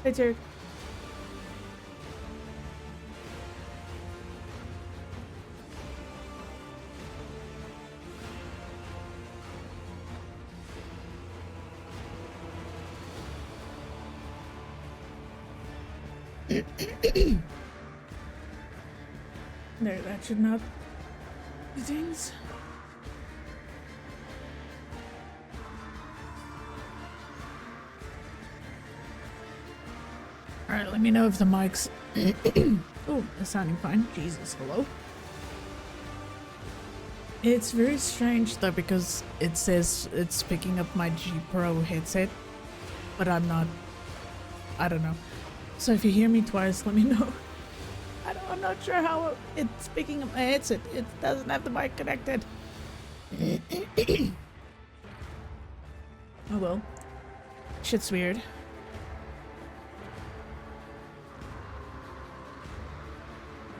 Hey, Turk. There, that should not be things. Alright, let me know if the mic's... Oh, it's sounding fine. Jesus, hello? It's very strange though, because it says it's picking up my G Pro headset, but I'm not... I don't know. So if you hear me twice, let me know. I'm not sure how it's picking up my headset. It doesn't have the mic connected. Oh well. Shit's weird.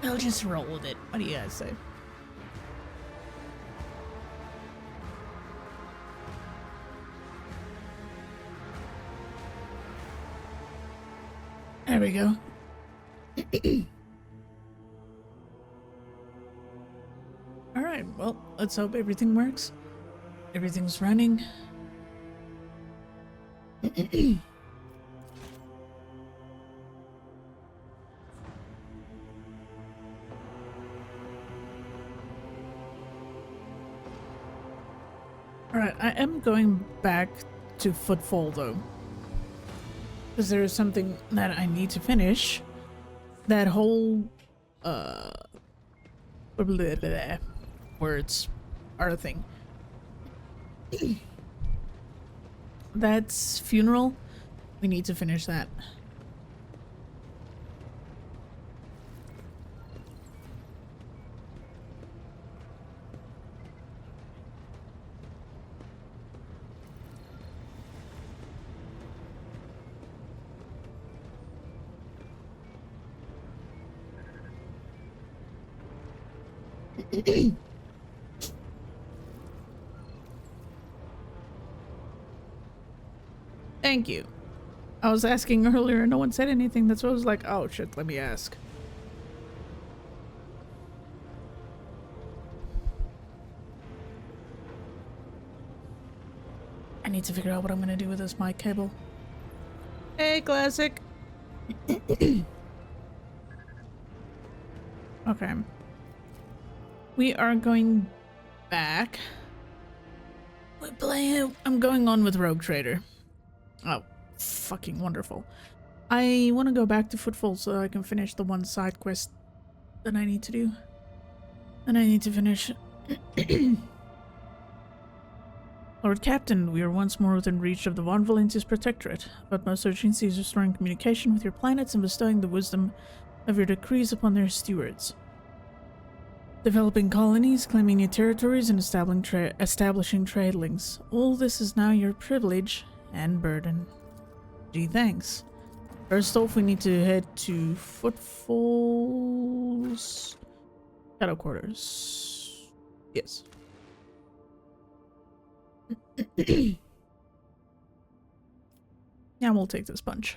I'll just roll with it. What do you guys say? There we go. Alright, well, let's hope everything works. Everything's running. Alright, I am going back to Footfall though. Because there is something that I need to finish. That whole, words are a thing. That's funeral. We need to finish that. Thank you. I was asking earlier and no one said anything. That's why I was like, oh shit, let me ask. I need to figure out what I'm gonna do with this mic cable. Hey, Classic. Okay. We are going back. We're playing. I'm going on with Rogue Trader. Oh, fucking wonderful. I want to go back to Footfall so I can finish the one side quest that I need to do. And I need to finish. Lord Captain, we are once more within reach of the Von Valentius Protectorate, but most urgency is restoring communication with your planets and bestowing the wisdom of your decrees upon their stewards. Developing colonies, claiming new territories, and establishing trade links. All this is now your privilege and burden. Gee, thanks. First off, we need to head to Footfall's Shadow Quarters. Yes. Yeah, we'll take this punch.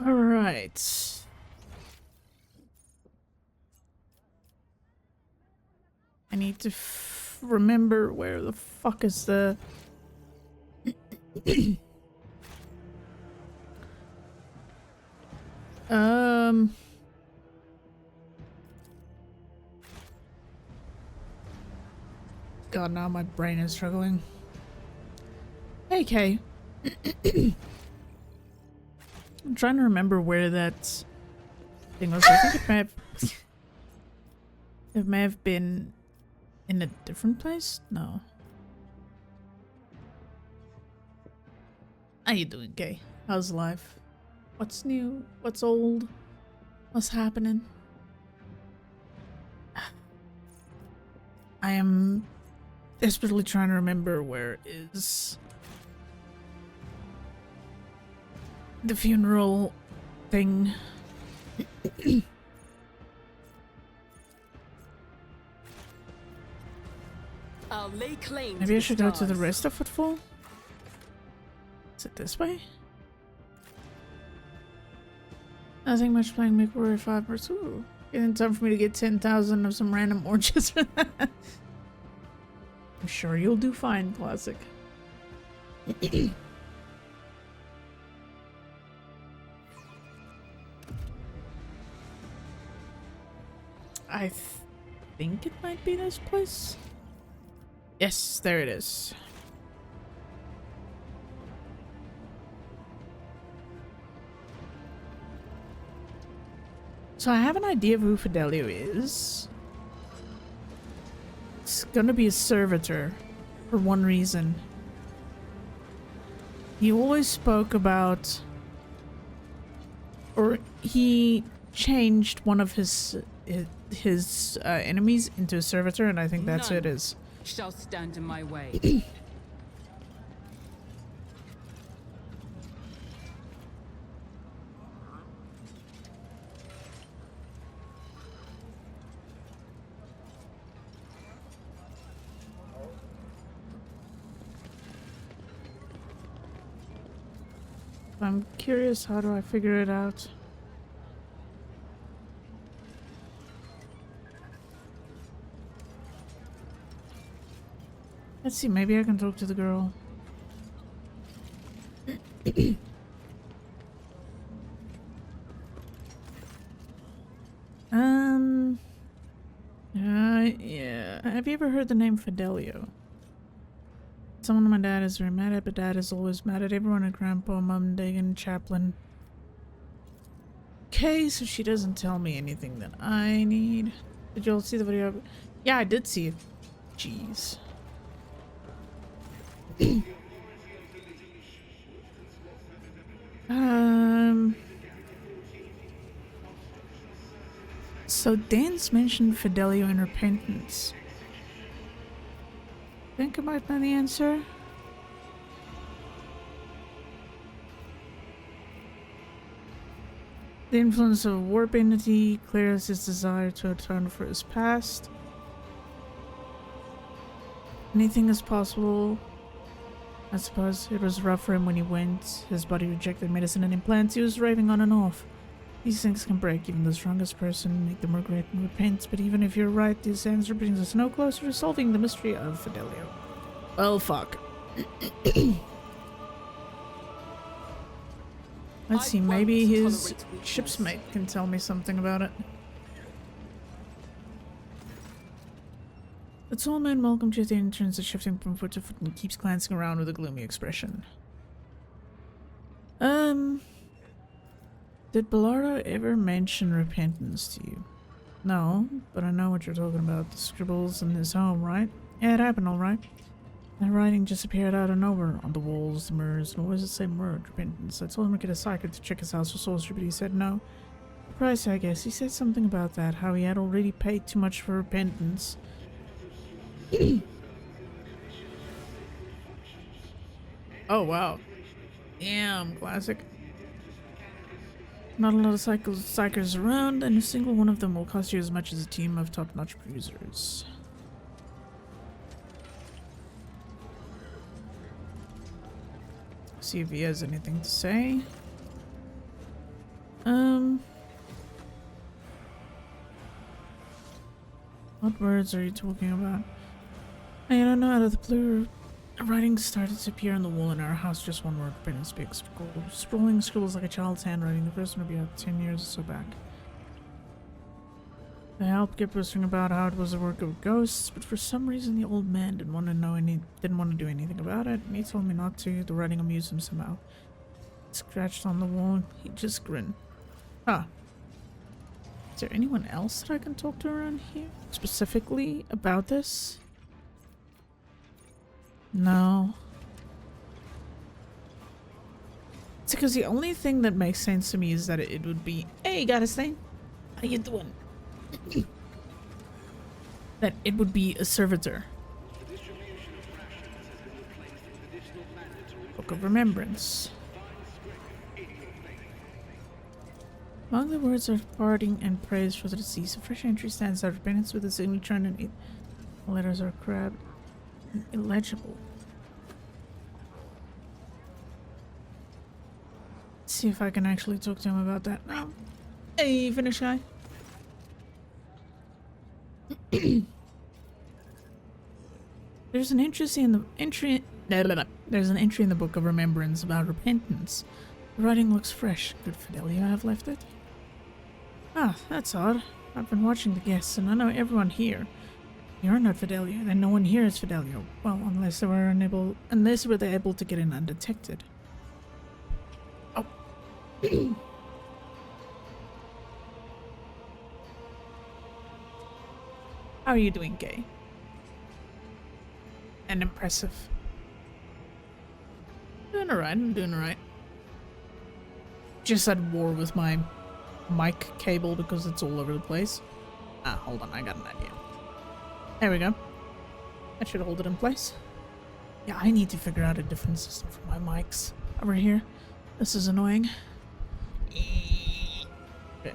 All right. I need to remember where the fuck is the... God, now my brain is struggling. Hey, Kay. I'm trying to remember where that thing was. I think it may have been in a different place? No. How you doing, Kay? How's life? What's new? What's old? What's happening? I am desperately trying to remember where is the funeral thing. I'll lay claim Maybe I to should the go to the stars. rest of Footfall? Is it this way? Nothing much playing MechWarrior 5 versus. Ooh. Getting time for me to get 10,000 of some random oranges. I'm sure you'll do fine, Classic. I think it might be this place. Yes, there it is. So I have an idea of who Fidelio is. It's gonna be a servitor for one reason. He always spoke about, or he changed one of his enemies into a servitor, and I think that's who it is. Shall stand in my way. I'm curious, how do I figure it out? Let's see, maybe I can talk to the girl. Yeah. Have you ever heard the name Fidelio? Someone my dad is very mad at, but dad is always mad at everyone at Grandpa, Mom, Dagan, Chaplain. Okay, so she doesn't tell me anything that I need. Did you all see the video? Yeah, I did see it. Jeez. So Dan's mentioned Fidelio and Repentance. Think I might know the answer. The influence of a warp entity clears his desire to atone for his past. Anything is possible. I suppose it was rough for him when he went. His body rejected medicine and implants. He was raving on and off. These things can break even the strongest person, make them regret and repent, but even if you're right, this answer brings us no closer to solving the mystery of Fidelio. Well, fuck. Let's see, maybe his ship's mate can tell me something about it. The tall man welcomes you at the entrance, shifting from foot to foot and keeps glancing around with a gloomy expression. Did Bellardo ever mention repentance to you? No, but I know what you're talking about. The scribbles in his home, right? Yeah, it happened alright. That writing just appeared out of nowhere on the walls, the mirrors, and always the same word, repentance. I told him to get a psychic to check his house for sorcery, but he said no. Price, I guess. He said something about that, how he had already paid too much for repentance. Oh, wow. Damn, classic. Not a lot of psychers around, and a single one of them will cost you as much as a team of top-notch producers. See if he has anything to say. What words are you talking about? I don't know, out of the blue, writing started to appear on the wall in our house, just one word, print and speak, sprawling scribbles like a child's handwriting. The first one would be about 10 years or so back. The help kept whispering about how it was the work of ghosts, but for some reason the old man didn't want to do anything about it, and he told me not to. The writing amused him somehow. He scratched on the wall, he just grinned. Huh. Is there anyone else that I can talk to around here? Specifically about this? No. It's because the only thing that makes sense to me is that it would be, hey, got a stain? How you doing? That it would be a servitor. Book of Remembrance. Among the words of parting and praise for the deceased, a fresh entry stands out. Repentance with a signature underneath. The letters are crabbed and illegible. Let's see if I can actually talk to him about that now. Hey, finish guy. There's an entry in the There's an entry in the Book of Remembrance about repentance. The writing looks fresh. Good Fidelio have left it. Ah, that's odd. I've been watching the guests, and I know everyone here. You're not Fidelio, then no one here is Fidelio. Well, unless they were able to get in undetected. Oh. How are you doing, Gay? And impressive. Doing alright, I'm doing alright. Just at war with my mic cable because it's all over the place. Ah, hold on, I got an idea. There we go. That should hold it in place. Yeah, I need to figure out a different system for my mics over here. This is annoying. Okay.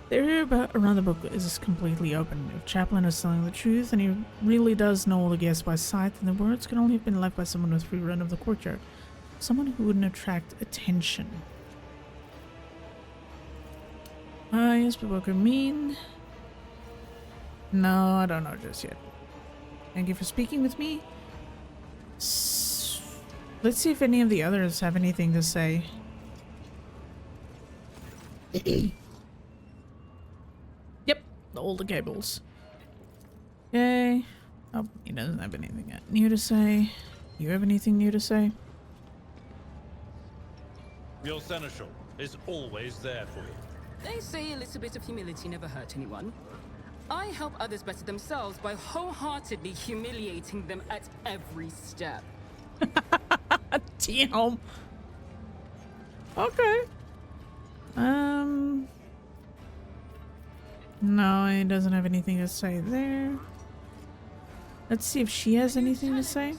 The area around the book is completely open. If Chaplin is telling the truth and he really does know all the guests by sight, then the words can only have been left by someone with free run of the courtyard. Someone who wouldn't attract attention. Yes, but what could mean? No, I don't know just yet. Thank you for speaking with me. Let's see if any of the others have anything to say. Yep, all the cables. Okay. Oh, he doesn't have anything new to say. You have anything new to say? Your seneschal is always there for you. They say a little bit of humility never hurt anyone. I help others better themselves by wholeheartedly humiliating them at every step. Damn. Okay. No, he doesn't have anything to say there. Let's see if she has anything to say.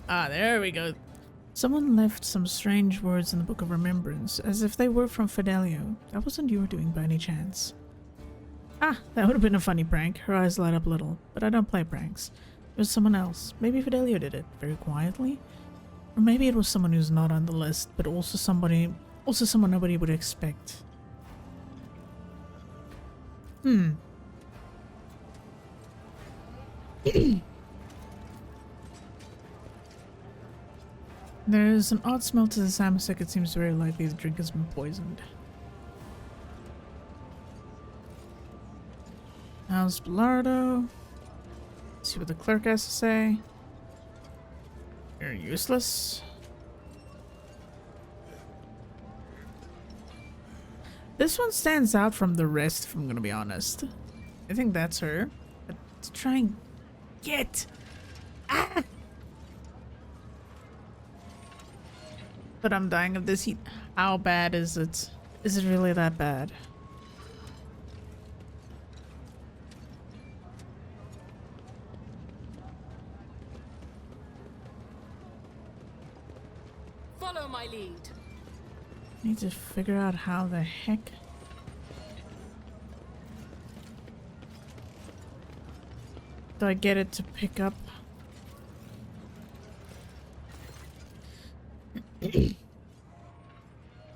There we go. Someone left some strange words in the Book of Remembrance, as if they were from Fidelio. That wasn't your doing by any chance. Ah, that would have been a funny prank. Her eyes light up a little, but I don't play pranks. It was someone else. Maybe Fidelio did it, very quietly. Or maybe it was someone who's not on the list, but also someone nobody would expect. There's an odd smell to the samosek. It seems very likely the drink has been poisoned. How's Bilardo? See what the clerk has to say. You're useless. This one stands out from the rest, if I'm gonna be honest. I think that's her. But to try and get... Ah! But I'm dying of this heat. How bad is it? Is it really that bad? Follow my lead. Need to figure out how the heck. Do I get it to pick up?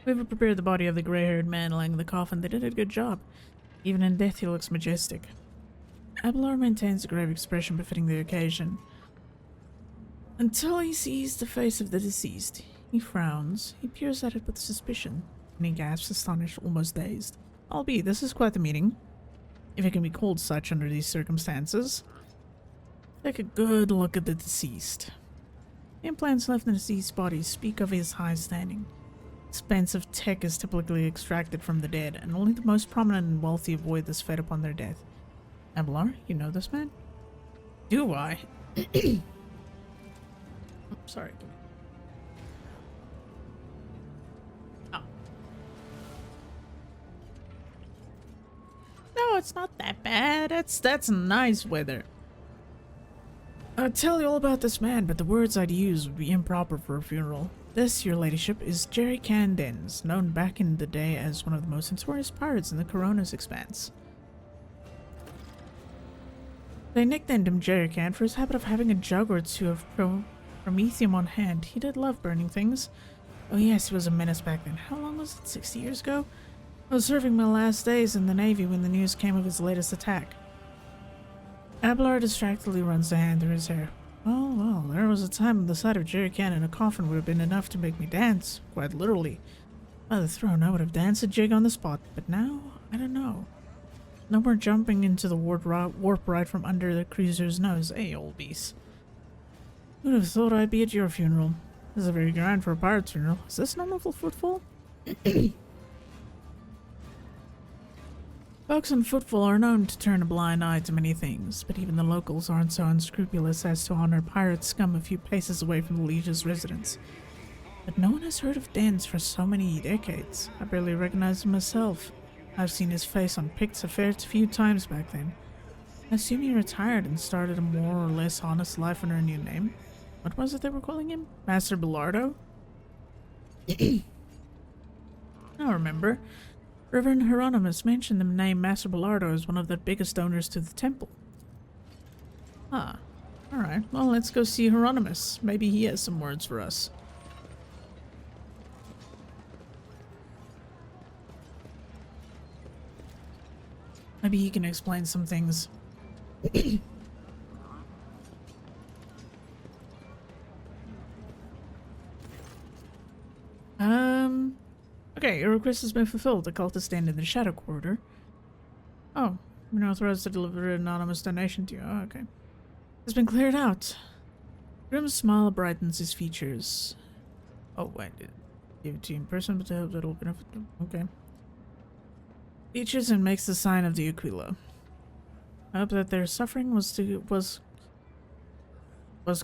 Whoever prepared the body of the gray-haired man lying in the coffin, they did a good job. Even in death, he looks majestic. Abelard maintains a grave expression befitting the occasion. Until he sees the face of the deceased. He frowns. He peers at it with suspicion. And he gasps, astonished, almost dazed. Albeit, this is quite the meeting. If it can be called such under these circumstances. Take a good look at the deceased. The implants left in the deceased's body speak of his high standing. Expensive tech is typically extracted from the dead, and only the most prominent and wealthy avoid this fate upon their death. Abelard, you know this man? Do I? Oh, sorry. Oh. No, it's not that bad. That's nice weather. I'd tell you all about this man, but the words I'd use would be improper for a funeral. This, your ladyship, is Jerry Candens, known back in the day as one of the most notorious pirates in the Corona's expanse. They nicknamed him Jerry Can for his habit of having a jug or two of promethium on hand. He did love burning things. Oh yes, he was a menace back then. How long was it? 60 years ago? I was serving my last days in the Navy when the news came of his latest attack. Abelard distractedly runs a hand through his hair. Oh, well, there was a time when the sight of Jerry Can in a coffin would have been enough to make me dance, quite literally. By the throne, I would have danced a jig on the spot, but now, I don't know. No more jumping into the warp ride from under the cruiser's nose, eh, old beast? Who'd have thought I'd be at your funeral? This is very grand for a pirate's funeral. Is this normal footfall? Folks on footfall are known to turn a blind eye to many things, but even the locals aren't so unscrupulous as to honor pirate scum a few paces away from the Legion's residence. But no one has heard of Dens for so many decades. I barely recognize him myself. I've seen his face on pics a fair few times back then. I assume he retired and started a more or less honest life under a new name. What was it they were calling him? Master Bellardo? I remember. Reverend Hieronymus mentioned the name Master Bellardo as one of the biggest donors to the temple. Ah, alright. Well, let's go see Hieronymus. Maybe he has some words for us. Maybe he can explain some things. Okay, your request has been fulfilled. The cultists stand in the shadow corridor. Oh, we're not authorized to deliver an anonymous donation to you. Oh, okay. It's been cleared out. Grim's smile brightens his features. Oh, wait. Give it to you in person, but to help that'll benefit them. Okay. Features and makes the sign of the Aquila. I hope that their suffering was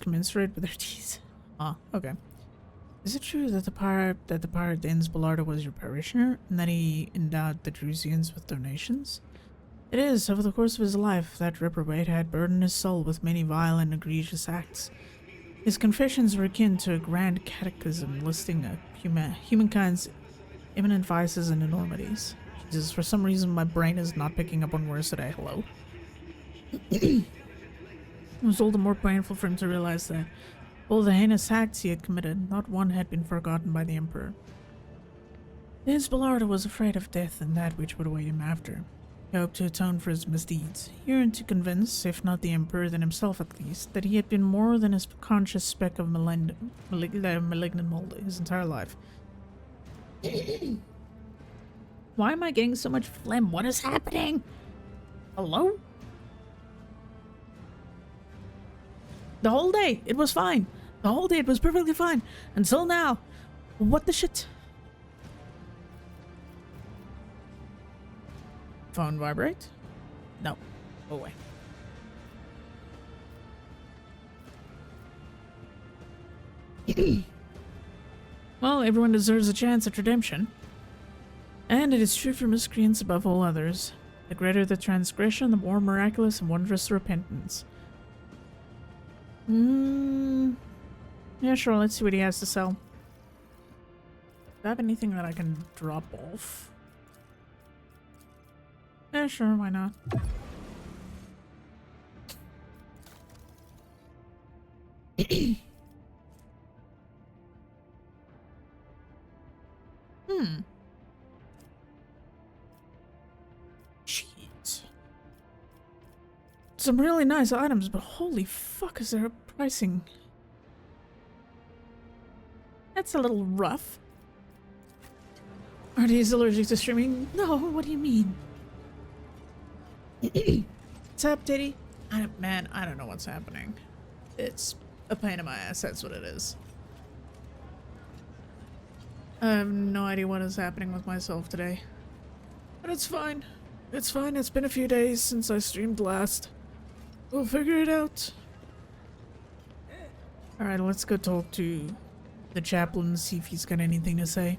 commensurate with their deeds. Ah, okay. Is it true that the pirate Dens Bellardo was your parishioner, and that he endowed the Drusians with donations? It is. Over the course of his life, that reprobate had burdened his soul with many vile and egregious acts. His confessions were akin to a grand catechism listing humankind's imminent vices and enormities. Jesus, for some reason my brain is not picking up on words today. Hello? It was all the more painful for him to realize that all the heinous acts he had committed, not one had been forgotten by the Emperor. Dens Bellardo was afraid of death and that which would await him after. He hoped to atone for his misdeeds, yearned to convince, if not the Emperor, then himself at least, that he had been more than a conscious speck of malignant mold his entire life. Why am I getting so much phlegm? What is happening? Hello? The whole day, it was fine. The whole day, it was perfectly fine. Until now. What the shit? Phone vibrate? No. Go away. Well, everyone deserves a chance at redemption. And it is true for miscreants above all others. The greater the transgression, the more miraculous and wondrous the repentance. Yeah, sure, let's see what he has to sell. Do I have anything that I can drop off? Yeah, sure, why not? Jeez. Some really nice items, but holy fuck, is there a pricing? That's a little rough. Are these allergic to streaming? No, what do you mean? What's up, Diddy? I don't know what's happening. It's a pain in my ass, that's what it is. I have no idea what is happening with myself today. But it's fine. It's fine, it's been a few days since I streamed last. We'll figure it out. Alright, let's go talk to the chaplain and see if he's got anything to say.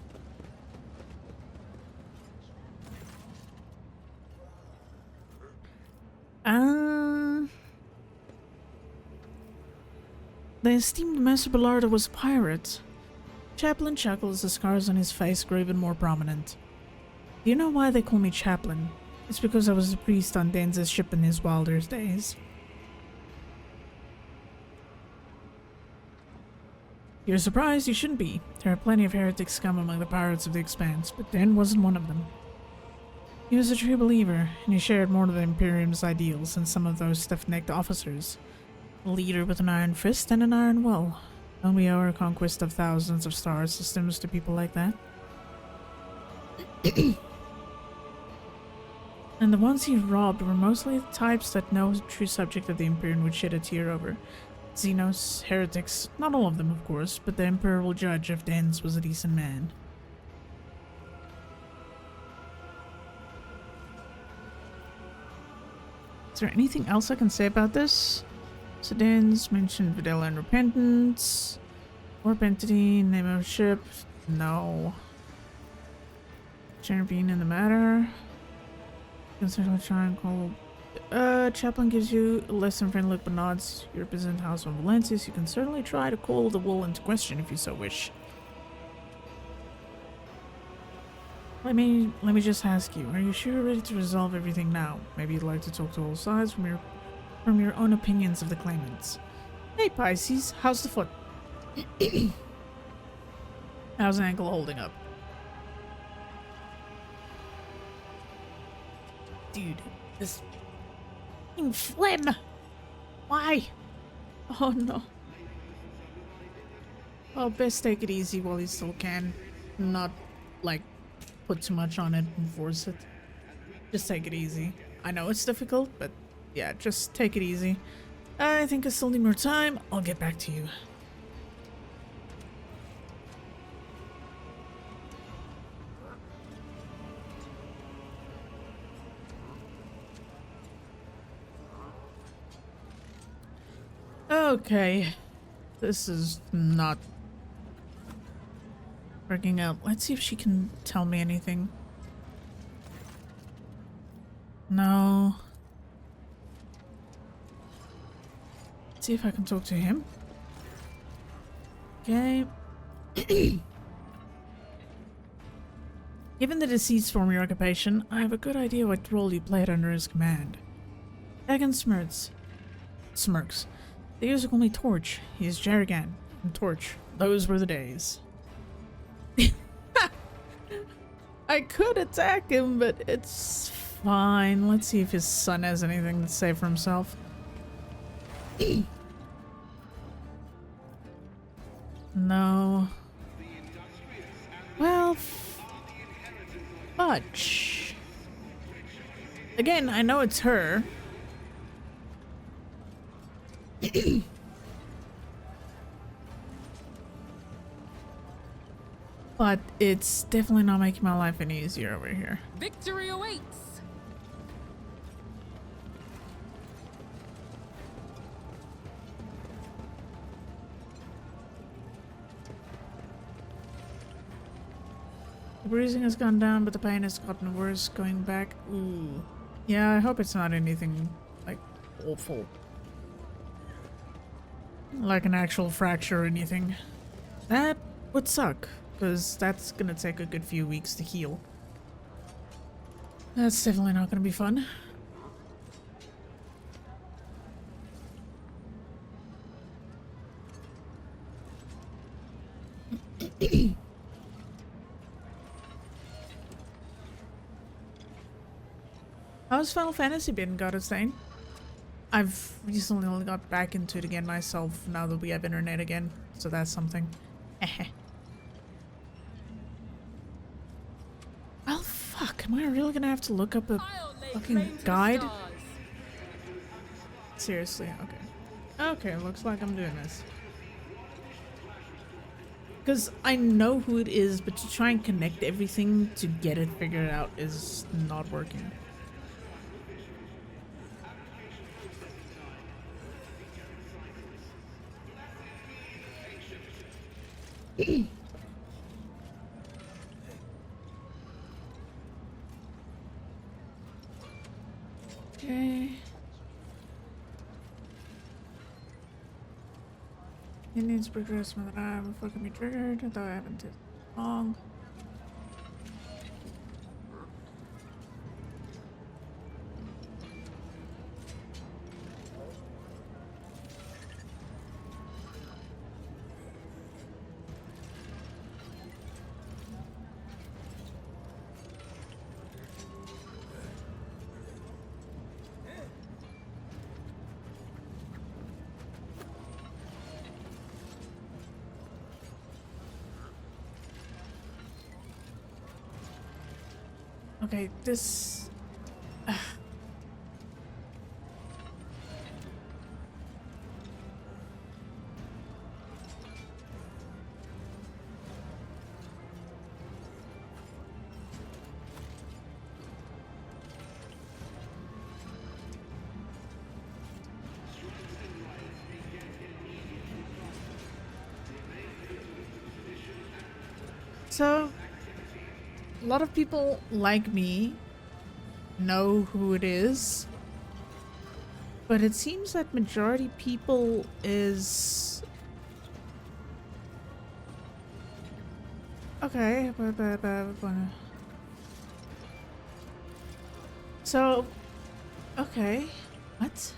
The esteemed Master Bellardo was a pirate. Chaplain chuckles, the scars on his face grew even more prominent. Do you know why they call me Chaplain? It's because I was a priest on Dan's ship in his wilder days. You're surprised? You shouldn't be. There are plenty of heretic scum among the pirates of the Expanse, but Dan wasn't one of them. He was a true believer, and he shared more of the Imperium's ideals than some of those stiff-necked officers. A leader with an iron fist and an iron will. Don't we owe our conquest of thousands of star systems to people like that? And the ones he robbed were mostly the types that no true subject of the Imperium would shed a tear over. Xenos, heretics, not all of them of course, but the Emperor will judge if Dens was a decent man. Is there anything else I can say about this? Sedans mentioned Videla and Repentance. Warp Entity, name of ship. No. Champion in the matter. Consider triangle. Chaplain gives you a less than friendly look but nods. You represent House of Valencius. You can certainly try to call the wool into question if you so wish. Let me just ask you, are you sure you're ready to resolve everything now? Maybe you'd like to talk to all sides from your own opinions of the claimants. Hey Pisces, how's the foot? How's the ankle holding up? Dude, this fucking phlegm! Why? Oh no. Oh, best take it easy while you still can. Not, like, put too much on it and force it. Just take it easy. I know it's difficult, but yeah, just take it easy. I think I still need more time. I'll get back to you. Okay. This is not working out. Let's see if she can tell me anything. No. Let's see if I can talk to him. Okay. Given the deceased former your occupation, I have a good idea what role you played under his command. Dagon smirks. They used to call me Torch. He is Jarrigan and Torch. Those were the days. I could attack him, but it's fine. Let's see if his son has anything to say for himself. No. Well, fudge. Again, I know it's her. But it's definitely not making my life any easier over here. Victory awaits! The bruising has gone down, but the pain has gotten worse going back. Ooh. Yeah, I hope it's not anything, like, awful. Like an actual fracture or anything. That would suck, because that's gonna take a good few weeks to heal. That's definitely not gonna be fun. How's Final Fantasy been, Goddestain? I've recently only got back into it again myself now that we have internet again, so that's something. Well, fuck, am I really gonna have to look up a fucking guide? Seriously, okay. Okay, looks like I'm doing this. Because I know who it is, but to try and connect everything to get it figured out is not working. Okay. It needs to progress more than I will fucking be triggered, though I haven't did long. Okay, this... So, a lot of people like me know who it is, but it seems that majority people is okay. So, okay, what?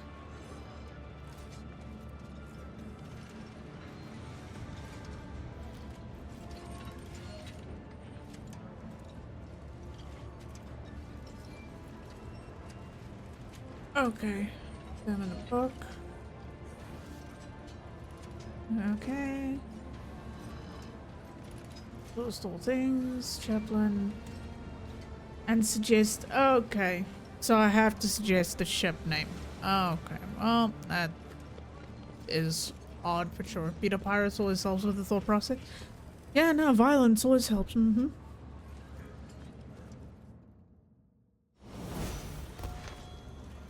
Okay, them in the book. Okay. Postal things, chaplain. And suggest. Okay. So I have to suggest the ship name. Okay. Well, that is odd for sure. Beta pirates always helps with the thought process. Yeah, no, violence always helps. Mm-hmm.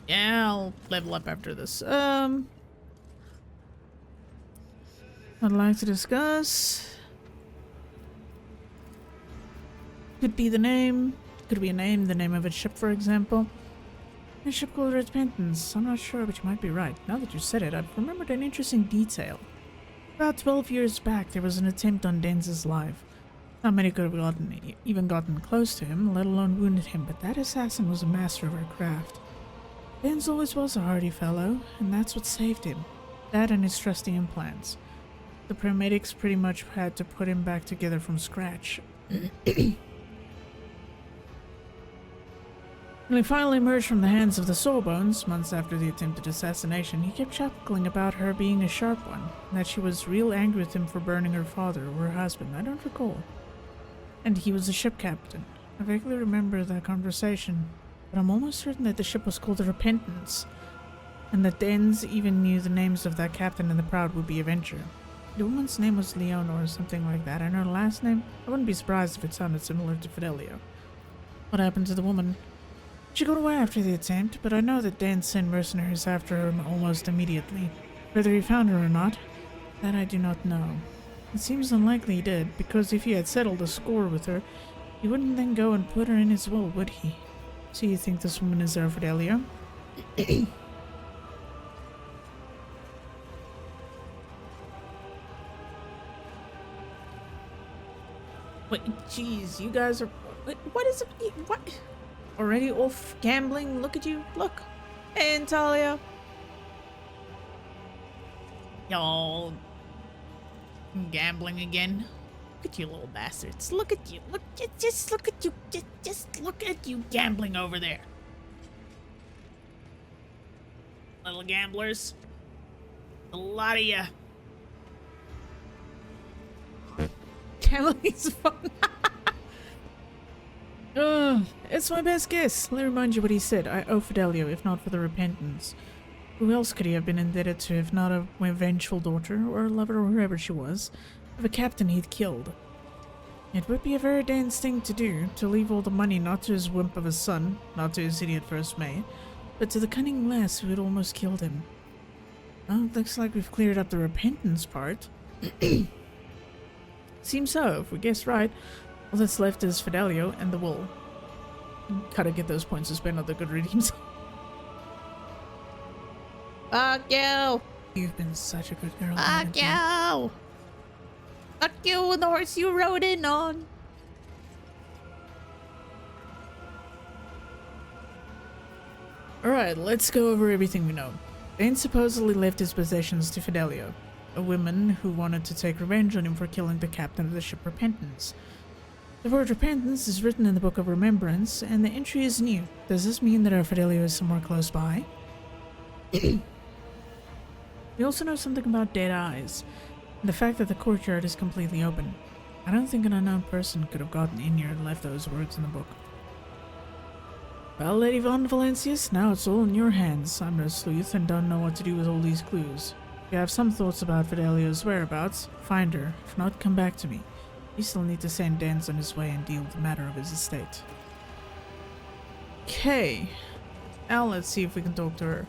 Yeah, I'll level up after this. I'd like to discuss. Could be the name. Could be a name, the name of a ship, for example. A ship called Repentance. I'm not sure, but you might be right. Now that you said it, I've remembered an interesting detail. About 12 years back, there was an attempt on Denz's life. Not many could have even gotten close to him, let alone wounded him, but that assassin was a master of her craft. Denz always was a hardy fellow, and that's what saved him. That and his trusty implants. The paramedics pretty much had to put him back together from scratch. When he finally emerged from the hands of the Sawbones, months after the attempted assassination, he kept chuckling about her being a sharp one, and that she was real angry with him for burning her father or her husband, I don't recall. And he was a ship captain. I vaguely remember that conversation, but I'm almost certain that the ship was called the Repentance, and that Denz even knew the names of that captain and the Proud would-be Avenger. The woman's name was Leona or something like that, and her last name, I wouldn't be surprised if it sounded similar to Fidelio. What happened to the woman? She got away after the attempt, but I know that Dan sent mercenaries after her almost immediately. Whether he found her or not, that I do not know. It seems unlikely he did, because if he had settled a score with her, he wouldn't then go and put her in his will, would he? So you think this woman is there, Fidelio? Wait, jeez, you guys are... What is it? What? Already off gambling? Look at you. Look. Hey, Antalya. Y'all... gambling again? Look at you little bastards. Look at you. Look, just look at you. Just look at you gambling over there. Little gamblers. A lot of you. Emily's phone. It's my best guess. Let me remind you what he said. I owe Fidelio, if not for the Repentance. Who else could he have been indebted to if not a vengeful daughter, or a lover, or whoever she was, of a captain he'd killed? It would be a very Dan's thing to do, to leave all the money not to his wimp of a son, not to his idiot first mate, but to the cunning lass who had almost killed him. Well, looks like we've cleared up the Repentance part. Seems so, if we guessed right. All that's left is Fidelio and the wool. Gotta get those points to spend on the good redeems. Fuck you! You've been such a good girl. Fuck you! Fuck you and the horse you rode in on! Alright, let's go over everything we know. Dane supposedly left his possessions to Fidelio, a woman who wanted to take revenge on him for killing the captain of the ship Repentance. The word Repentance is written in the Book of Remembrance, and the entry is new. Does this mean that our Fidelio is somewhere close by? We also know something about dead eyes, and the fact that the courtyard is completely open. I don't think an unknown person could have gotten in here and left those words in the book. Well, Lady Von Valencius, now it's all in your hands. I'm no sleuth and don't know what to do with all these clues. If you have some thoughts about Fidelio's whereabouts, find her. If not, come back to me. You still need to send Dance on his way and deal with the matter of his estate. Okay. Now let's see if we can talk to her.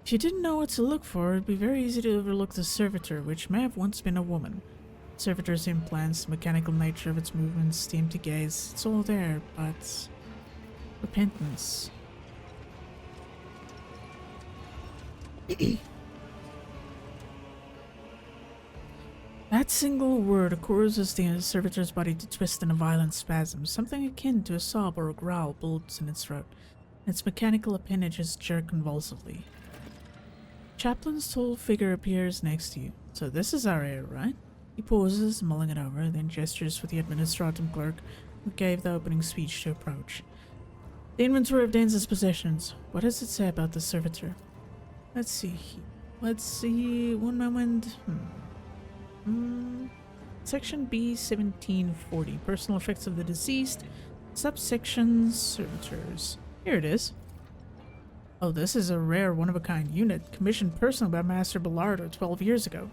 If you didn't know what to look for, it'd be very easy to overlook the servitor, which may have once been a woman. Servitor's implants, the mechanical nature of its movements, the empty gaze, it's all there, but... Repentance. That single word causes the servitor's body to twist in a violent spasm. Something akin to a sob or a growl builds in its throat. Its mechanical appendages jerk convulsively. Chaplain's tall figure appears next to you. So this is our heir, right? He pauses, mulling it over, then gestures for the administratum clerk who gave the opening speech to approach. The inventory of Dan's possessions. What does it say about the servitor? Let's see. One moment. Section B, 1740. Personal effects of the deceased. Subsection servitors. Here it is. Oh, this is a rare one-of-a-kind unit, commissioned personally by Master Bellardo 12 years ago.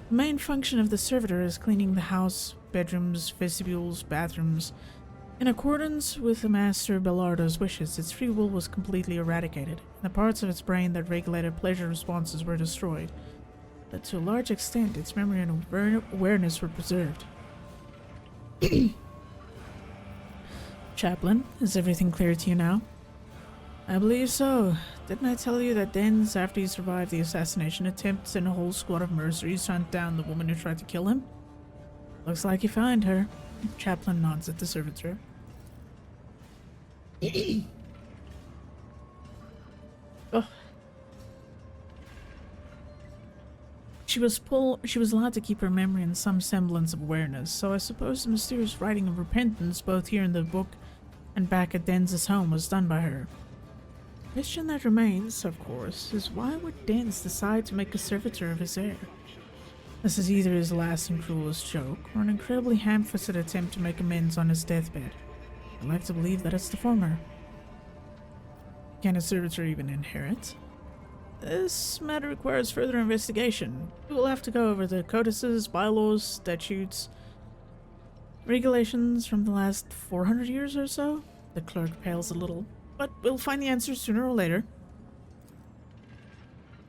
The main function of the servitor is cleaning the house, bedrooms, vestibules, bathrooms. In accordance with Master Bellardo's wishes, its free will was completely eradicated, and the parts of its brain that regulated pleasure responses were destroyed. But to a large extent, its memory and awareness were preserved. Chaplain, is everything clear to you now? I believe so. Didn't I tell you that Dens, after he survived the assassination attempt, sent a whole squad of mercenaries to hunt down the woman who tried to kill him? Looks like you found her. Chaplain nods at the servitor. Oh. She was allowed to keep her memory and some semblance of awareness, so I suppose the mysterious writing of repentance, both here in the book and back at Dens' home, was done by her. The question that remains, of course, is why would Dens decide to make a servitor of his heir? This is either his last and cruelest joke, or an incredibly ham-fisted attempt to make amends on his deathbed. I'd like to believe that it's the former. Can a servitor even inherit? This matter requires further investigation. We will have to go over the codices, bylaws, statutes, regulations from the last 400 years or so. The clerk pales a little, but we'll find the answers sooner or later.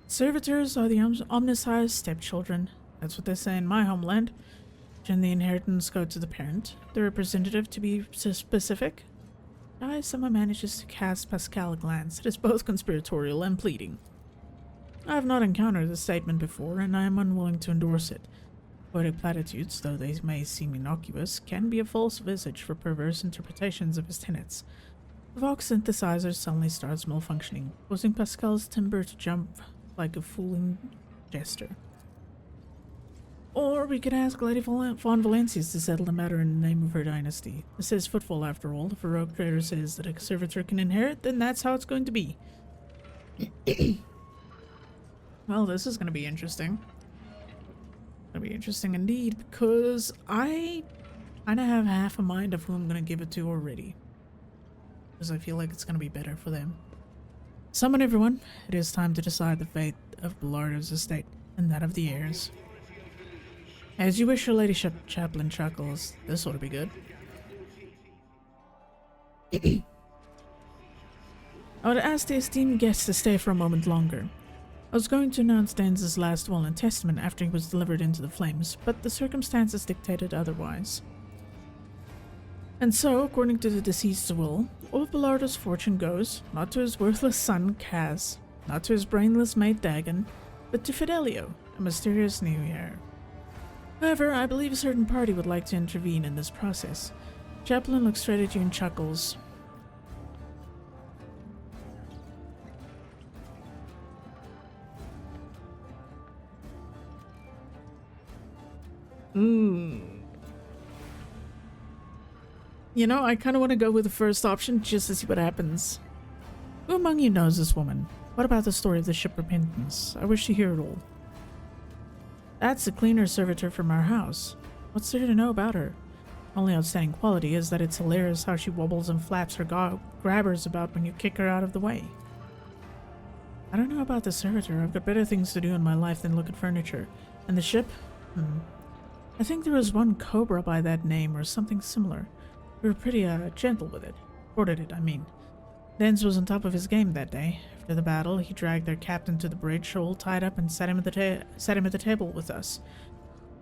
Servitors are the omnisci's stepchildren. That's what they say in my homeland. When the inheritance go to the parent, the representative, to be specific. Someone manages to cast Pascal a glance that is both conspiratorial and pleading. I have not encountered this statement before, and I am unwilling to endorse it. Poetic platitudes, though they may seem innocuous, can be a false visage for perverse interpretations of his tenets. The Vox synthesizer suddenly starts malfunctioning, causing Pascal's timbre to jump like a fooling jester. Or we could ask Lady Von Valencius to settle the matter in the name of her dynasty. This is footfall, after all. If a rogue trader says that a servitor can inherit, then that's how it's going to be. Well, this is going to be interesting. Going to be interesting indeed, because I kind of have half a mind of who I'm going to give it to already. Because I feel like it's going to be better for them. Summon everyone. It is time to decide the fate of Bellardo's estate and that of the heirs. As you wish, your ladyship, Chaplain chuckles. This ought to be good. I would ask the esteemed guests to stay for a moment longer. I was going to announce Dens' last will and testament after he was delivered into the flames, but the circumstances dictated otherwise. And so, according to the deceased's will, all of Bellardo's fortune goes, not to his worthless son, Kaz, not to his brainless mate, Dagon, but to Fidelio, a mysterious new heir. However, I believe a certain party would like to intervene in this process. Chaplain looks straight at you and chuckles. Ooh. You know, I kind of want to go with the first option just to see what happens. Who among you knows this woman? What about the story of the ship Repentance? I wish to hear it all. That's the cleaner servitor from our house. What's there to know about her? Only outstanding quality is that it's hilarious how she wobbles and flaps her grabbers about when you kick her out of the way. I don't know about the servitor. I've got better things to do in my life than look at furniture. And the ship? I think there was one Cobra by that name or something similar. We were pretty gentle with it. Boarded it, I mean. Dens was on top of his game that day. After the battle, he dragged their captain to the bridge, all tied up, and sat him at the table with us.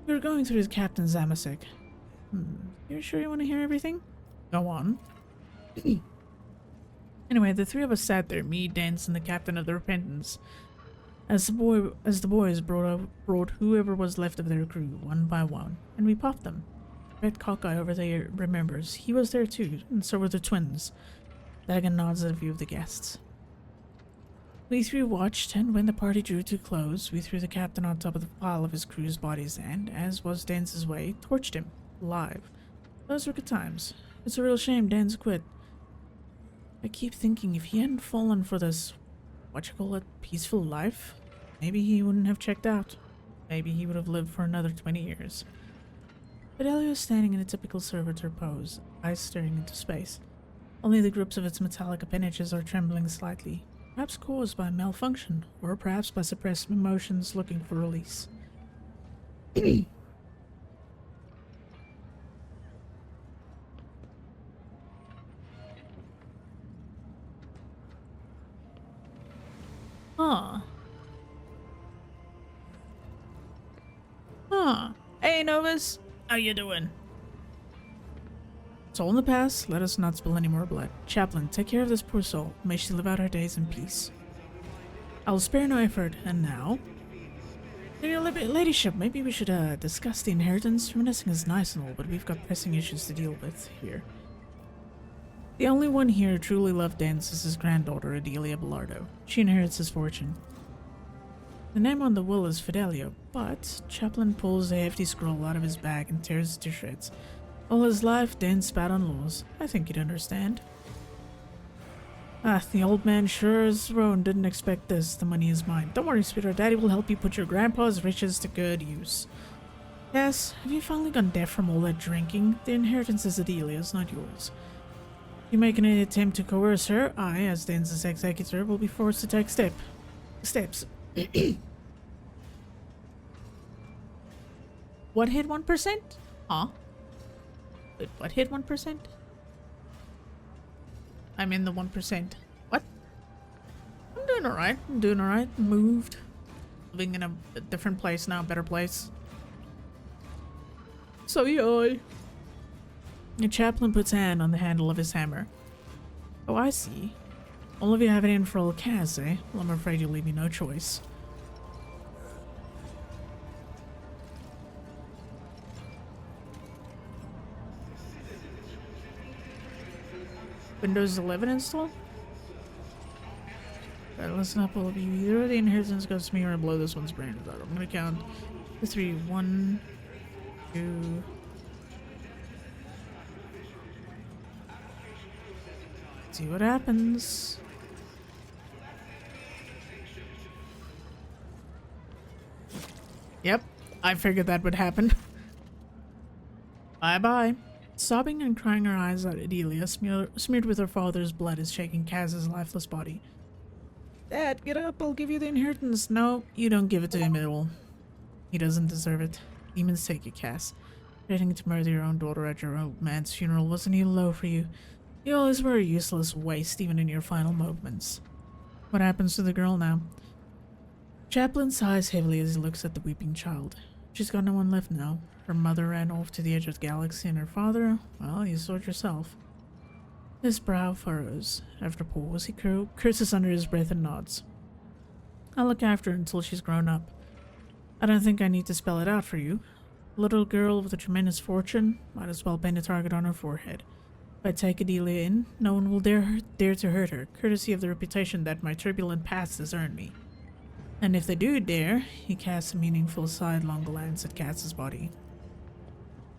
We were going through his captain's Zamasek. You sure you want to hear everything? Go on. Anyway, the three of us sat there, me, Dens, and the captain of the Repentance. As the boys brought whoever was left of their crew, one by one, and we popped them. Red Cockeye over there remembers. He was there too, and so were the twins. Dagon nods at a few of the guests. We three watched, and when the party drew to close, we threw the captain on top of the pile of his crew's bodies and, as was Dens's way, torched him, alive. Those were good times. It's a real shame Dens quit. I keep thinking if he hadn't fallen for this, peaceful life, maybe he wouldn't have checked out. Maybe he would have lived for another 20 years. Fidelio is standing in a typical servitor pose, eyes staring into space. Only the grips of its metallic appendages are trembling slightly, perhaps caused by malfunction, or perhaps by suppressed emotions looking for release. Hey, Novus. How you doing? It's all in the past. Let us not spill any more blood. Chaplain, take care of this poor soul. May she live out her days in peace. I will spare no effort. And now? Your ladyship, maybe we should discuss the inheritance. Reminiscing is nice and all, but we've got pressing issues to deal with here. The only one here who truly loved Dens is his granddaughter, Adelia Bellardo. She inherits his fortune. The name on the will is Fidelio, but Chaplain pulls a hefty scroll out of his bag and tears it to shreds. All his life, Dens spat on laws. I think you'd understand. The old man sure as Roan didn't expect this. The money is mine. Don't worry, sweetheart. Daddy will help you put your grandpa's riches to good use. Yes, have you finally gone deaf from all that drinking? The inheritance is Adelia's, not yours. You make any attempt to coerce her, I, as Dens' executor, will be forced to take steps. What hit 1%? Huh? Wait, what hit 1%? I'm in the 1%. What? I'm doing alright. Moved. Living in a different place now, better place. So yoy. The chaplain puts a hand on the handle of his hammer. Oh, I see. All of you have it in for old Kaz, eh? Well, I'm afraid you'll leave me no choice. Windows 11 install? Alright, listen up, all of you. Either the inheritance goes to me or I blow this one's brains out. I'm gonna count to 3. 1, 2. See what happens. Yep, I figured that would happen. Bye-bye. Sobbing and crying her eyes out, Adelia, smeared with her father's blood, is shaking Kaz's lifeless body. Dad, get up, I'll give you the inheritance. No, you don't give it to him at all. He doesn't deserve it. Demons take it, Kaz. Threatening to murder your own daughter at your old man's funeral wasn't even low for you. You always were a useless waste, even in your final moments. What happens to the girl now? Chaplain sighs heavily as he looks at the weeping child. She's got no one left now. Her mother ran off to the edge of the galaxy, and her father, well, you saw it yourself. His brow furrows. After a pause, he curses under his breath and nods. I'll look after her until she's grown up. I don't think I need to spell it out for you. A little girl with a tremendous fortune might as well paint a target on her forehead. If I take Adelia in, no one will dare to hurt her, courtesy of the reputation that my turbulent past has earned me. And if they do dare, he casts a meaningful sidelong glance at Cass's body.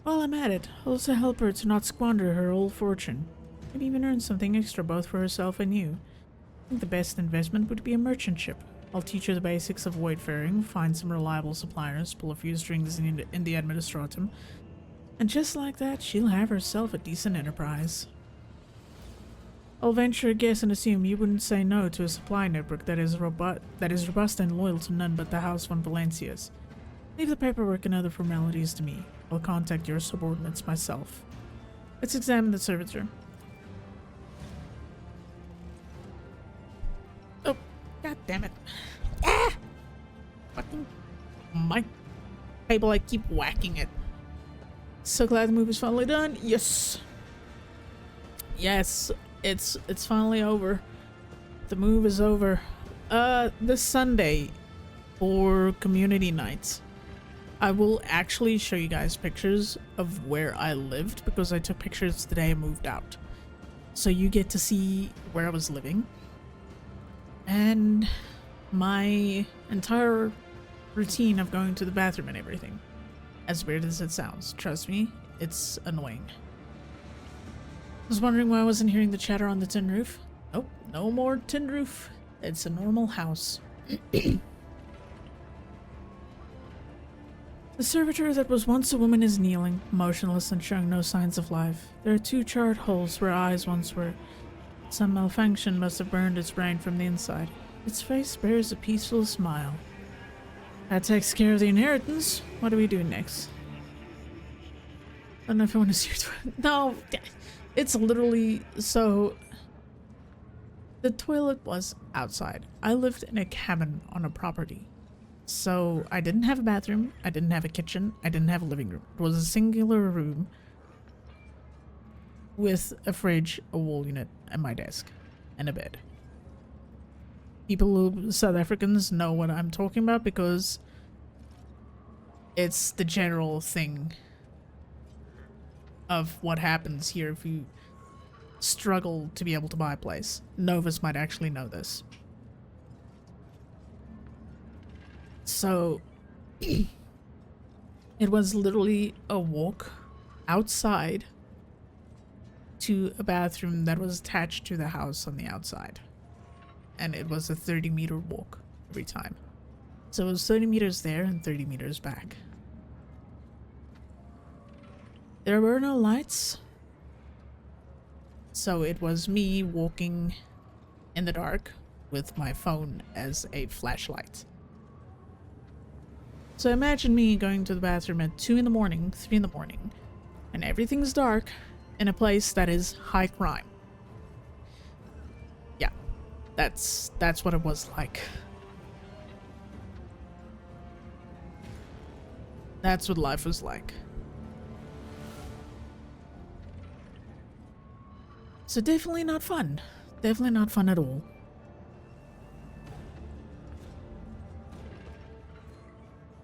While I'm at it, I'll also help her to not squander her old fortune. And even earn something extra both for herself and you. I think the best investment would be a merchant ship. I'll teach her the basics of wayfaring, find some reliable suppliers, pull a few strings in the administratum, and just like that, she'll have herself a decent enterprise. I'll venture a guess and assume you wouldn't say no to a supply network that is robust and loyal to none but the House von Valencias. Leave the paperwork and other formalities to me. I'll contact your subordinates myself. Let's examine the servitor. Oh, god damn it. Ah! Fucking my table, I keep whacking it. So glad the move is finally done. Yes. Yes, it's finally over. The move is over. This Sunday for community nights, I will actually show you guys pictures of where I lived because I took pictures the day I moved out. So you get to see where I was living. And my entire routine of going to the bathroom and everything. As weird as it sounds, trust me, it's annoying. I was wondering why I wasn't hearing the chatter on the tin roof. Nope, no more tin roof. It's a normal house. The servitor that was once a woman is kneeling, motionless and showing no signs of life. There are 2 charred holes where eyes once were. Some malfunction must have burned its brain from the inside. Its face bears a peaceful smile. That takes care of the inheritance. What do we do next? I don't know if I want to see your toilet. No, it's literally so. The toilet was outside. I lived in a cabin on a property. So I didn't have a bathroom, I didn't have a kitchen, I didn't have a living room. It was a singular room with a fridge, a wall unit, and my desk, and a bed. South Africans know what I'm talking about because it's the general thing of what happens here if you struggle to be able to buy a place. Novus might actually know this. So, it was literally a walk outside to a bathroom that was attached to the house on the outside. And it was a 30-meter walk every time. So it was 30 meters there and 30 meters back. There were no lights. So it was me walking in the dark with my phone as a flashlight. So imagine me going to the bathroom at 2 in the morning, 3 in the morning, and everything's dark in a place that is high crime. Yeah, that's what it was like. That's what life was like. So definitely not fun. Definitely not fun at all.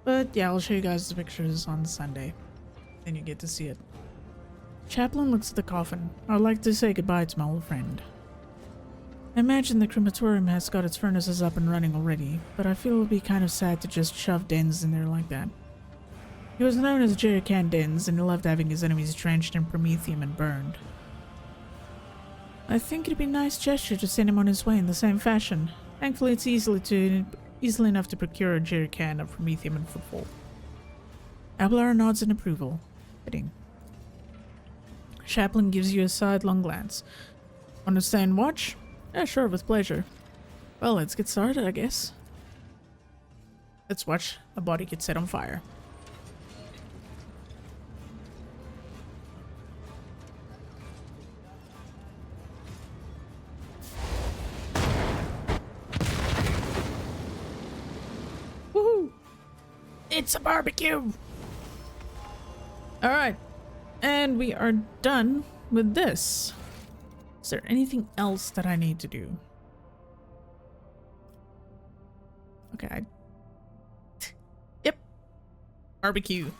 But yeah, I'll show you guys the pictures on Sunday. Then you get to see it. Chaplain looks at the coffin. I'd like to say goodbye to my old friend. I imagine the crematorium has got its furnaces up and running already, but I feel it would be kind of sad to just shove dens in there like that. He was known as Jerry Can Dens, and he loved having his enemies drenched in promethium and burned. I think it'd be a nice gesture to send him on his way in the same fashion. Thankfully, it's easily enough to procure a jerry can of promethium and football. Abelard nods in approval. Fitting. Chaplain gives you a sidelong glance. Want to stay and watch? Yeah, sure, with pleasure. Well, let's get started, I guess. Let's watch a body get set on fire. It's a barbecue! Alright. And we are done with this. Is there anything else that I need to do? Okay. Yep. Barbecue.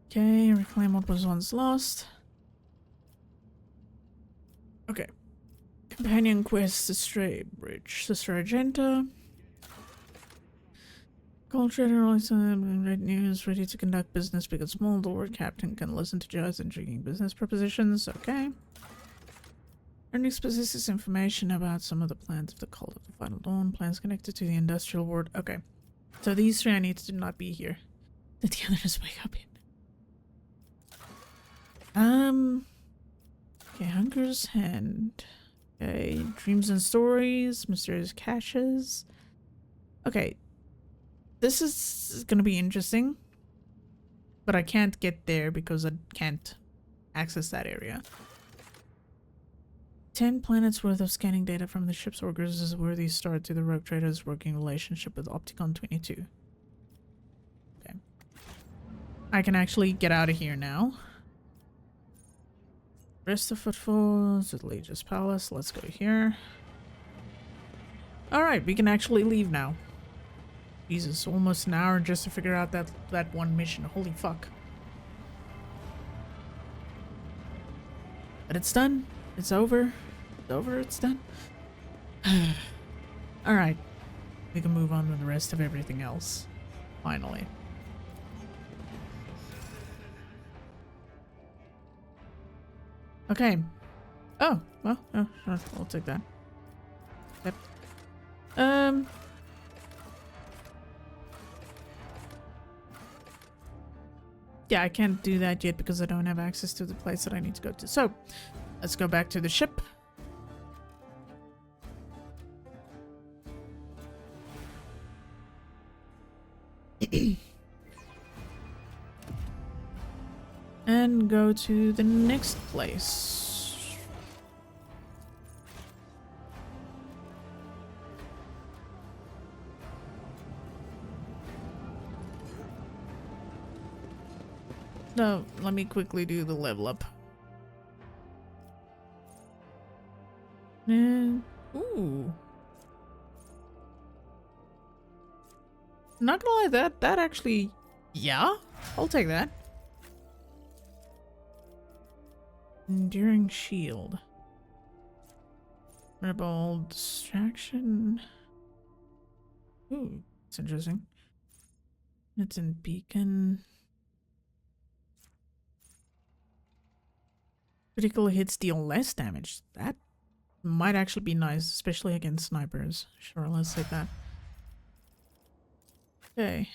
Okay, reclaim what was once lost. Okay. Companion quest, Stray Bridge, Sister Argenta. Gold trader also red news, ready to conduct business because small Lord Captain can listen to just intriguing business propositions. Okay. Earnings possesses information about some of the plans of the Cult of the Final Dawn, plans connected to the industrial world. Okay. So these three I need to not be here. Did the others wake up yet? Okay, Hunger's Hand. Okay, Dreams and Stories, Mysterious Caches. Okay. This is gonna be interesting. But I can't get there because I can't access that area. 10 planets worth of scanning data from the ship's augurs is a worthy start to the rogue trader's working relationship with Opticon 22. Okay. I can actually get out of here now. Rest of footfalls at Legis Palace. Let's go here. Alright, we can actually leave now. Jesus, almost an hour just to figure out that one mission. Holy fuck. But it's done. It's over. It's over. It's done. Alright. We can move on with the rest of everything else. Finally. Okay. Oh, well, oh, sure. I'll take that. Yep. Yeah, I can't do that yet because I don't have access to the place that I need to go to. So, let's go back to the ship. And go to the next place. No, let me quickly do the level up. And, ooh. Not gonna lie, that actually, yeah, I'll take that. Enduring shield. Rebel distraction. Ooh, it's interesting. It's in beacon. Critical hits deal less damage. That might actually be nice, especially against snipers. Sure, let's take that. Okay.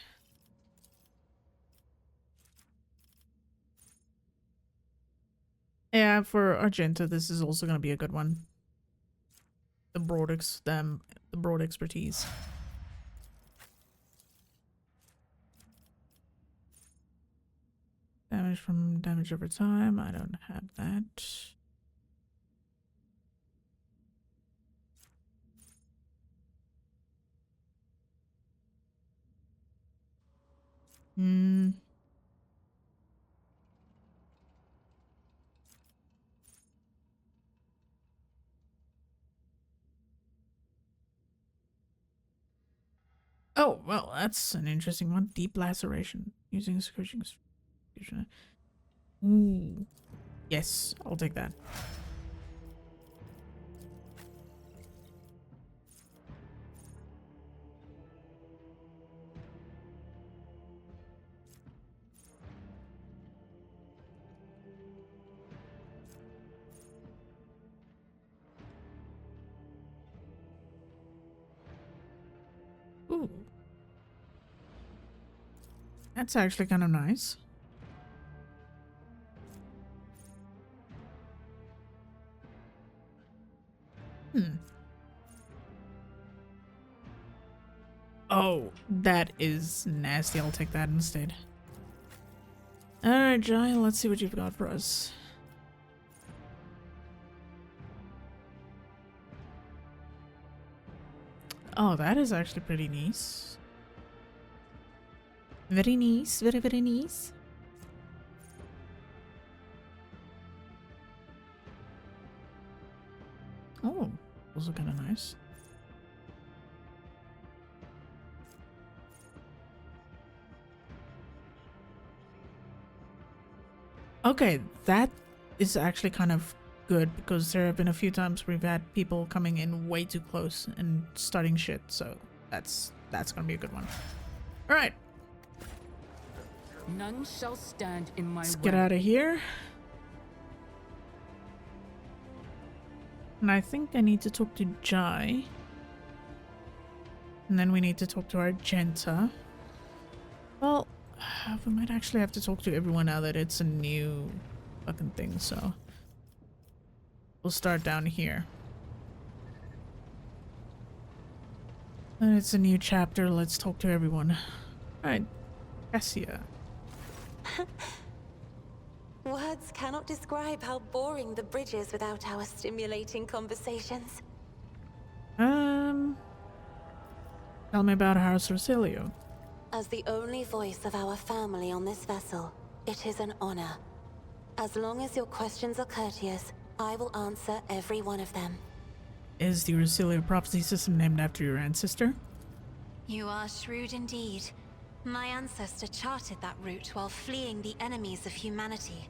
Yeah, for Argenta, this is also gonna be a good one. The broad expertise. Damage from damage over time. I don't have that. Hmm. Oh, well, that's an interesting one. Deep laceration. Using a scourging. Ooh. Yes, I'll take that. Ooh. That's actually kind of nice. Hmm. Oh, that is nasty. I'll take that instead. Alright, Giant, let's see what you've got for us. Oh, that is actually pretty nice. Very nice, very, very nice. Oh, those are kind of nice. Okay, that is actually kind of good because there have been a few times we've had people coming in way too close and starting shit, so that's gonna be a good one. All right, None shall stand in my let's way. get out of here. And I think I need to talk to Jai. And then we need to talk to Argenta. Well, we might actually have to talk to everyone now that it's a new fucking thing, so we'll start down here. And it's a new chapter, let's talk to everyone. Alright, Cassia. Words cannot describe how boring the bridge is without our stimulating conversations. Tell me about House Rosilio. As the only voice of our family on this vessel, it is an honor. As long as your questions are courteous, I will answer every one of them. Is the Rosilio prophecy system named after your ancestor? You are shrewd indeed. My ancestor charted that route while fleeing the enemies of humanity.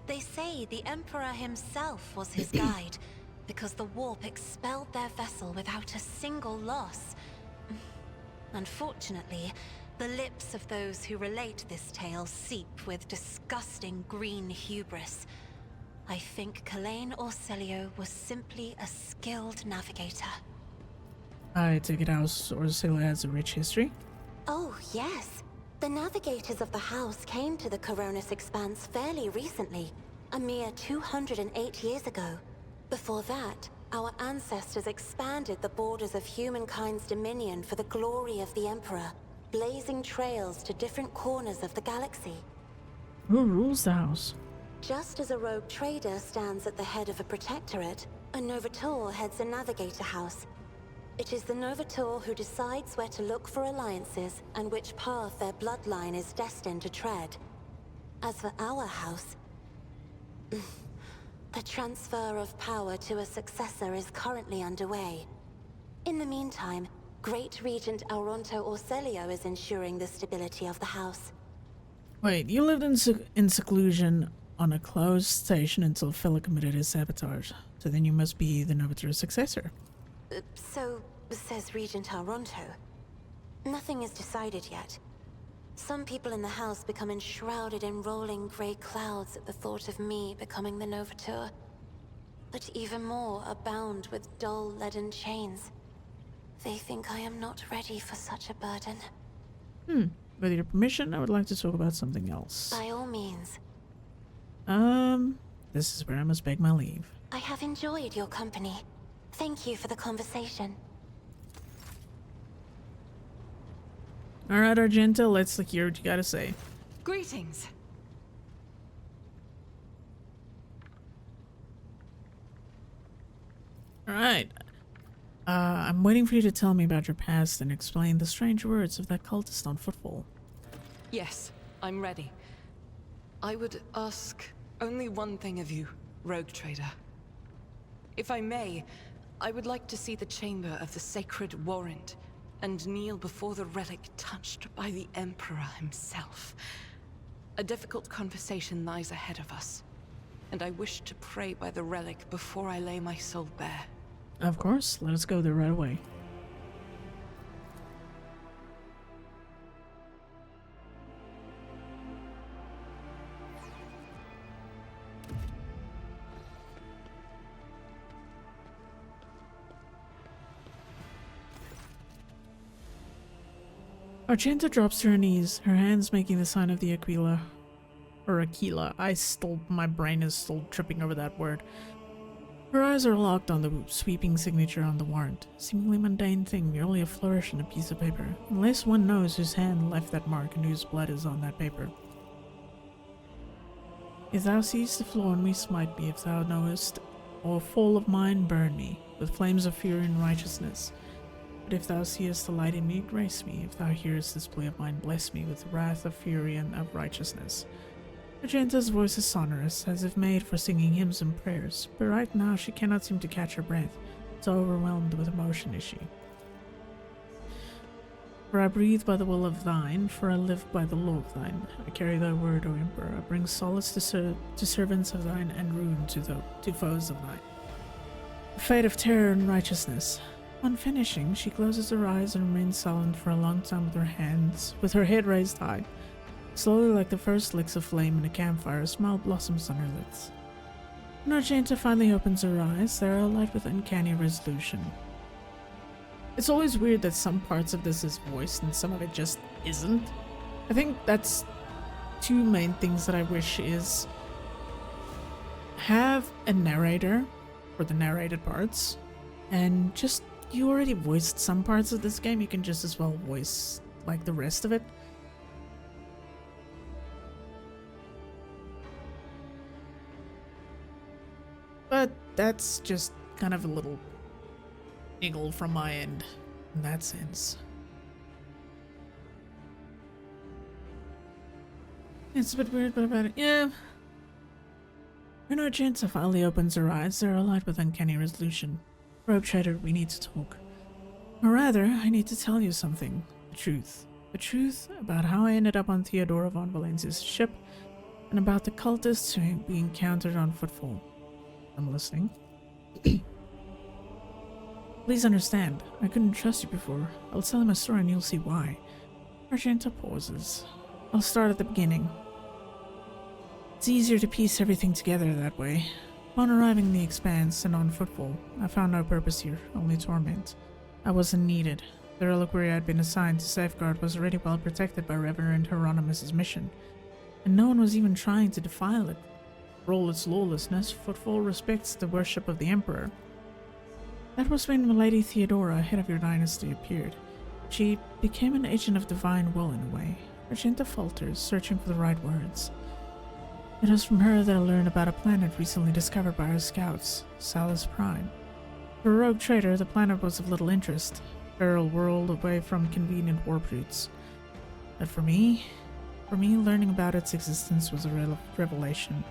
They say the Emperor himself was his guide, because the warp expelled their vessel without a single loss. Unfortunately, the lips of those who relate this tale seep with disgusting green hubris. I think Kalain Orselio was simply a skilled navigator. I take it House Rosilio has a rich history. Oh, yes. The navigators of the house came to the Coronis Expanse fairly recently, a mere 208 years ago. Before that, our ancestors expanded the borders of humankind's dominion for the glory of the Emperor, blazing trails to different corners of the galaxy. Who rules the house? Just as a rogue trader stands at the head of a protectorate, a Novator heads a navigator house. It is the Novator who decides where to look for alliances and which path their bloodline is destined to tread. As for our house, the transfer of power to a successor is currently underway. In the meantime, Great Regent Auronto Orselio is ensuring the stability of the house. Wait, you lived in seclusion on a closed station until Philip committed his sabotage. So then you must be the Novator's successor. So says Regent Auronto. Nothing is decided yet. Some people in the house become enshrouded in rolling grey clouds at the thought of me becoming the Novator. But even more are bound with dull leaden chains. They think I am not ready for such a burden. With your permission, I would like to talk about something else. By all means. This is where I must beg my leave. I have enjoyed your company. Thank you for the conversation. Alright, Argenta, let's hear what you gotta say. Greetings. Alright. I'm waiting for you to tell me about your past and explain the strange words of that cultist on Footfall. Yes, I'm ready. I would ask only one thing of you, Rogue Trader. If I may, I would like to see the chamber of the Sacred Warrant and kneel before the relic touched by the Emperor himself. A difficult conversation lies ahead of us, and I wish to pray by the relic before I lay my soul bare. Of course, let us go there right away. Argenta drops to her knees, her hands making the sign of the Aquila. Or Aquila. My brain is still tripping over that word. Her eyes are locked on the sweeping signature on the warrant. Seemingly mundane thing, merely a flourish on a piece of paper. Unless one knows whose hand left that mark and whose blood is on that paper. If thou seest the floor on me, smite me. If thou knowest, or fall of mine, burn me, with flames of fury and righteousness. But if thou seest the light in me, grace me. If thou hearest this plea of mine, bless me with the wrath of fury and of righteousness. Argenta's voice is sonorous, as if made for singing hymns and prayers, but right now she cannot seem to catch her breath, so overwhelmed with emotion is she. For I breathe by the will of thine, for I live by the law of thine. I carry thy word, O Emperor. I bring solace to servants of thine, and ruin to foes of thine. A fate of terror and righteousness. On finishing, she closes her eyes and remains silent for a long time with her head raised high. Slowly, like the first licks of flame in a campfire, a smile blossoms on her lips. When Argenta finally opens her eyes, they are alight with uncanny resolution. It's always weird that some parts of this is voiced and some of it just isn't. I think that's two main things that I wish is have a narrator for the narrated parts, and just you already voiced some parts of this game, you can just as well voice like the rest of it. But that's just kind of a little niggle from my end in that sense. It's a bit weird, but about it, yeah. When Argenta finally opens her eyes, they're alight with uncanny resolution. Rogue Trader, we need to talk. Or rather, I need to tell you something. The truth. The truth about how I ended up on Theodora von Valence's ship, and about the cultists who we encountered on Footfall. I'm listening. Please understand, I couldn't trust you before. I'll tell you my story and you'll see why. Argenta pauses. I'll start at the beginning. It's easier to piece everything together that way. Upon arriving in the Expanse and on Footfall, I found no purpose here, only torment. I wasn't needed. The reliquary I had been assigned to safeguard was already well protected by Reverend Hieronymus' mission, and no one was even trying to defile it. For all its lawlessness, Footfall respects the worship of the Emperor. That was when Milady Theodora, head of your dynasty, appeared. She became an agent of divine will in a way. Argenta falters, searching for the right words. It was from her that I learned about a planet recently discovered by our scouts, Salus Prime. For a rogue trader, the planet was of little interest, a feral world away from convenient warp routes. But for me, learning about its existence was a revelation.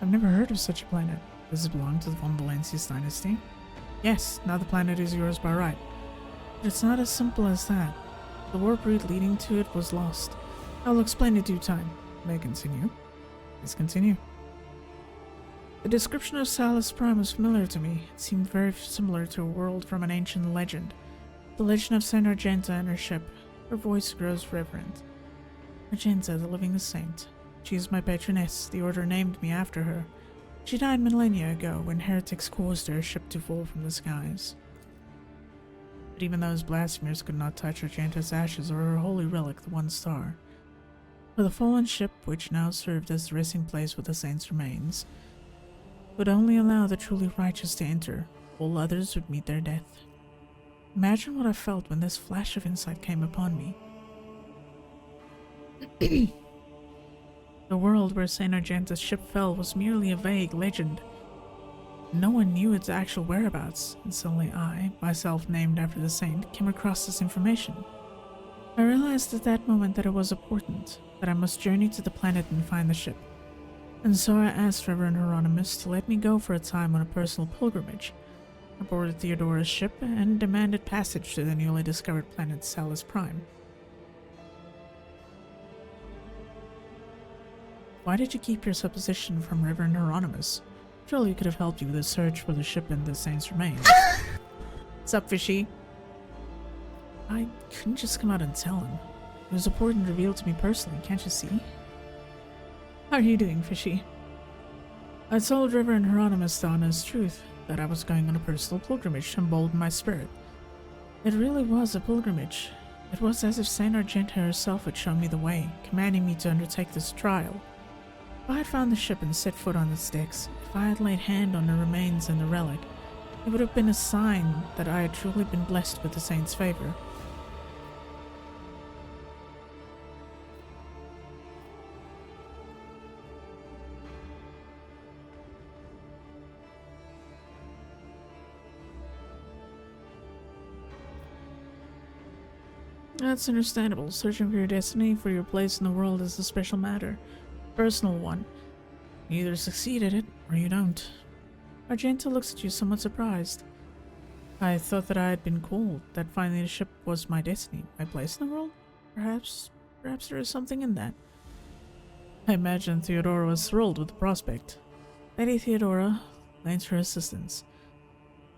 I've never heard of such a planet. Does it belong to the von Valencius dynasty? Yes, now the planet is yours by right. But it's not as simple as that. The warp route leading to it was lost. I'll explain in due time. May I continue? Please continue. The description of Salus Prime was familiar to me. It seemed very similar to a world from an ancient legend. The legend of Saint Argenta and her ship. Her voice grows reverent. Argenta, the living saint. She is my patroness. The order named me after her. She died millennia ago when heretics caused her ship to fall from the skies. But even those blasphemers could not touch Argenta's ashes or her holy relic, the One Star. For the fallen ship, which now served as the resting place with the saint's remains, would only allow the truly righteous to enter. All others would meet their death. Imagine what I felt when this flash of insight came upon me. The world where Saint Argenta's ship fell was merely a vague legend. No one knew its actual whereabouts, and suddenly I, myself named after the saint, came across this information. I realized at that moment that it was important, that I must journey to the planet and find the ship. And so I asked Reverend Hieronymus to let me go for a time on a personal pilgrimage. I boarded Theodora's ship and demanded passage to the newly discovered planet Salus Prime. Why did you keep your supposition from Reverend Hieronymus? Surely he could have helped you with the search for the ship and the saint's remains. What's up, Fishy? I couldn't just come out and tell him. It was important to reveal to me personally, can't you see? How are you doing, Fishy? I told Reverend Hieronymus the honest truth, that I was going on a personal pilgrimage to embolden my spirit. It really was a pilgrimage. It was as if Saint Argenta herself had shown me the way, commanding me to undertake this trial. If I had found the ship and set foot on its decks, if I had laid hand on the remains and the relic, it would have been a sign that I had truly been blessed with the saint's favor. That's understandable. Searching for your destiny, for your place in the world is a special matter. Personal one. You either succeed at it, or you don't. Argenta looks at you somewhat surprised. I thought that I had been called, that finding the ship was my destiny, my place in the world? Perhaps there is something in that. I imagine Theodora was thrilled with the prospect. Lady Theodora lent her assistance.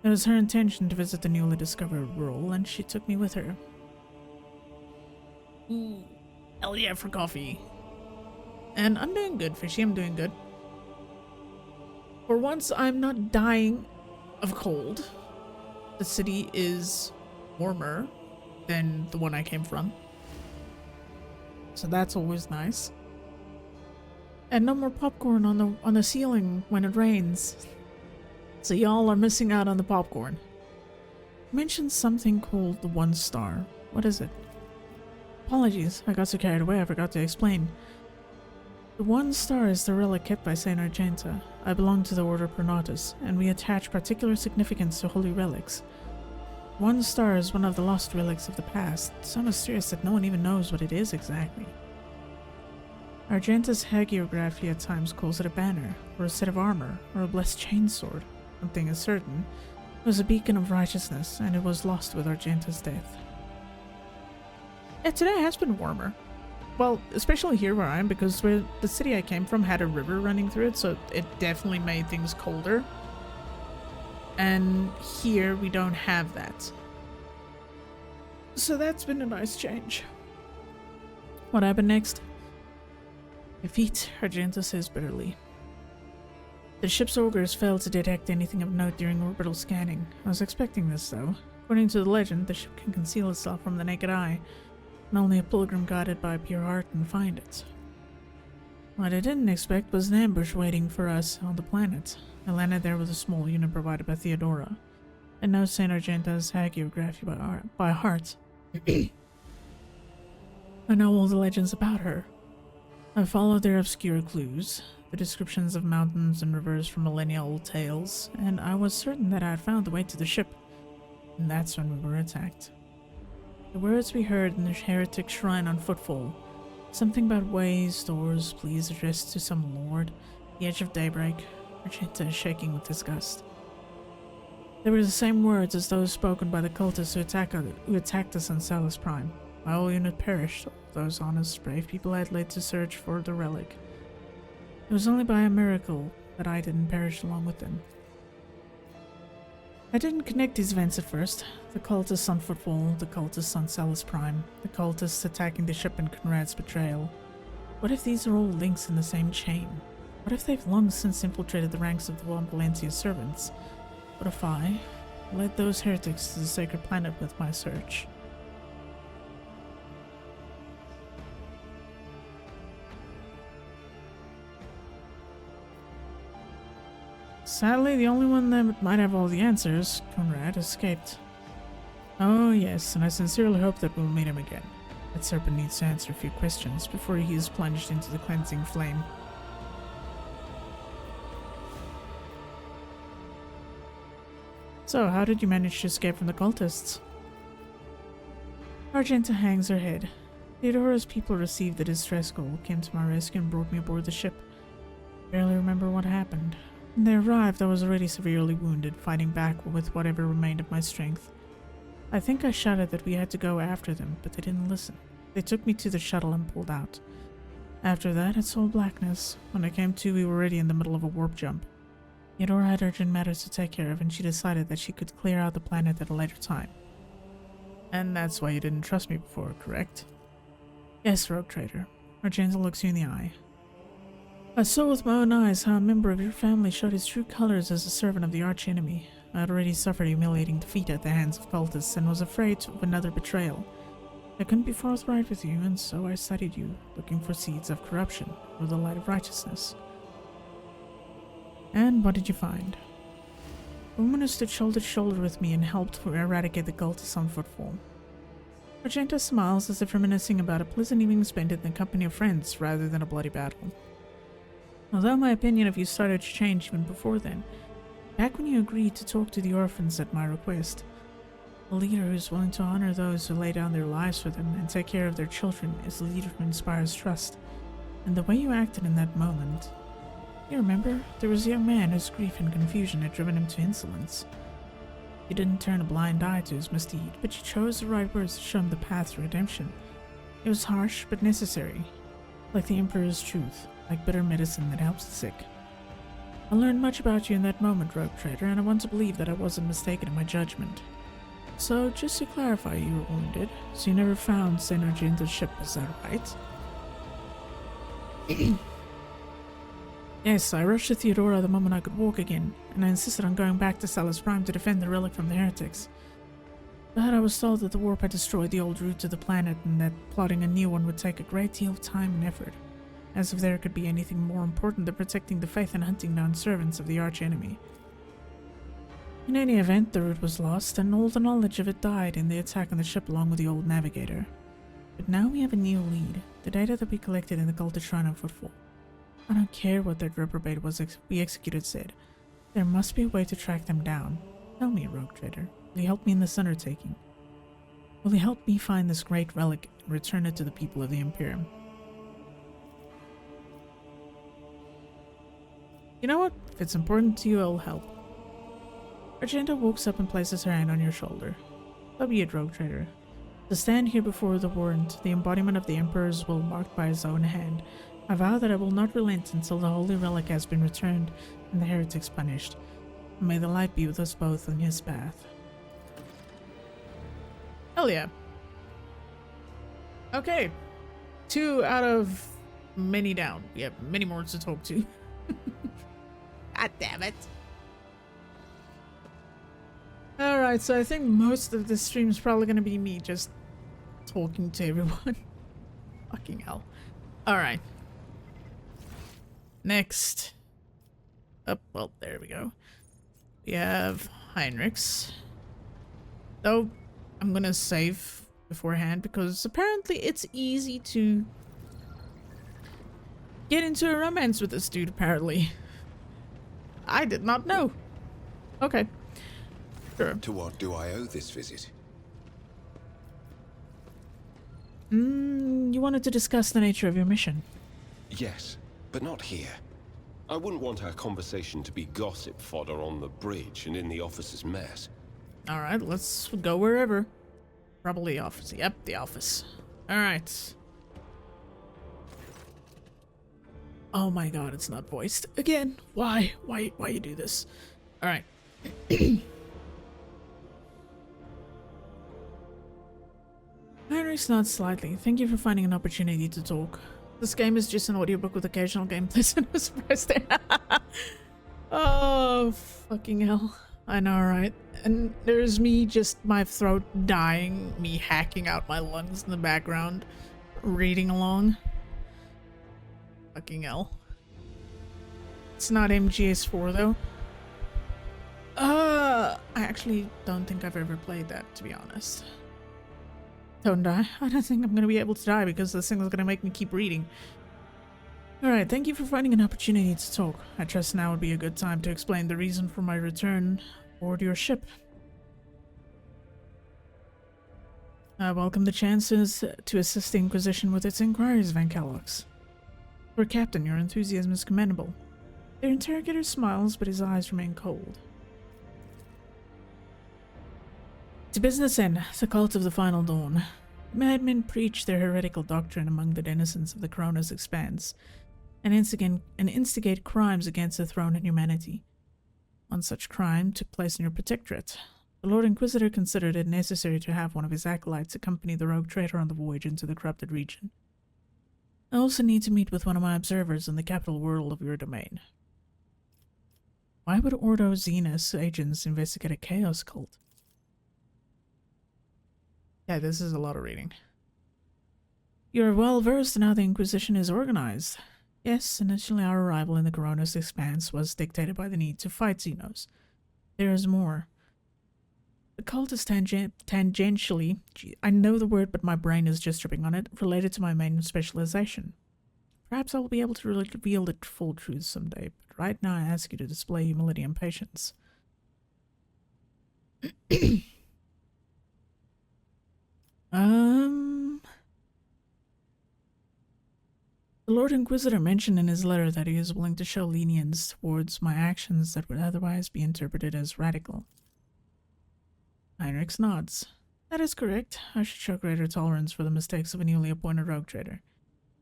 It was her intention to visit the newly discovered world, and she took me with her. Ooh, hell yeah for coffee. And I'm doing good, Fishy, I'm doing good. For once, I'm not dying of cold. The city is warmer than the one I came from. So that's always nice. And no more popcorn on the ceiling when it rains. So y'all are missing out on the popcorn. You mentioned something called the One Star. What is it? Apologies, I got so carried away I forgot to explain. The One Star is the relic kept by Saint Argenta. I belong to the Order Pronatus, and we attach particular significance to holy relics. One Star is one of the lost relics of the past, so mysterious that no one even knows what it is exactly. Argenta's hagiography at times calls it a banner, or a set of armor, or a blessed chainsword. One thing is certain, it was a beacon of righteousness, and it was lost with Argenta's death. Yeah, today has been warmer. Well, especially here where I am, because where the city I came from had a river running through it, so it definitely made things colder. And here we don't have that. So that's been a nice change. What happened next? Defeat, Argenta says bitterly. The ship's augurs failed to detect anything of note during orbital scanning. I was expecting this, though. According to the legend, the ship can conceal itself from the naked eye, and only a pilgrim guided by pure heart can find it. What I didn't expect was an ambush waiting for us on the planet. I landed there with a small unit provided by Theodora, and know Saint Argenta's hagiography by heart. I know all the legends about her. I followed their obscure clues, the descriptions of mountains and rivers from millennia-old tales, and I was certain that I had found the way to the ship. And that's when we were attacked. The words we heard in the heretic shrine on Footfall, something about ways, doors, please addressed to some lord, the edge of daybreak, Argenta is shaking with disgust. They were the same words as those spoken by the cultists who attacked us on Salus Prime. My whole unit perished. Those honest, brave people I had led to search for the relic. It was only by a miracle that I didn't perish along with them. I didn't connect these events at first. The cultists on Footfall, the cultists on Salus Prime, the cultists attacking the ship and Conrad's betrayal. What if these are all links in the same chain? What if they've long since infiltrated the ranks of the Von Valencia's servants? What if I led those heretics to the sacred planet with my search? Sadly, the only one that might have all the answers, Conrad, escaped. Oh yes, and I sincerely hope that we'll meet him again. That serpent needs to answer a few questions before he is plunged into the cleansing flame. So, how did you manage to escape from the cultists? Argenta hangs her head. Theodora's people received the distress call, came to my rescue and brought me aboard the ship. I barely remember what happened. When they arrived, I was already severely wounded, fighting back with whatever remained of my strength. I think I shouted that we had to go after them, but they didn't listen. They took me to the shuttle and pulled out. After that, it's all blackness. When I came to, we were already in the middle of a warp jump. Theodora had urgent matters to take care of, and she decided that she could clear out the planet at a later time. And that's why you didn't trust me before, correct? Yes, rogue trader. Argenta looks you in the eye. I saw with my own eyes how a member of your family showed his true colors as a servant of the archenemy. I had already suffered humiliating defeat at the hands of cultists and was afraid of another betrayal. I couldn't be forthright with you, and so I studied you, looking for seeds of corruption or the light of righteousness. And what did you find? A woman who stood shoulder to shoulder with me and helped to eradicate the cultists on Footfall. Argenta smiles as if reminiscing about a pleasant evening spent in the company of friends rather than a bloody battle. Although my opinion of you started to change even before then, back when you agreed to talk to the orphans at my request, A leader who is willing to honor those who lay down their lives for them and take care of their children is a leader who inspires trust. And the way you acted in that moment... You remember? There was a young man whose grief and confusion had driven him to insolence. You didn't turn a blind eye to his misdeed, but you chose the right words to show him the path to redemption. It was harsh, but necessary. Like the Emperor's truth, like bitter medicine that helps the sick. I learned much about you in that moment, Rogue Trader, and I want to believe that I wasn't mistaken in my judgment. So, just to clarify, you were wounded, so you never found St. Argento's ship, is that right? Yes, I rushed to Theodora the moment I could walk again, and I insisted on going back to Salus Prime to defend the relic from the heretics. But I was told that the warp had destroyed the old route to the planet and that plotting a new one would take a great deal of time and effort, as if there could be anything more important than protecting the faith and hunting down servants of the archenemy. In any event, the route was lost, and all the knowledge of it died in the attack on the ship along with the old navigator. But now we have a new lead, the data that we collected in the cultist shrine of Footfall. I don't care what that reprobate we executed said. There must be a way to track them down. Tell me, Rogue Trader, will you help me in this undertaking? Will you help me find this great relic and return it to the people of the Imperium? You know what? If it's important to you, I'll help. Argenta walks up and places her hand on your shoulder. So be it, Rogue Trader. To stand here before the warrant, the embodiment of the Emperor's will marked by his own hand, I vow that I will not relent until the holy relic has been returned and the heretics punished. May the light be with us both on his path. Hell yeah. Okay. 2 out of many down. We have many more to talk to. God damn it. Alright, so I think most of this stream is probably going to be me just talking to everyone. Fucking hell. Alright. Next. Oh, well, there we go. We have Heinrichs. Though, I'm gonna save beforehand because apparently it's easy to get into a romance with this dude, apparently. I did not know. Okay. Sure. To what do I owe this visit? You wanted to discuss the nature of your mission. Yes, but not here. I wouldn't want our conversation to be gossip fodder on the bridge and in the officer's mess. Alright, let's go wherever. Probably the office. Yep, the office. Alright. Oh my god, it's not voiced. Again, why? Why you do this? Alright. Heinrichs nods slightly. Thank you for finding an opportunity to talk. This game is just an audiobook with occasional gameplay, so no surprise there. Oh, fucking hell. I know, right? And there's me, just my throat dying, me hacking out my lungs in the background, reading along. Fucking hell. It's not MGS4 though. I actually don't think I've ever played that, to be honest. Don't die. I don't think I'm gonna be able to die because this thing is gonna make me keep reading. Alright, thank you for finding an opportunity to talk. I trust now would be a good time to explain the reason for my return aboard your ship. I welcome the chances to assist the Inquisition with its inquiries, Van Kellogg's. Lord Captain, your enthusiasm is commendable. The interrogator smiles, but his eyes remain cold. To business then, the cult of the Final Dawn. Madmen preach their heretical doctrine among the denizens of the Corona's expanse, and instigate crimes against the throne and humanity. One such crime took place in your protectorate. The Lord Inquisitor considered it necessary to have one of his acolytes accompany the rogue traitor on the voyage into the corrupted region. I also need to meet with one of my observers in the capital world of your domain. Why would Ordo Xenos agents investigate a chaos cult? Yeah, this is a lot of reading. You're well versed in how the Inquisition is organized. Yes, initially our arrival in the Corona's expanse was dictated by the need to fight Xenos. There is more. The cult is tangentially, I know the word but my brain is just tripping on it, related to my main specialization. Perhaps I will be able to reveal the full truth someday, but right now I ask you to display humility and patience. The Lord Inquisitor mentioned in his letter that he is willing to show lenience towards my actions that would otherwise be interpreted as radical. Heinrich nods. That is correct. I should show greater tolerance for the mistakes of a newly appointed rogue trader.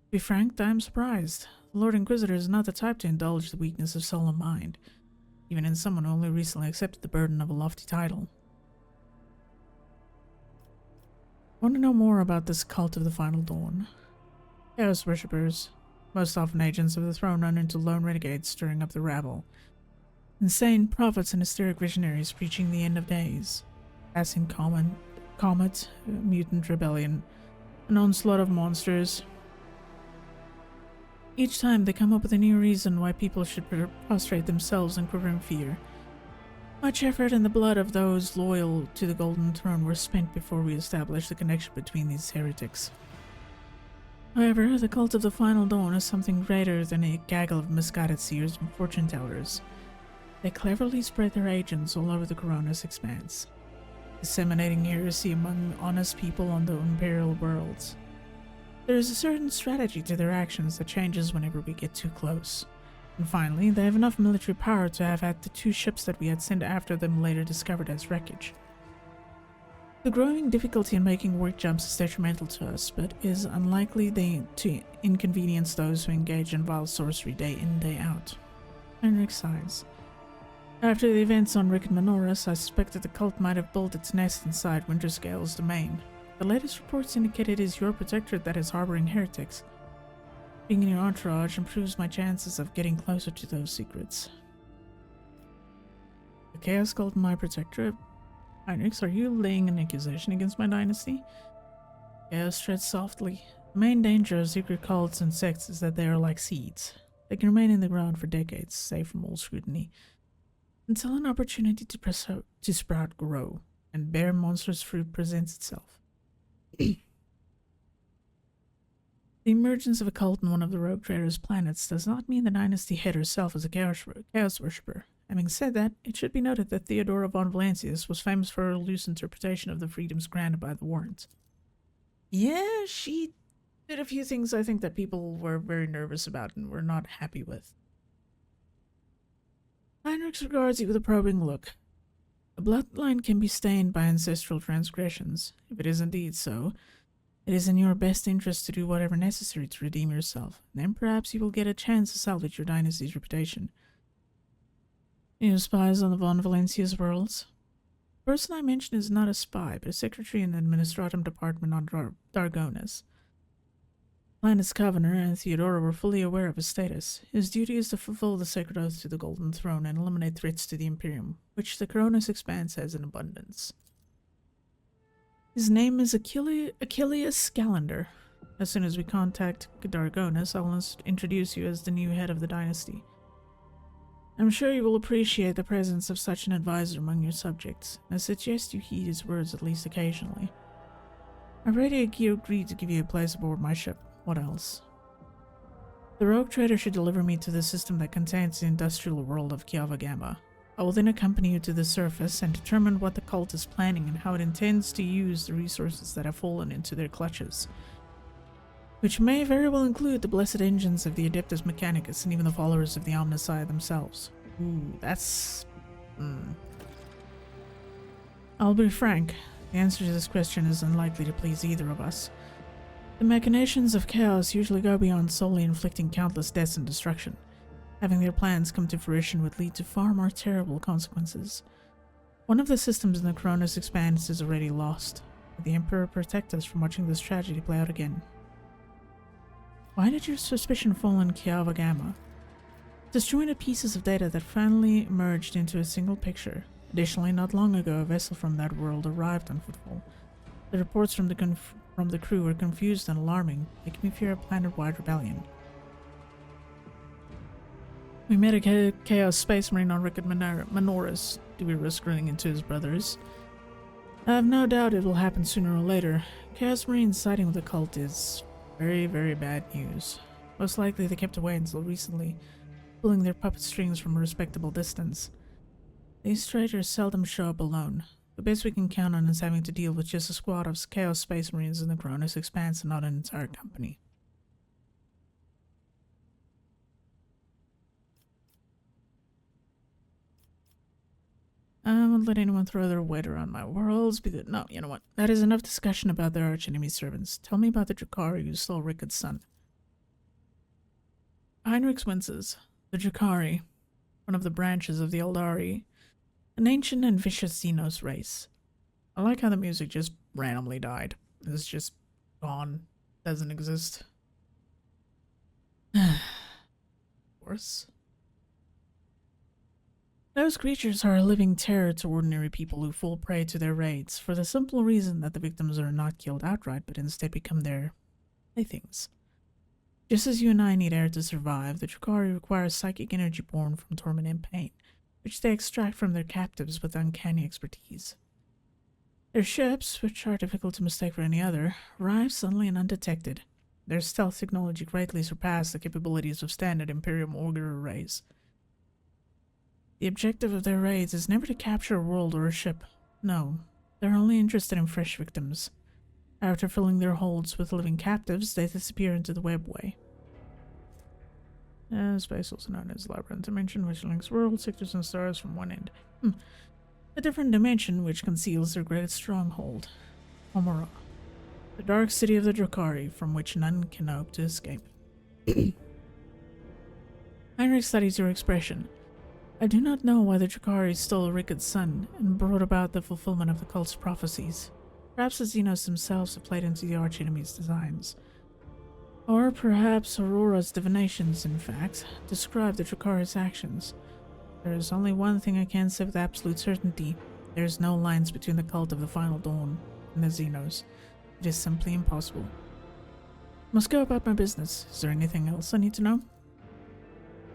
To be frank, I am surprised. The Lord Inquisitor is not the type to indulge the weakness of soul and mind, even in someone who only recently accepted the burden of a lofty title. I want to know more about this cult of the Final Dawn. Chaos worshippers, most often agents of the throne, run into lone renegades stirring up the rabble. Insane prophets and hysteric visionaries preaching the end of days. Passing comet, mutant rebellion, an onslaught of monsters. Each time they come up with a new reason why people should prostrate themselves in quivering fear. Much effort and the blood of those loyal to the Golden Throne were spent before we established the connection between these heretics. However, the cult of the Final Dawn is something greater than a gaggle of misguided seers and fortune-tellers. They cleverly spread their agents all over the Coronis expanse, disseminating heresy among honest people on the Imperial worlds. There is a certain strategy to their actions that changes whenever we get too close. And finally, they have enough military power to have had the 2 ships that we had sent after them later discovered as wreckage. The growing difficulty in making work jumps is detrimental to us, but is unlikely to inconvenience those who engage in vile sorcery day in, day out. Heinrich sighs. After the events on Rick and Menoris, I suspect that the cult might have built its nest inside Winterscale's domain. The latest reports indicate it is your protectorate that is harboring heretics. Being in your entourage improves my chances of getting closer to those secrets. The Chaos Cult in my protectorate? Heinrich, are you laying an accusation against my dynasty? Chaos treads softly. The main danger of secret cults and sects is that they are like seeds. They can remain in the ground for decades, safe from all scrutiny, until an opportunity to sprout grow and bear monstrous fruit presents itself. The emergence of a cult on one of the rogue trader's planets does not mean the dynasty head herself is a chaos worshipper. Having said that, it should be noted that Theodora von Valancius was famous for her loose interpretation of the freedoms granted by the warrant. Yeah, she did a few things I think that people were very nervous about and were not happy with. Heinrich regards you with a probing look. A bloodline can be stained by ancestral transgressions. If it is indeed so, it is in your best interest to do whatever necessary to redeem yourself. Then perhaps you will get a chance to salvage your dynasty's reputation. You have spies on the Von Valancius worlds? The person I mentioned is not a spy, but a secretary in the Administratum Department on Dargonis. Planet's governor and Theodora were fully aware of his status. His duty is to fulfill the sacred oath to the Golden Throne and eliminate threats to the Imperium, which the Coronis expanse has in abundance. His name is Achilles Calendar. As soon as we contact Dargonis, I will introduce you as the new head of the dynasty. I'm sure you will appreciate the presence of such an advisor among your subjects. I suggest you heed his words at least occasionally. I've already agreed to give you a place aboard my ship. What else? The rogue trader should deliver me to the system that contains the industrial world of Kiava Gamma. I will then accompany you to the surface and determine what the cult is planning and how it intends to use the resources that have fallen into their clutches, which may very well include the blessed engines of the Adeptus Mechanicus and even the followers of the Omnissiah themselves. Ooh, that's... I'll be frank, the answer to this question is unlikely to please either of us. The machinations of chaos usually go beyond solely inflicting countless deaths and destruction. Having their plans come to fruition would lead to far more terrible consequences. One of the systems in the Coronis expanse is already lost. May the Emperor protect us from watching this tragedy play out again. Why did your suspicion fall on Kiava Gamma? Disjointed pieces of data that finally merged into a single picture. Additionally, not long ago, a vessel from that world arrived on Footfall. The reports from the crew were confused and alarming, making me fear a planet-wide rebellion. We met a Chaos Space Marine on Rick and Menoris. Do we risk running into his brothers? I have no doubt it will happen sooner or later. Chaos Marines siding with the cult is very, very bad news. Most likely they kept away until recently, pulling their puppet strings from a respectable distance. These traitors seldom show up alone. The best we can count on is having to deal with just a squad of Chaos Space Marines in the Cronus Expanse and not an entire company. I won't let anyone throw their weight around my worlds. No, you know what? That is enough discussion about their archenemy servants. Tell me about the Drakari who stole Rickard's son. Heinrich winces. The Drakari, one of the branches of the Eldari, an ancient and vicious Xenos race. I like how the music just randomly died. It's just gone. Doesn't exist. Of course. Those creatures are a living terror to ordinary people who fall prey to their raids, for the simple reason that the victims are not killed outright, but instead become their playthings. Just as you and I need air to survive, the Drakari require psychic energy born from torment and pain, which they extract from their captives with uncanny expertise. Their ships, which are difficult to mistake for any other, arrive suddenly and undetected. Their stealth technology greatly surpasses the capabilities of standard Imperium auger arrays. The objective of their raids is never to capture a world or a ship. No, they're only interested in fresh victims. After filling their holds with living captives, they disappear into the webway. Space, also known as Labyrinth Dimension, which links worlds, sectors, and stars from one end. A different dimension which conceals their greatest stronghold, Omora, the dark city of the Drakari, from which none can hope to escape. Heinrich studies your expression. I do not know why the Drakari stole Rickard's son and brought about the fulfillment of the cult's prophecies. Perhaps the Xenos themselves have played into the archenemy's designs. Or perhaps Aurora's divinations, in fact, describe the Drakari's actions. There is only one thing I can say with absolute certainty. There is no lines between the cult of the Final Dawn and the Xenos. It is simply impossible. Must go about my business. Is there anything else I need to know?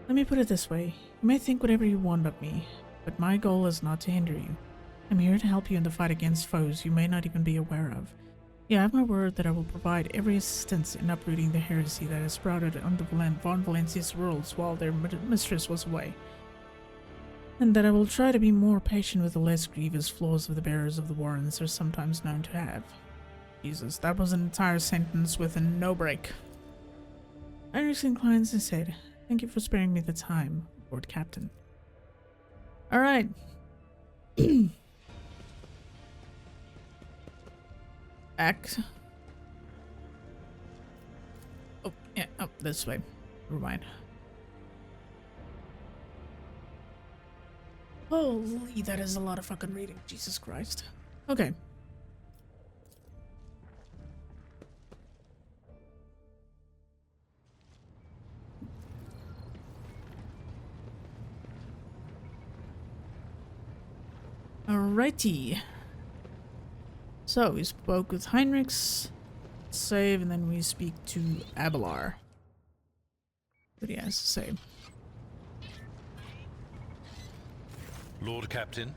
Let me put it this way. You may think whatever you want of me, but my goal is not to hinder you. I'm here to help you in the fight against foes you may not even be aware of. You have my word that I will provide every assistance in uprooting the heresy that has sprouted under Von Valencia's worlds while their mistress was away. And that I will try to be more patient with the less grievous flaws of the bearers of the warrants are sometimes known to have. Jesus, that was an entire sentence with a no break. Iris inclines his head. Thank you for sparing me the time, Lord Captain. Alright. Back. Oh, yeah, up this way. Never mind. Holy, that is a lot of fucking reading. Jesus Christ. Okay. Alrighty. So, we spoke with Heinrichs, save, and then we speak to Abelard. What he has to say. Lord Captain,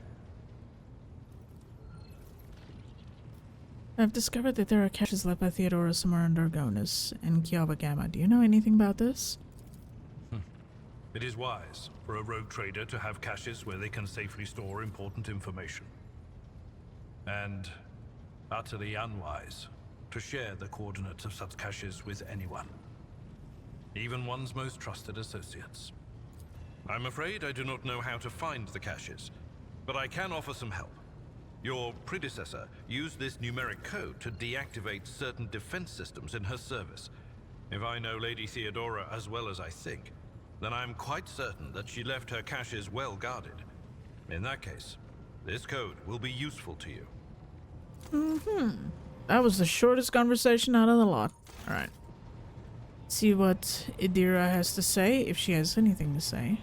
I've discovered that there are caches left by Theodora somewhere under Argonis and Kiava Gamma. Do you know anything about this? it is wise for a rogue trader to have caches where they can safely store important information. And utterly unwise to share the coordinates of such caches with anyone, even one's most trusted associates. I'm afraid I do not know how to find the caches, but I can offer some help. Your predecessor used this numeric code to deactivate certain defense systems in her service. If I know Lady Theodora as well as I think, then I'm quite certain that she left her caches well guarded. In that case, this code will be useful to you. That was the shortest conversation out of the lot. Alright. See what Idira has to say, if she has anything to say.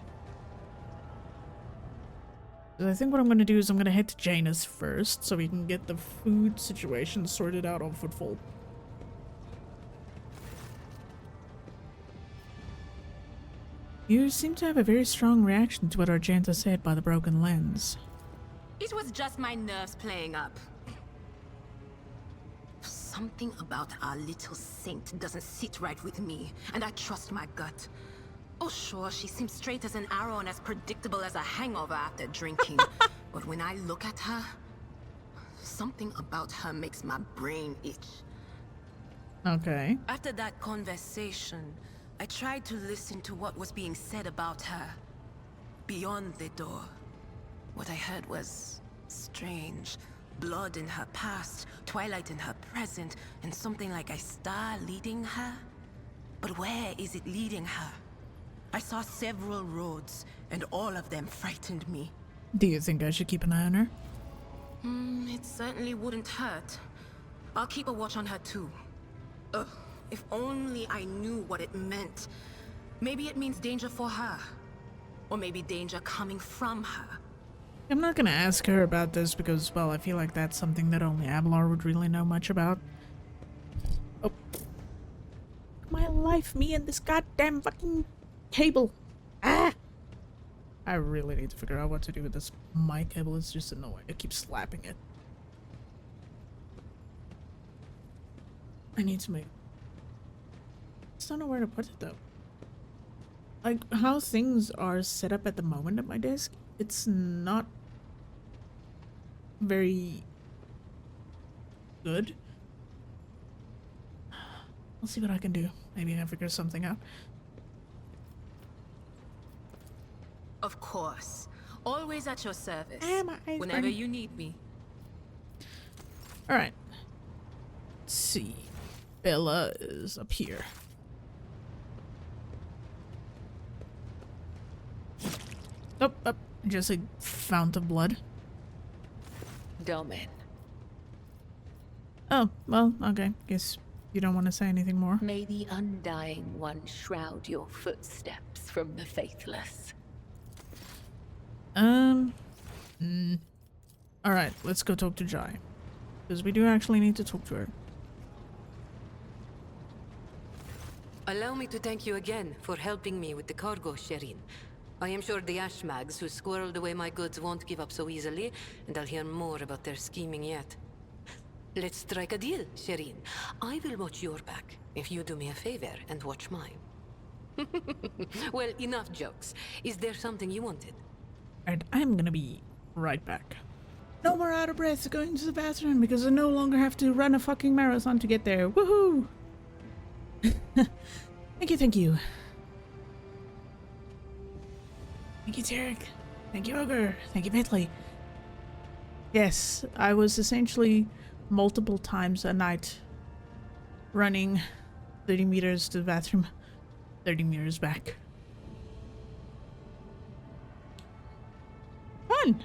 I think what I'm going to do is I'm going to head to Janus first, so we can get the food situation sorted out on Footfall. You seem to have a very strong reaction to what Argenta said by the broken lens. It was just my nerves playing up. Something about our little saint doesn't sit right with me, and I trust my gut. Oh sure, she seems straight as an arrow and as predictable as a hangover after drinking. But when I look at her, Something about her makes my brain itch. Okay. After that conversation, I tried to listen to what was being said about her. Beyond the door. What I heard was strange. Blood in her past, twilight in her present, and something like a star leading her. But where is it leading her? I saw several roads, and all of them frightened me. Do you think I should keep an eye on her? It certainly wouldn't hurt. I'll keep a watch on her too. Ugh, if only I knew what it meant. Maybe it means danger for her. Or maybe danger coming from her. I'm not gonna ask her about this because, well, I feel like that's something that only Abelard would really know much about. Oh. My life, me and this goddamn fucking cable. Ah! I really need to figure out what to do with this mic cable. It's just annoying. I keep slapping it. I need to make... I just don't know where to put it though. Like, how things are set up at the moment at my desk, it's not very good. I'll see what I can do. Maybe I can figure something out. Of course. Always at your service. My Whenever you need me. Alright. Let's see. Bella is up here. Oh, just a fount of blood. Domin, Oh, well, okay. Guess you don't want to say anything more. may the Undying One shroud your footsteps from the faithless. Alright, let's go talk to Jai. Because we do actually need to talk to her. Allow me to thank you again for helping me with the cargo, Sherin. I am sure the Ashmags who squirreled away my goods won't give up so easily, and I'll hear more about their scheming yet. Let's strike a deal, Sherin. I will watch your back, if you do me a favor and watch mine. Well, enough jokes. Is there something you wanted? Alright, I'm gonna be right back. No more out of breath going to the bathroom because I no longer have to run a fucking marathon to get there. Woohoo! Thank you, thank you. Thank you, Tarek. Thank you, Ogre. Thank you, Bentley. Yes, I was essentially multiple times a night running 30 meters to the bathroom, 30 meters back. Fun!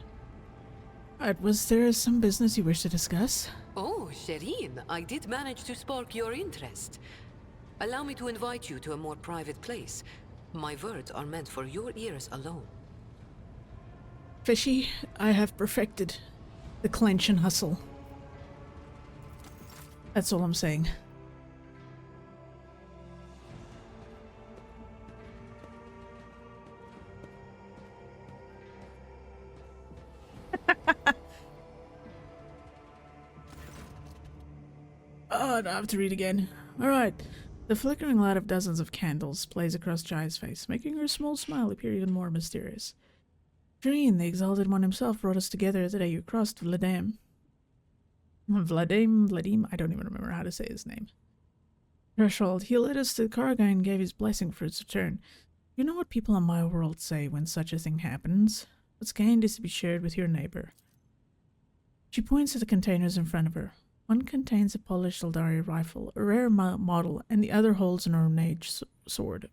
Alright, was there some business you wish to discuss? Oh, Sherin, I did manage to spark your interest. Allow me to invite you to a more private place. My words are meant for your ears alone. Fishy, I have perfected the clench and hustle. That's all I'm saying. Oh, I don't have to read again. Alright. The flickering light of dozens of candles plays across Jai's face, making her small smile appear even more mysterious. Dream, the Exalted One himself, brought us together the day you crossed Vladim, I don't even remember how to say his name. Threshold, he led us to the cargo and gave his blessing for its return. You know what people in my world say when such a thing happens? What's gained is to be shared with your neighbor. She points at the containers in front of her. One contains a polished Eldari rifle, a rare model, and the other holds an ornate sword.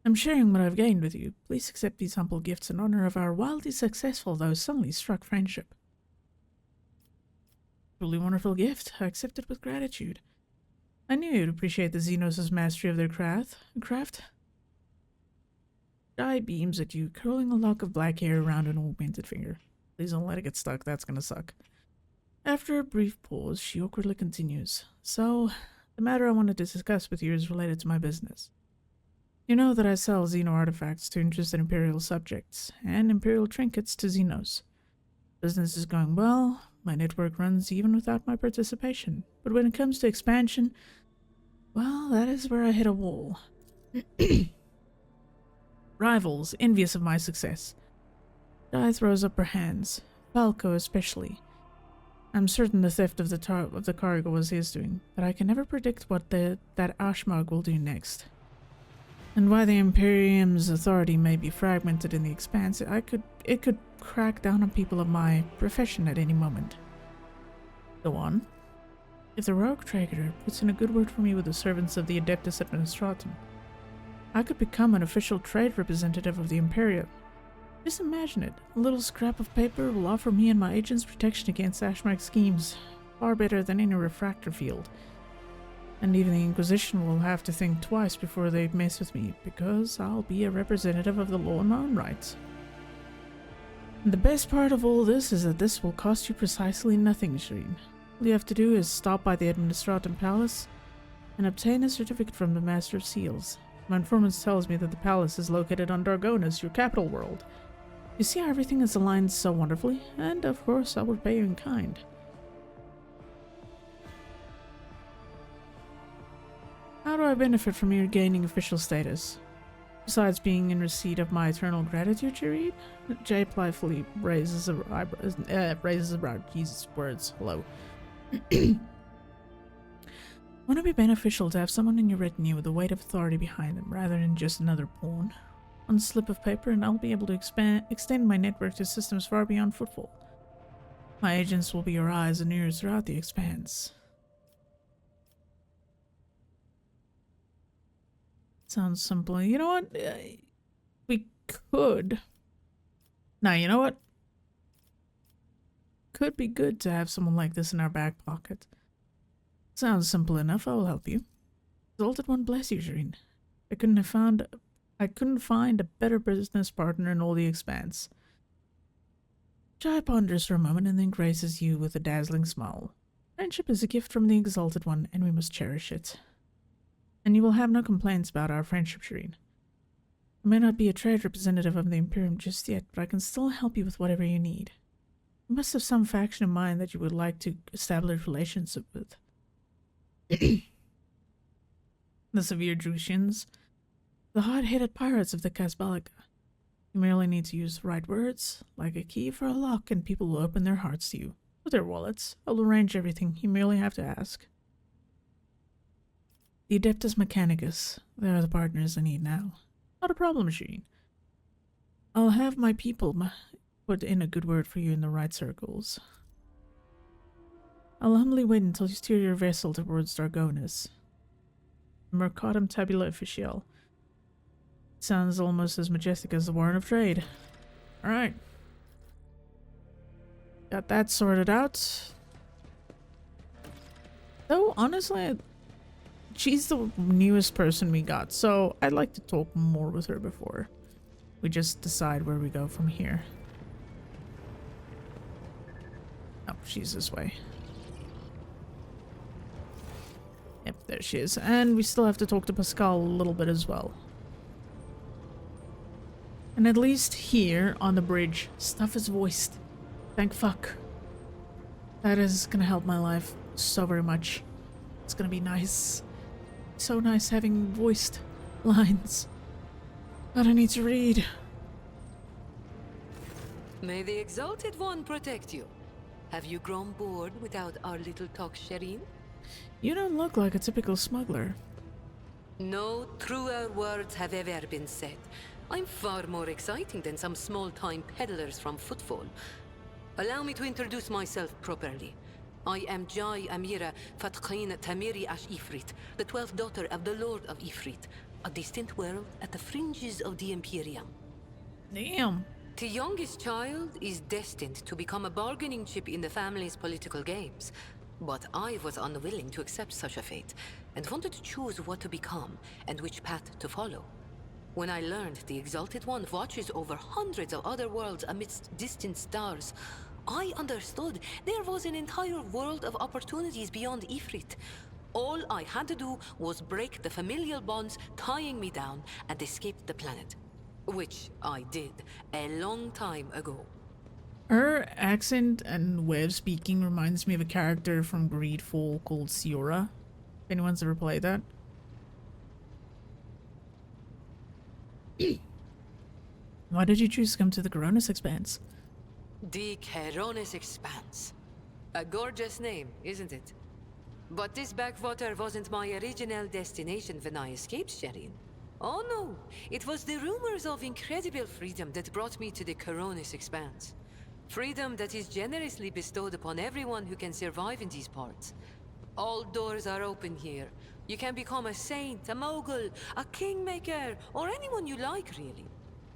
I'm sharing what I've gained with you. Please accept these humble gifts in honor of our wildly successful, though suddenly struck friendship. Truly wonderful gift. I accept it with gratitude. I knew you'd appreciate the Xenos' mastery of their craft. Jai beams at you, curling a lock of black hair around an old painted finger. Please don't let it get stuck, that's gonna suck. After a brief pause, she awkwardly continues. So, the matter I wanted to discuss with you is related to my business. You know that I sell Xeno artifacts to interested Imperial subjects, and Imperial trinkets to Xenos. Business is going well, my network runs even without my participation, but when it comes to expansion, well, that is where I hit a wall. Rivals, envious of my success. Jai throws up her hands. Falco especially. I'm certain the theft of the cargo was his doing, but I can never predict what that Ashmog will do next. And while the Imperium's authority may be fragmented in the Expanse, it could crack down on people of my profession at any moment. Go on. If the Rogue Trader puts in a good word for me with the servants of the Adeptus Administratum, I could become an official trade representative of the Imperium. Just imagine it. A little scrap of paper will offer me and my agents protection against Ashmag schemes, far better than any refractor field. And even the Inquisition will have to think twice before they mess with me, because I'll be a representative of the law in my own right. And the best part of all this is that this will cost you precisely nothing, Shireen. All you have to do is stop by the Administratum Palace and obtain a certificate from the Master of Seals. My informant tells me that the palace is located on Dargonas, your capital world. You see how everything is aligned so wonderfully, and of course I will pay you in kind. How do I benefit from your gaining official status? Besides being in receipt of my eternal gratitude, Jareed? Jay playfully raises a brow. Jesus, words. Hello. Wouldn't it be beneficial to have someone in your retinue with the weight of authority behind them, rather than just another pawn? On a slip of paper, and I'll be able to extend my network to systems far beyond footfall. My agents will be your eyes and ears throughout the Expanse. Sounds simple. You know what? We could. Now, you know what? Could be good to have someone like this in our back pocket. Sounds simple enough. I will help you. Exalted One bless you, Shireen. I couldn't find a better business partner in all the Expanse. Jai ponders for a moment and then graces you with a dazzling smile. Friendship is a gift from the Exalted One, and we must cherish it. And you will have no complaints about our friendship, Shireen. I may not be a trade representative of the Imperium just yet, but I can still help you with whatever you need. You must have some faction in mind that you would like to establish relationship with. The severe Drusians, the hard-headed pirates of the Casbalica. You merely need to use the right words, like a key for a lock, and people will open their hearts to you. With their wallets, I'll arrange everything. You merely have to ask. The Adeptus Mechanicus, they are the partners I need now. Not a problem, Shireen. I'll have my people put in a good word for you in the right circles. I'll humbly wait until you steer your vessel towards Dargonas. Mercatum Tabula Official. Sounds almost as majestic as the Warren of Trade. Alright. Got that sorted out. Though, honestly, she's the newest person we got, so I'd like to talk more with her before we just decide where we go from here. Oh, she's this way. Yep, there she is. And we still have to talk to Pascal a little bit as well. And at least here on the bridge, stuff is voiced. Thank fuck. That is gonna help my life so very much. It's gonna be nice. So nice having voiced lines. But I need to read. May the Exalted One protect you. Have you grown bored without our little talk, Shireen? You don't look like a typical smuggler. No truer words have ever been said. I'm far more exciting than some small-time peddlers from Footfall. Allow me to introduce myself properly. I am Jai Amira Fatqin Tamiri Ash Ifrit, the 12th daughter of the Lord of Ifrit, a distant world at the fringes of the Imperium. Damn. The youngest child is destined to become a bargaining chip in the family's political games. But I was unwilling to accept such a fate, and wanted to choose what to become and which path to follow. When I learned the Exalted One watches over hundreds of other worlds amidst distant stars, I understood there was an entire world of opportunities beyond Ifrit. All I had to do was break the familial bonds tying me down and escape the planet. Which I did a long time ago. Her accent and way of speaking reminds me of a character from Greedfall called Siora. If anyone's ever played that. Why did you choose to come to the Coronis Expanse? The Keronis Expanse. A gorgeous name, isn't it? But this backwater wasn't my original destination when I escaped Sherin. Oh no, it was the rumors of incredible freedom that brought me to the Keronis Expanse. Freedom that is generously bestowed upon everyone who can survive in these parts. All doors are open here. You can become a saint, a mogul, a kingmaker, or anyone you like, really.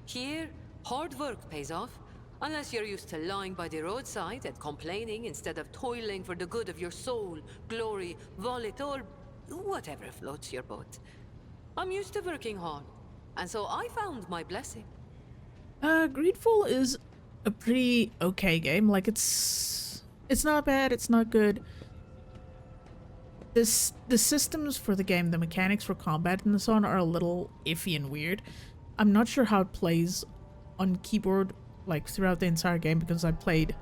Here, hard work pays off. Unless you're used to lying by the roadside and complaining instead of toiling for the good of your soul, glory, wallet, or whatever floats your boat. I'm used to working hard, and so I found my blessing. Greedfall is a pretty okay game. Like, it's not bad, it's not good. The systems for the game, the mechanics for combat and so on are a little iffy and weird. I'm not sure how it plays on keyboard, like, throughout the entire game, because I played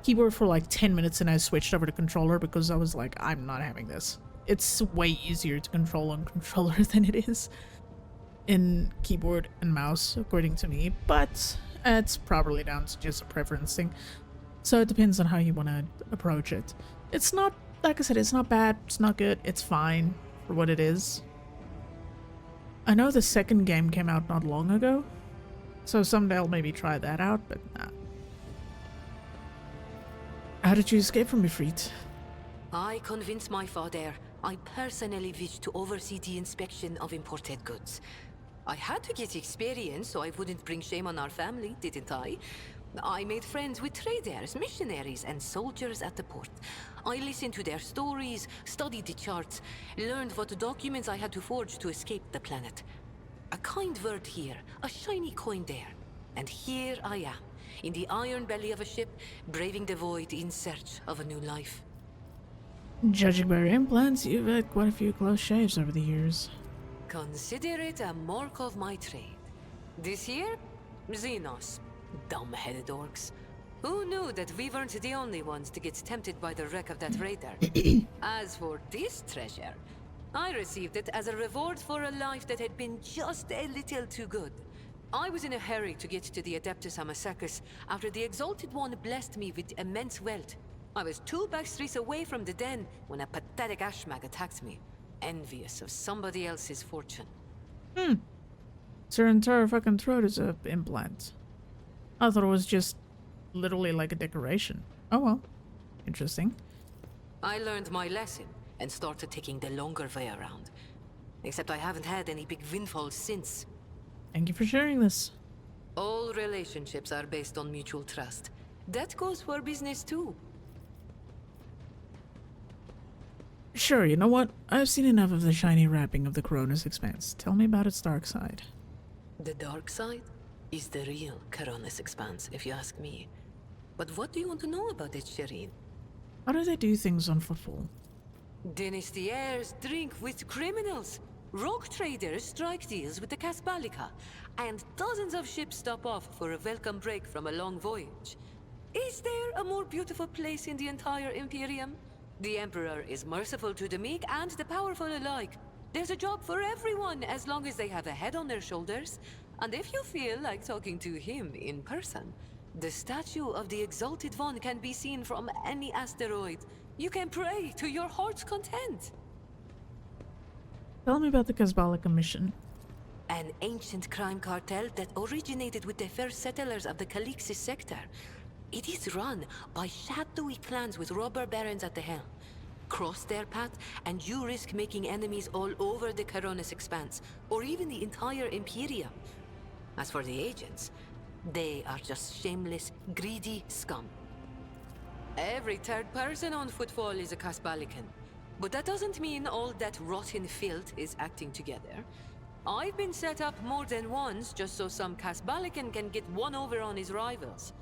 keyboard for like 10 minutes and I switched over to controller because I was like, I'm not having this. It's way easier to control on controller than it is in keyboard and mouse, according to me, but it's probably down to just a preference thing. So it depends on how you want to approach it. It's not, like I said, it's not bad, it's not good, it's fine for what it is. I know the second game came out not long ago, so someday I'll maybe try that out, but nah. How did you escape from Ifrit? I convinced my father I personally wished to oversee the inspection of imported goods. I had to get experience so I wouldn't bring shame on our family, didn't I? I made friends with traders, missionaries, and soldiers at the port. I listened to their stories, studied the charts, learned what documents I had to forge to escape the planet. A kind word here, a shiny coin there. And here I am, in the iron belly of a ship, braving the void in search of a new life. Judging by your implants, you've had quite a few close shaves over the years. Consider it a mark of my trade. This here, Xenos. Dumb-headed orcs. Who knew that we weren't the only ones to get tempted by the wreck of that raider? As for this treasure, I received it as a reward for a life that had been just a little too good. I was in a hurry to get to the Adeptus Amasacus after the Exalted One blessed me with immense wealth. I was 2 backstreets away from the den when a pathetic ashmag attacked me, envious of somebody else's fortune. So your entire fucking throat is a implant. I thought it was just literally like a decoration. Oh well. Interesting. I learned my lesson and started taking the longer way around. Except I haven't had any big windfalls since. Thank you for sharing this. All relationships are based on mutual trust. That goes for business too. Sure, you know what? I've seen enough of the shiny wrapping of the Keronis Expanse. Tell me about its dark side. The dark side is the real Keronis Expanse, if you ask me. But what do you want to know about it, Sherin? How do they do things on football? Dynastiers drink with criminals. Rogue traders strike deals with the Casbalica. And dozens of ships stop off for a welcome break from a long voyage. Is there a more beautiful place in the entire Imperium? The Emperor is merciful to the meek and the powerful alike. There's a job for everyone as long as they have a head on their shoulders. And if you feel like talking to him in person, the statue of the Exalted One can be seen from any asteroid. You can pray to your heart's content. Tell me about the Casbalica mission. An ancient crime cartel that originated with the first settlers of the Calixis sector. It is run by shadowy clans with robber barons at the helm. Cross their path, and you risk making enemies all over the Keronis Expanse, or even the entire Imperium. As for the agents, they are just shameless, greedy scum. Every third person on Footfall is a Casbalican. But that doesn't mean all that rotten filth is acting together. I've been set up more than once just so some Casbalican can get one over on his rivals.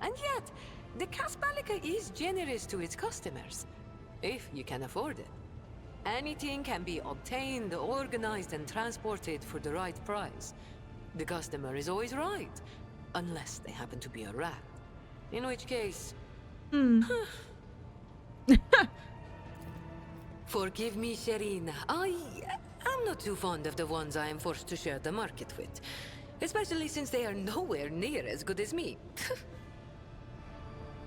And yet, the Casbalica is generous to its customers, if you can afford it. Anything can be obtained, organized, and transported for the right price. The customer is always right, unless they happen to be a rat. In which case... Forgive me, Sherin. I'm not too fond of the ones I am forced to share the market with. Especially since they are nowhere near as good as me.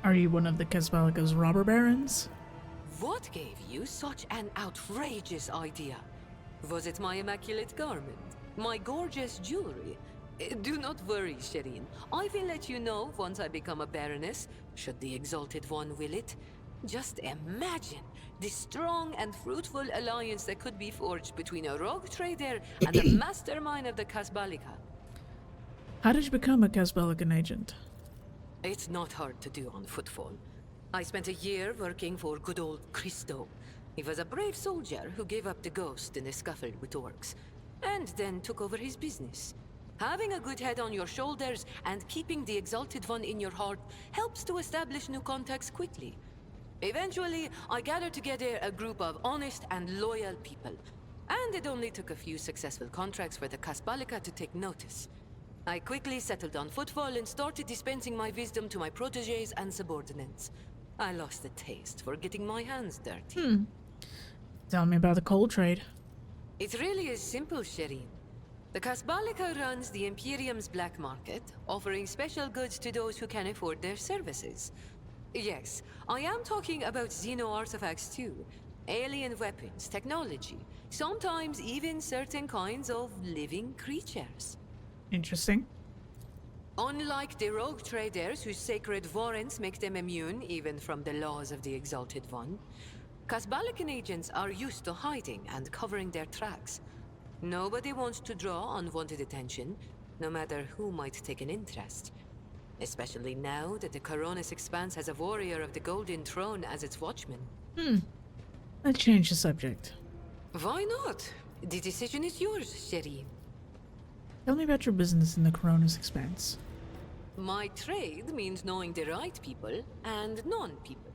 Are you one of the Casbalika's robber barons? What gave you such an outrageous idea? Was it my immaculate garment? My gorgeous jewelry? Do not worry, Shireen. I will let you know once I become a baroness, should the Exalted One will it. Just imagine the strong and fruitful alliance that could be forged between a rogue trader and the mastermind of the Casbalika. How did you become a Casbalican agent? It's not hard to do on footfall. I spent a year working for good old Christo. He was a brave soldier who gave up the ghost in a scuffle with orcs, and then took over his business. Having a good head on your shoulders and keeping the Exalted One in your heart helps to establish new contacts quickly. Eventually, I gathered together a group of honest and loyal people, and it only took a few successful contracts for the Casbalika to take notice. I quickly settled on footfall and started dispensing my wisdom to my protégés and subordinates. I lost the taste for getting my hands dirty. Tell me about the coal trade. It really is simple, Shireen. The Casbalika runs the Imperium's black market, offering special goods to those who can afford their services. Yes, I am talking about Xeno artifacts too. Alien weapons, technology, sometimes even certain kinds of living creatures. Interesting. Unlike the rogue traders whose sacred warrants make them immune even from the laws of the Exalted One, Casbalican agents are used to hiding and covering their tracks. Nobody wants to draw unwanted attention, no matter who might take an interest. Especially now that the Coronis Expanse has a warrior of the Golden Throne as its watchman. Let's change the subject. Why not? The decision is yours, Shireen. Tell me about your business in the Coronis Expanse. My trade means knowing the right people and non-people.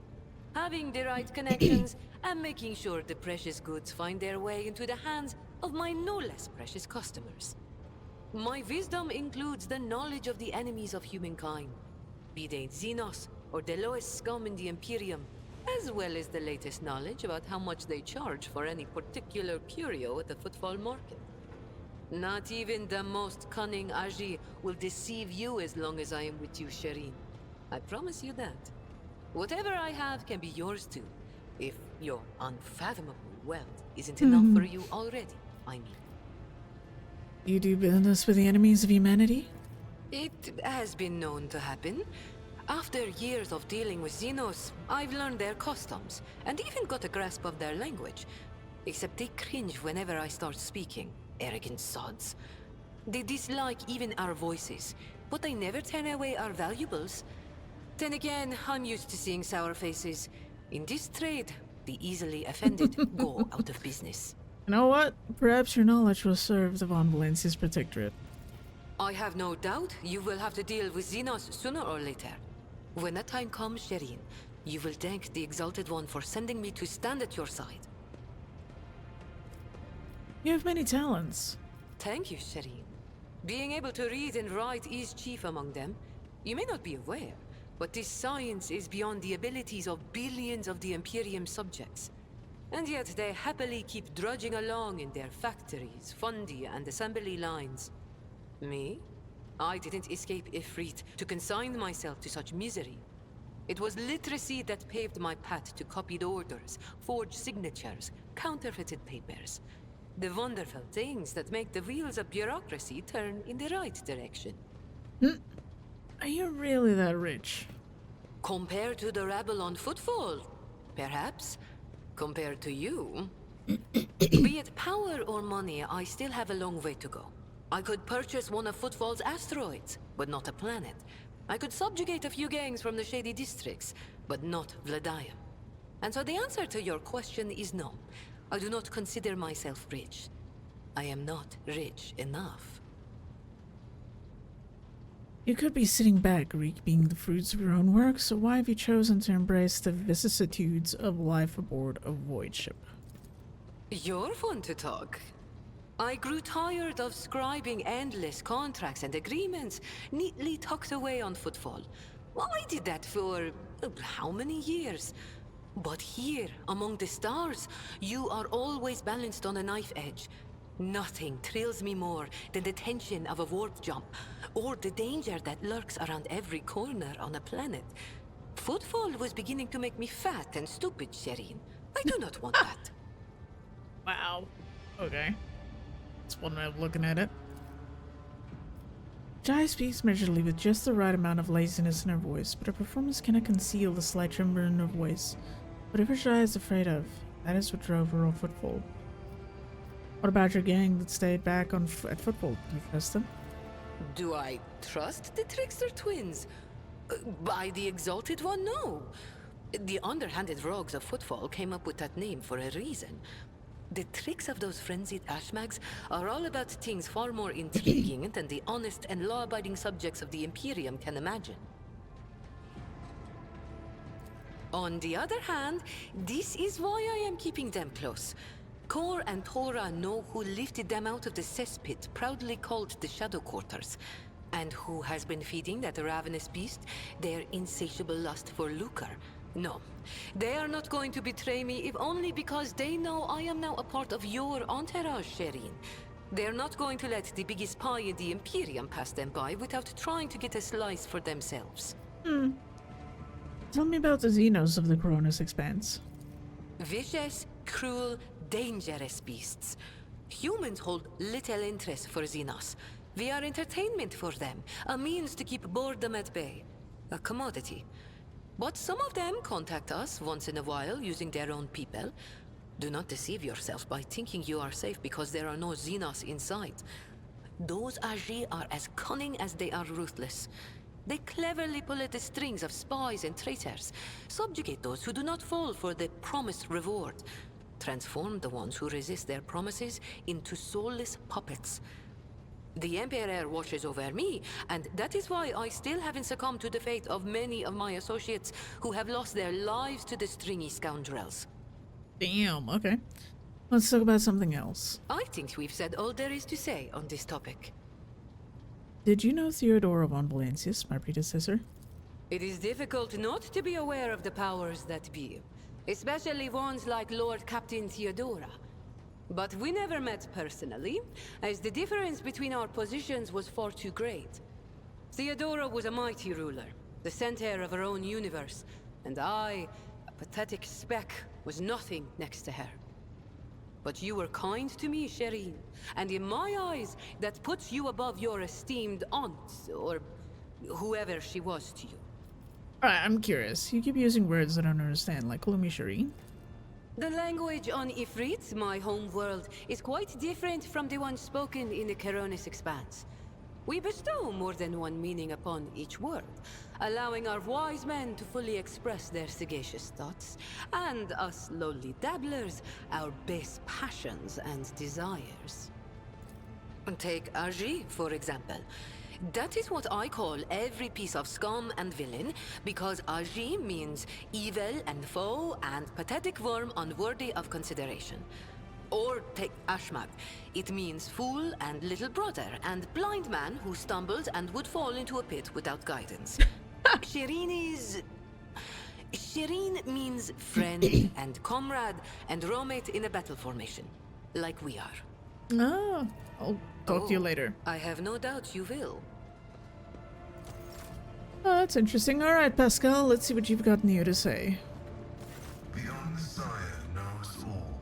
Having the right connections and making sure the precious goods find their way into the hands of my no less precious customers. My wisdom includes the knowledge of the enemies of humankind, be they Xenos or the lowest scum in the Imperium, as well as the latest knowledge about how much they charge for any particular curio at the footfall market. Not even the most cunning Aji will deceive you as long as I am with you, Shireen. I promise you that. Whatever I have can be yours too, if your unfathomable wealth isn't enough for you already, I mean. You do business with the enemies of humanity? It has been known to happen. After years of dealing with Xenos, I've learned their customs, and even got a grasp of their language. Except they cringe whenever I start speaking. Arrogant sods. They dislike even our voices, but they never turn away our valuables. Then again, I'm used to seeing sour faces. In this trade, the easily offended go out of business. You know what? Perhaps your knowledge will serve the Von Valencia's protectorate. I have no doubt you will have to deal with Xenos sooner or later. When that time comes, Shireen, you will thank the Exalted One for sending me to stand at your side. You have many talents. Thank you, Shireen. Being able to read and write is chief among them. You may not be aware, but this science is beyond the abilities of billions of the Imperium subjects. And yet they happily keep drudging along in their factories, fundi, and assembly lines. Me? I didn't escape Ifrit to consign myself to such misery. It was literacy that paved my path to copied orders, forged signatures, counterfeited papers. The wonderful things that make the wheels of bureaucracy turn in the right direction. Are you really that rich? Compared to the rabble on footfall, perhaps. Compared to you, be it power or money, I still have a long way to go. I could purchase one of Footfall's asteroids, but not a planet. I could subjugate a few gangs from the shady districts, but not Vladium. And so the answer to your question is no. I do not consider myself rich. I am not rich enough. You could be sitting back, reaping the fruits of your own work, so why have you chosen to embrace the vicissitudes of life aboard a void ship? You're fun to talk. I grew tired of scribing endless contracts and agreements neatly tucked away on Footfall. Well, I did that for how many years? But here, among the stars, you are always balanced on a knife edge. Nothing thrills me more than the tension of a warp jump, or the danger that lurks around every corner on a planet. Footfall was beginning to make me fat and stupid, Shireen. I do not want that. Wow. Okay. That's one way of looking at it. Jai speaks measurably with just the right amount of laziness in her voice, but her performance cannot conceal the slight tremor in her voice. Whatever Jai is afraid of, that is what drove her on Footfall. What about your gang that stayed back at Football? Do you trust them? Do I trust the Trickster twins? By the Exalted One, no. The underhanded rogues of Footfall came up with that name for a reason. The tricks of those frenzied ashmags are all about things far more intriguing than the honest and law-abiding subjects of the Imperium can imagine. On the other hand, this is why I am keeping them close. Kor and Tora know who lifted them out of the cesspit proudly called the Shadow Quarters, and who has been feeding that ravenous beast their insatiable lust for lucre. No, they are not going to betray me if only because they know I am now a part of your entourage, Shireen. They're not going to let the biggest pie in the Imperium pass them by without trying to get a slice for themselves. Tell me about the Xenos of the Coronis Expanse. Vicious, cruel, dangerous beasts. Humans hold little interest for Xenos. We are entertainment for them, a means to keep boredom at bay. A commodity. But some of them contact us once in a while using their own people. Do not deceive yourself by thinking you are safe because there are no Xenos inside. Those Agi are as cunning as they are ruthless. They cleverly pull at the strings of spies and traitors, subjugate those who do not fall for the promised reward, transform the ones who resist their promises into soulless puppets. The Emperor watches over me, and that is why I still haven't succumbed to the fate of many of my associates who have lost their lives to the stringy scoundrels. Damn, okay. Let's talk about something else. I think we've said all there is to say on this topic. Did you know Theodora von Valancius, my predecessor? It is difficult not to be aware of the powers that be, especially ones like Lord Captain Theodora. But we never met personally, as the difference between our positions was far too great. Theodora was a mighty ruler, the center of her own universe, and I, a pathetic speck, was nothing next to her. But you were kind to me, Shireen, and in my eyes, that puts you above your esteemed aunt, or whoever she was to you. Alright, I'm curious. You keep using words I don't understand, like calling me Shireen. The language on Ifrit, my home world, is quite different from the one spoken in the Coronis Expanse. We bestow more than one meaning upon each word, allowing our wise men to fully express their sagacious thoughts, and us lowly dabblers, our base passions and desires. Take Agi, for example. That is what I call every piece of scum and villain, because Agi means evil and foe and pathetic worm unworthy of consideration. Or take Ashmag. It means fool and little brother and blind man who stumbled and would fall into a pit without guidance. Shireen means friend and comrade and roommate in a battle formation, like we are. Ah, I'll talk to you later. I have no doubt you will. Oh, that's interesting. Alright, Pascal, let's see what you've got new to say. The young Messiah knows all,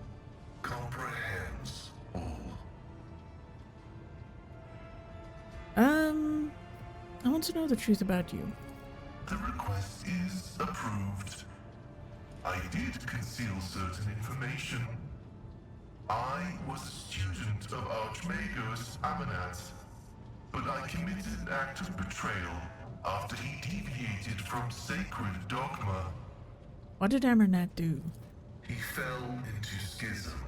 comprehends all. I want to know the truth about you. The request is approved. I did conceal certain information. I was a student of Archmagos Amanat, but I committed an act of betrayal after he deviated from sacred dogma. What did Amarnat do? He fell into schism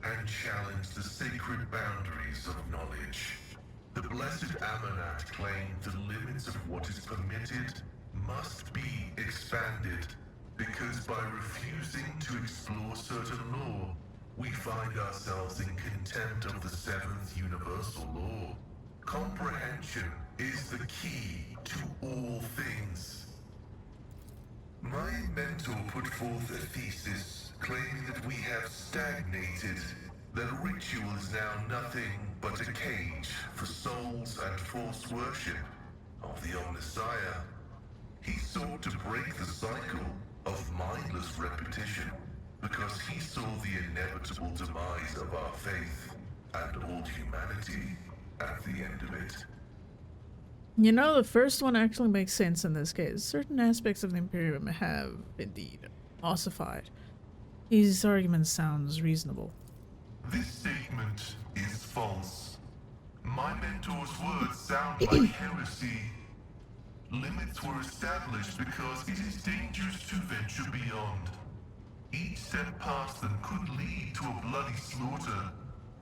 and challenged the sacred boundaries of knowledge. The blessed Amanat claimed the limits of what is permitted must be expanded, because by refusing to explore certain law, we find ourselves in contempt of the seventh universal law. Comprehension is the key to all things. My mentor put forth a thesis claiming that we have stagnated, that ritual is now nothing but a cage for souls and false worship of the Omnissiah. He sought to break the cycle of mindless repetition because he saw the inevitable demise of our faith and all humanity at the end of it. You know, the first one actually makes sense in this case. Certain aspects of the Imperium have, indeed, ossified. His argument sounds reasonable. This statement is false. My mentor's words sound like heresy. Limits were established because it is dangerous to venture beyond. Each step past them could lead to a bloody slaughter,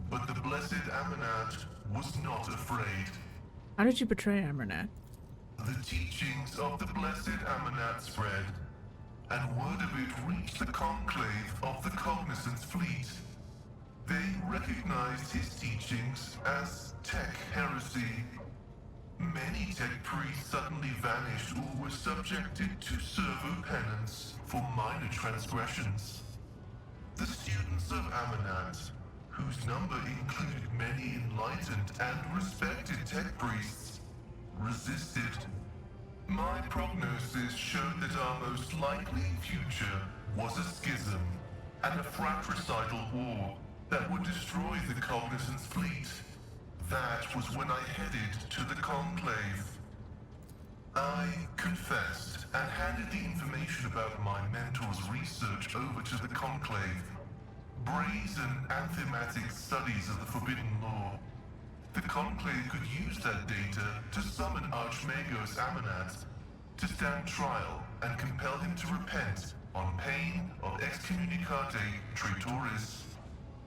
but the blessed Amanat was not afraid. How did you betray Amranat? The teachings of the blessed Amanat spread, and word of it reached the conclave of the Cognizance fleet. They recognized his teachings as tech heresy. Many tech priests suddenly vanished or were subjected to servo penance for minor transgressions. The students of Amanat, whose number included many enlightened and respected tech priests, resisted. My prognosis showed that our most likely future was a schism and a fratricidal war that would destroy the Cognizance fleet. That was when I headed to the Conclave. I confessed and handed the information about my mentor's research over to the Conclave. Brazen anthematic studies of the Forbidden Law. The Conclave could use that data to summon Archmagos Amanat to stand trial and compel him to repent on pain of excommunicate traitoris.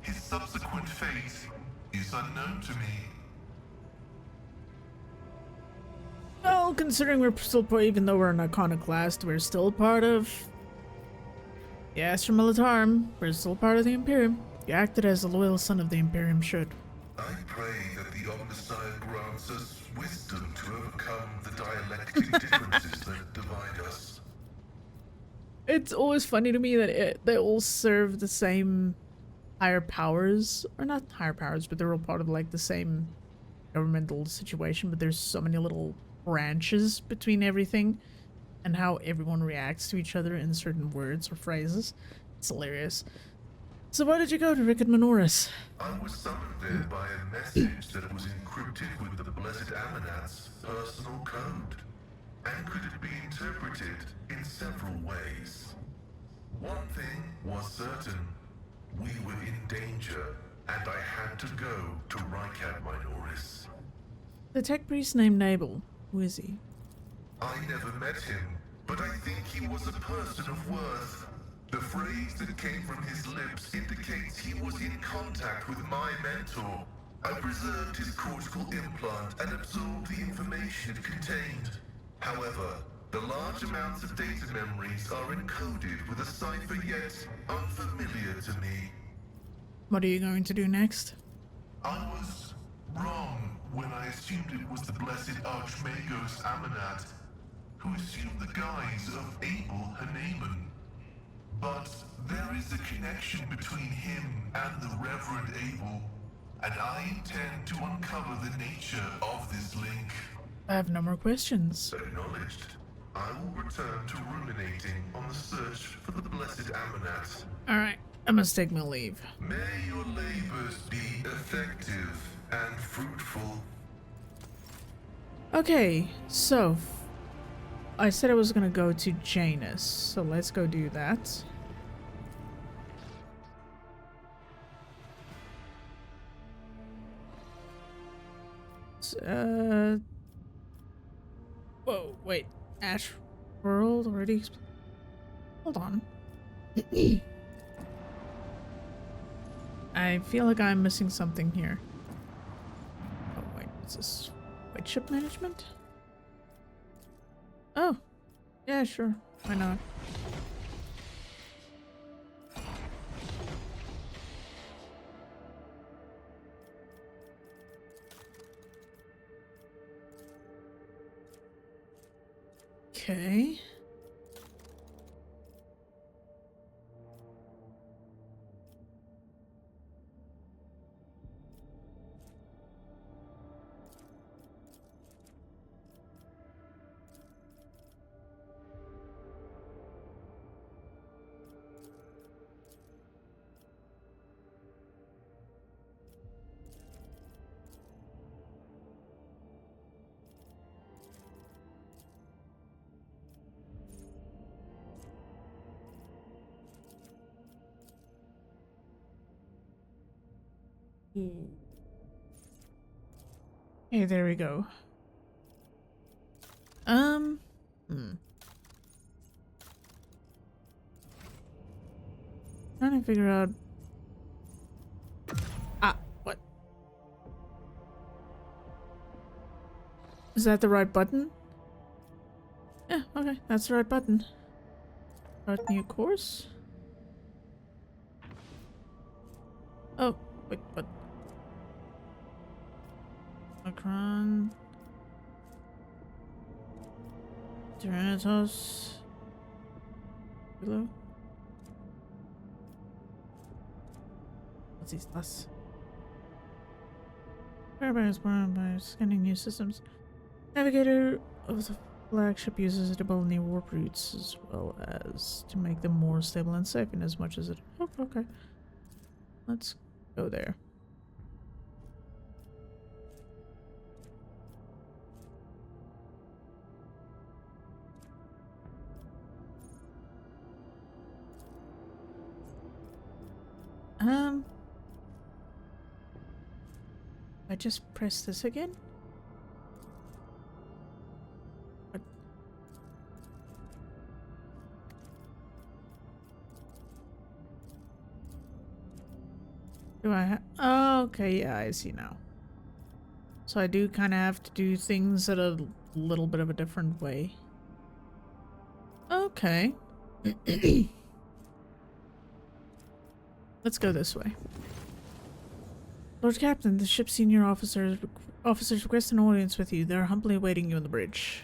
His subsequent fate is unknown to me. Well, considering we're still, even though we're an Iconoclast, we're still part of the Astra Militarum. We're still part of the Imperium. You acted as a loyal son of the Imperium should. I pray that the Omnissiah grants us wisdom to overcome the dialectic differences that divide us. It's always funny to me that they all serve the same higher powers, or not higher powers, but they're all part of like the same governmental situation, but there's so many little branches between everything and how everyone reacts to each other in certain words or phrases. It's hilarious. So why did you go to Rick and Minoris? I was summoned there by a message that was encrypted with the Blessed Amanat's personal code, and could it be interpreted in several ways. One thing was certain. We were in danger, and I had to go to Rycat Minoris. The tech priest named Nibble. Who is he? I never met him, but I think he was a person of worth. The phrase that came from his lips indicates he was in contact with my mentor. I preserved his cortical implant and absorbed the information it contained. However, the large amounts of data memories are encoded with a cipher yet unfamiliar to me. What are you going to do next? I was wrong when I assumed it was the blessed Archmagos Amanat, who assumed the guise of Abel Haneman. But there is a connection between him and the Reverend Abel, and I intend to uncover the nature of this link. I have no more questions. Acknowledged. I will return to ruminating on the search for the blessed Amanat. Alright, I must take my leave. May your labors be effective and fruitful. Okay, so I said I was gonna go to Janus, so let's go do that. Whoa, wait. Ash World already? Hold on. I feel like I'm missing something here. Oh, wait. Is this white ship management? Oh. Yeah, sure. Why not? Okay. Okay, there we go. Trying to figure out. Ah, what? Is that the right button? Yeah, okay, that's the right button. Start new course. Oh, wait, what? Macron. Tyrannosaurus. Below. What's these less? Whereabouts born by scanning new systems. Navigator of the flagship uses nibble new warp routes as well as to make them more stable and safe in as much as it. Oh, okay. Let's go there. I just press this again? What? Do I have? Oh, okay, yeah, I see now. So I do kind of have to do things at a little bit of a different way. Okay. Let's go this way. Lord Captain, the ship's senior officers request an audience with you. They're humbly awaiting you on the bridge.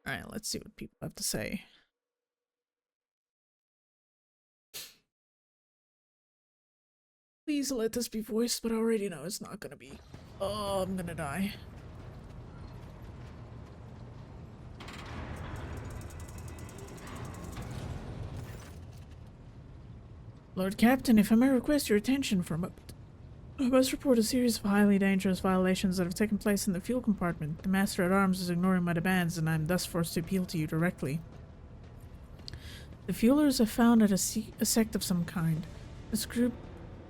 Alright, let's see what people have to say. Please let this be voiced, but I already know it's not gonna be. Oh, I'm gonna die. Lord Captain, if I may request your attention for a moment. I must report a series of highly dangerous violations that have taken place in the fuel compartment. The Master at Arms is ignoring my demands, and I am thus forced to appeal to you directly. The fuelers have founded a sect of some kind. This group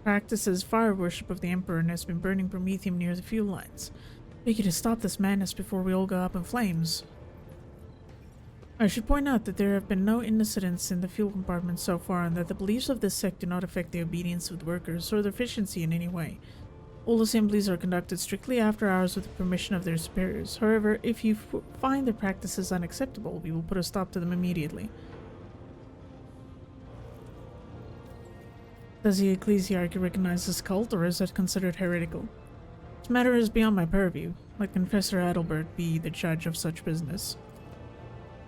practices fire worship of the Emperor and has been burning promethium near the fuel lines. Beg you to stop this madness before we all go up in flames. I should point out that there have been no incidents in the fuel compartment so far, and that the beliefs of this sect do not affect the obedience of the workers or their efficiency in any way. All assemblies are conducted strictly after hours with the permission of their superiors. However, if you find their practices unacceptable, we will put a stop to them immediately. Does the ecclesiarchy recognize this cult, or is it considered heretical? This matter is beyond my purview. Let Confessor Adalbert be the judge of such business.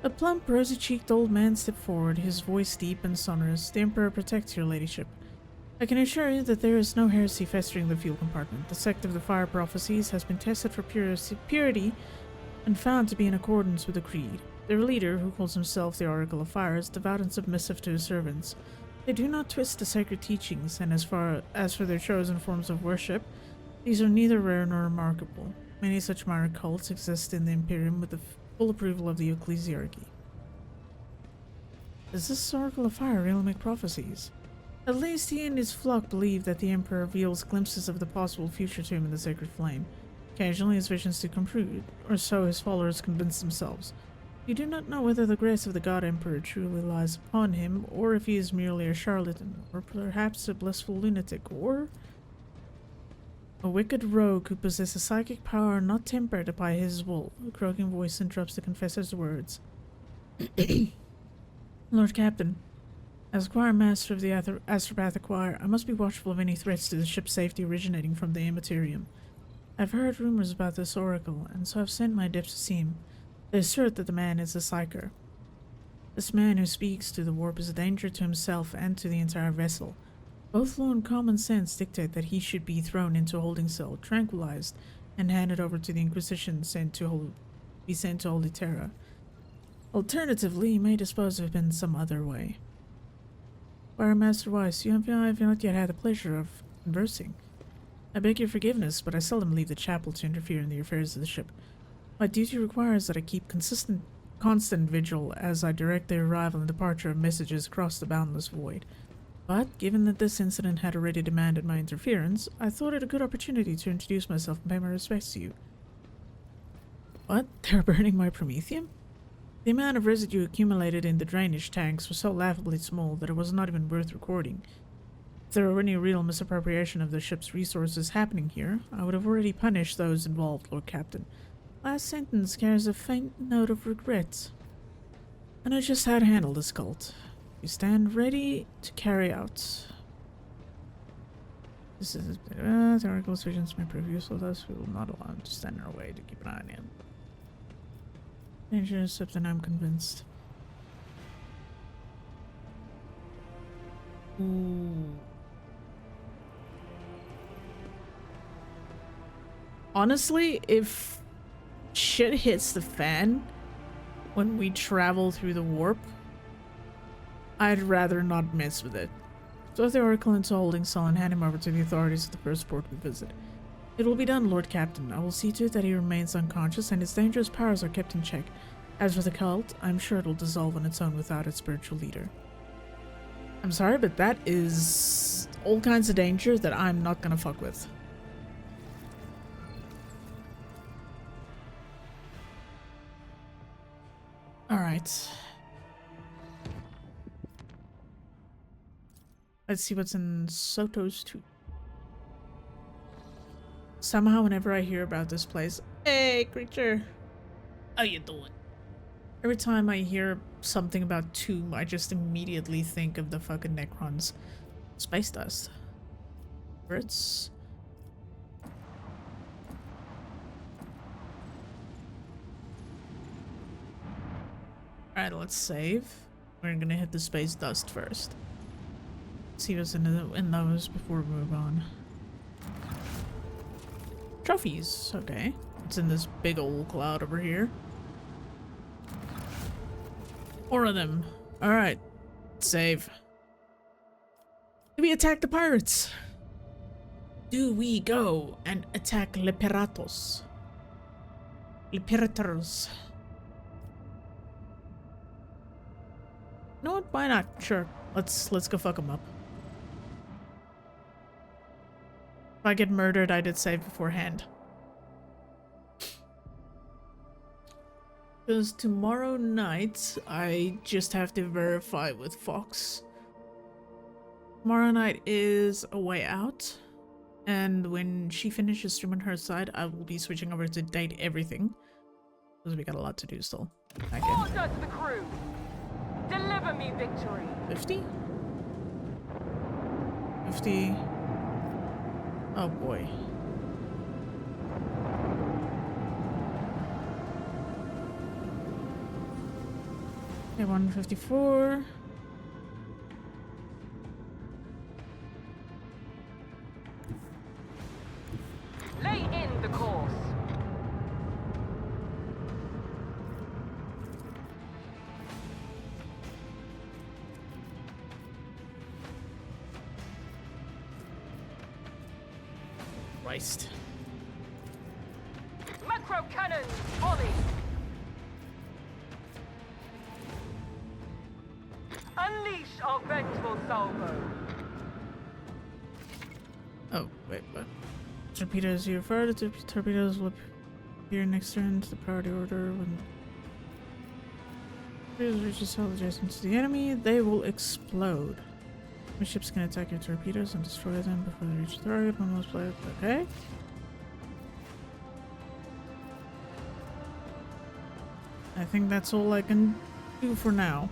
A plump, rosy-cheeked old man stepped forward, his voice deep and sonorous. The Emperor protects your ladyship. I can assure you that there is no heresy festering in the fuel compartment. The sect of the Fire Prophecies has been tested for purity and found to be in accordance with the creed. Their leader, who calls himself the Oracle of Fire, is devout and submissive to his servants. They do not twist the sacred teachings, and as for their chosen forms of worship, these are neither rare nor remarkable. Many such minor cults exist in the Imperium with the full approval of the ecclesiarchy. Does this Oracle of Fire really make prophecies? At least he and his flock believe that the Emperor reveals glimpses of the possible future to him in the sacred flame. Occasionally his visions do come true, or so his followers convince themselves. You do not know whether the grace of the God Emperor truly lies upon him, or if he is merely a charlatan, or perhaps a blissful lunatic, or a wicked rogue who possesses psychic power not tempered by his will. A croaking voice interrupts the confessor's words. Lord Captain, as choir master of the Astropathic Choir, I must be watchful of any threats to the ship's safety originating from the Immaterium. I've heard rumors about this oracle, and so I've sent my adepts to see him. They assert that the man is a psyker. This man who speaks to the warp is a danger to himself and to the entire vessel. Both law and common sense dictate that he should be thrown into a holding cell, tranquilized, and handed over to the Inquisition, be sent to Holy Terra. Alternatively, he may dispose of him in some other way. Choir Master Weiss, you and I have not yet had the pleasure of conversing. I beg your forgiveness, but I seldom leave the chapel to interfere in the affairs of the ship. My duty requires that I keep constant vigil as I direct the arrival and departure of messages across the boundless void. But given that this incident had already demanded my interference, I thought it a good opportunity to introduce myself and pay my respects to you. What? They're burning my promethium? The amount of residue accumulated in the drainage tanks was so laughably small that it was not even worth recording. If there were any real misappropriation of the ship's resources happening here, I would have already punished those involved, Lord Captain. Last sentence carries a faint note of regret. I know just how to handle this cult. We stand ready to carry out. This is theoretical visions may prove useful, thus we will not allow them to stand in our way to keep an eye on him. Dangerous, except that I'm convinced. Ooh. Honestly, if shit hits the fan when we travel through the warp, I'd rather not mess with it. So the Oracle into holding cell and hand him over to the authorities at the first port we visit. It will be done, Lord Captain. I will see to it that he remains unconscious and his dangerous powers are kept in check. As for the cult, I'm sure it will dissolve on its own without its spiritual leader. I'm sorry, but that is all kinds of danger that I'm not gonna fuck with. Alright. Let's see what's in Soto's too. Somehow whenever I hear about this place, hey creature, how you doing? Every time I hear something about Tomb, I just immediately think of the fucking Necrons. Space dust. Birds. Alright, let's save. We're gonna hit the space dust first. See what's in those before we move on. Trophies, okay. It's in this big old cloud over here. 4 of them. Alright. Save. Do we attack the pirates? Do we go and attack Le Piratos? Le Pirators. You know what? Why not? Sure. Let's go fuck them up. If I get murdered, I did save beforehand. Because tomorrow night, I just have to verify with Fox. Tomorrow night is a way out. And when she finishes stream on her side, I will be switching over to date everything. Because we got a lot to do still. Order to the crew! Deliver me victory! 50? 50. Oh boy. Okay, 154. Lay in the course. Christ. Macro cannons, volley. Unleash our vengeful salvo. Oh, wait, what? Torpedoes here far. The torpedoes will appear next turn to the priority order. When torpedoes reach a cell adjacent to the enemy, they will explode. My ships can attack your torpedoes and destroy them before they reach the target. One must play it. Okay. I think that's all I can do for now.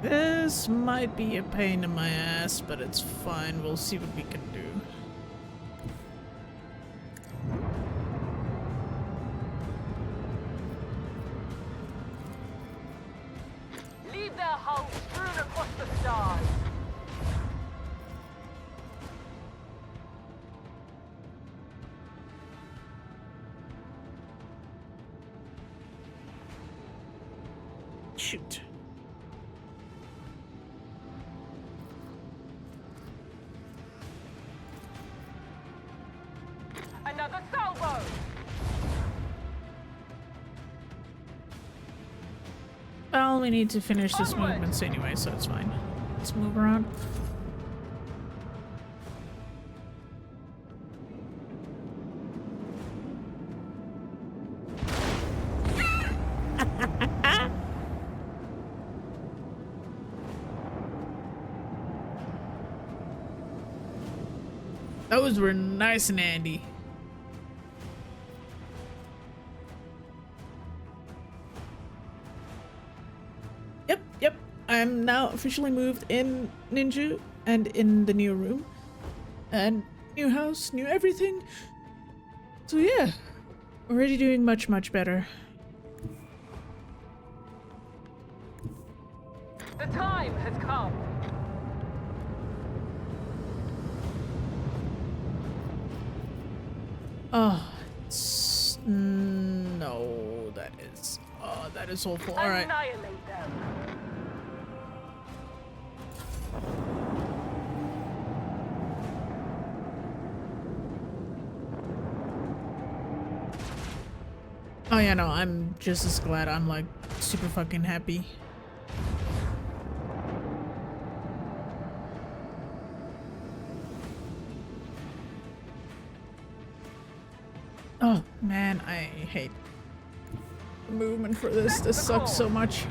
This might be a pain in my ass, but it's fine. We'll see what we can do. shoot. Another salvo! Well, we need to finish this movements anyway, so it's fine. Let's move around. Those were nice and handy. Yep. I'm now officially moved in Ninja and in the new room. And new house, new everything. So yeah, already doing much, much better. The time has come. Oh, no, that is awful. All right. Annihilate them. Oh yeah, no, I'm just as glad. I'm like super fucking happy. Oh man, I hate the movement for this. This sucks so much.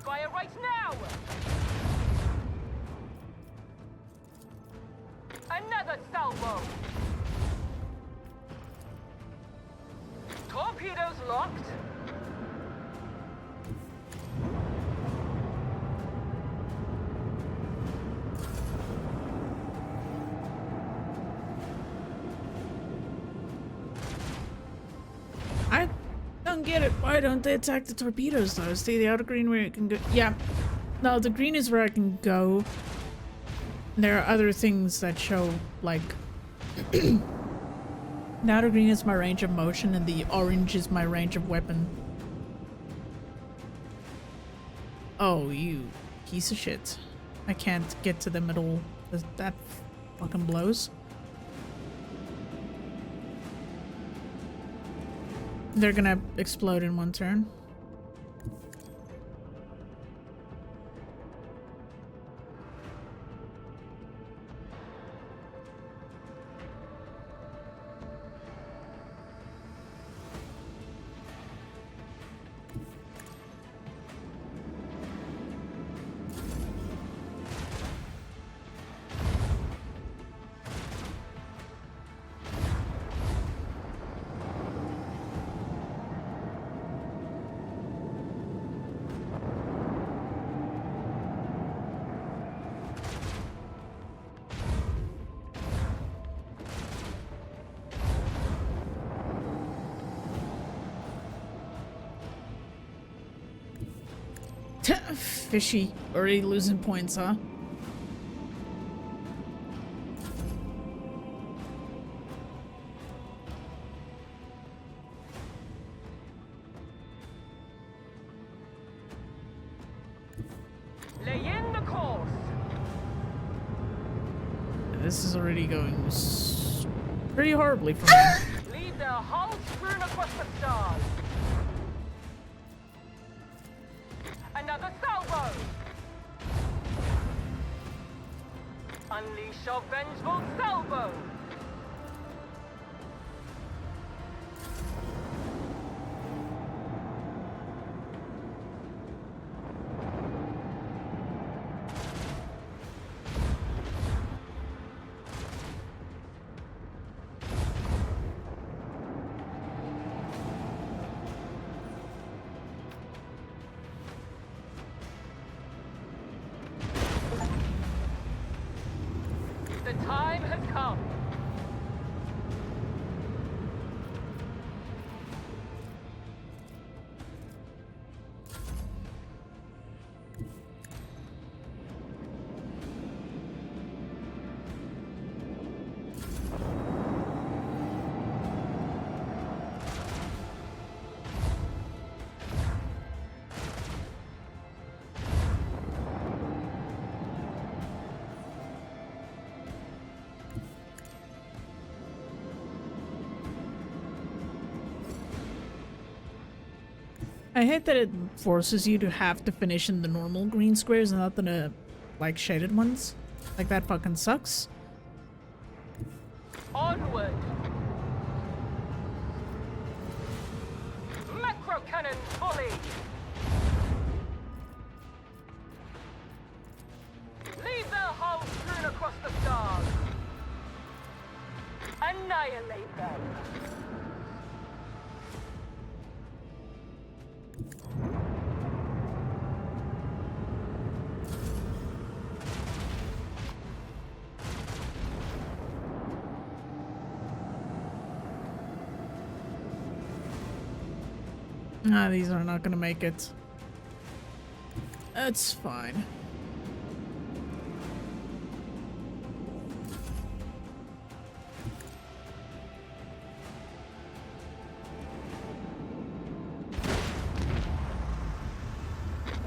Fire right now! Another salvo! Torpedoes locked! I don't get it. Why don't they attack the torpedoes though? Stay the outer green where it can go. Yeah. No, the green is where I can go. There are other things that show, like... the outer green is my range of motion and the orange is my range of weapon. Oh, you piece of shit. I can't get to them at all. That fucking blows. They're gonna explode in one turn. Fishy. Already losing points, huh? Lay in the course! this is already going pretty horribly for me. Leave their hulls strewn across the stars. Another salvo. Unleash your vengeful salvo. The time has come. I hate that it forces you to have to finish in the normal green squares and not the, like, shaded ones. Like, that fucking sucks. Onward. Macro cannon fully. Leave their hulls strewn across the stars. Annihilate them. Nah, these are not gonna make it. That's fine.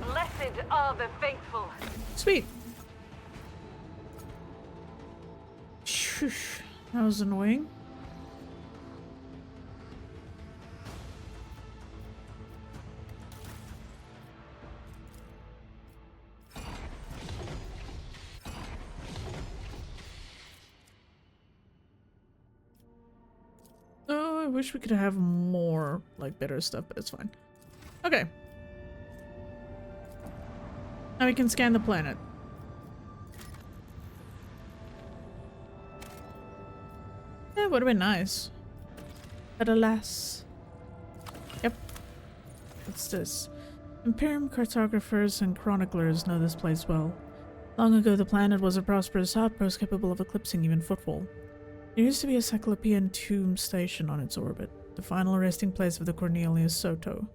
Blessed are the faithful. Sweet. Shush. That was annoying. Oh, I wish we could have more, like, better stuff, but it's fine. Okay. Now we can scan the planet. Yeah, would have been nice. But alas. Yep. What's this? Imperium cartographers and chroniclers know this place well. Long ago, the planet was a prosperous outpost capable of eclipsing even footfall. There used to be a Cyclopean tomb station on its orbit, the final resting place of the Cornelius Soto,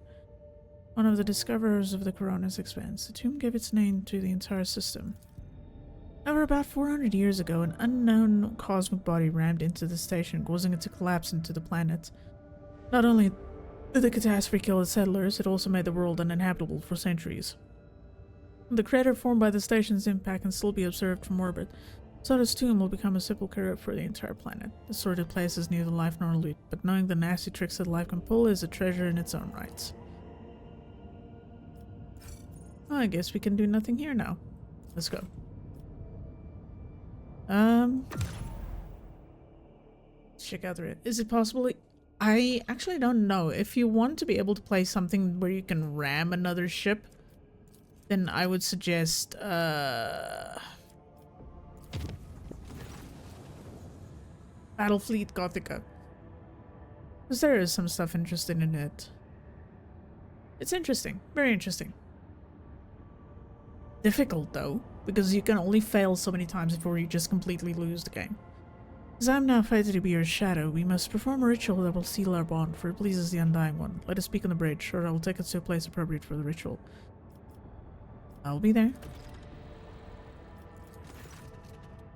one of the discoverers of the Corona's expanse. The tomb gave its name to the entire system. However, about 400 years ago, an unknown cosmic body rammed into the station, causing it to collapse into the planet. Not only did the catastrophe kill its settlers, it also made the world uninhabitable for centuries. The crater formed by the station's impact can still be observed from orbit. Soda's tomb will become a sepulchre for the entire planet. The sordid place is neither life nor loot, but knowing the nasty tricks that life can pull is a treasure in its own right. Well, I guess we can do nothing here now. Let's go. Let's check out the red. Is it possible? I actually don't know. If you want to be able to play something where you can ram another ship, then I would suggest, Battlefleet Gothica. Because there is some stuff interesting in it. It's interesting. Very interesting. Difficult, though, because you can only fail so many times before you just completely lose the game. As I am now fated to be your shadow, we must perform a ritual that will seal our bond, for it pleases the Undying One. Let us speak on the bridge, or I will take us to a place appropriate for the ritual. I'll be there.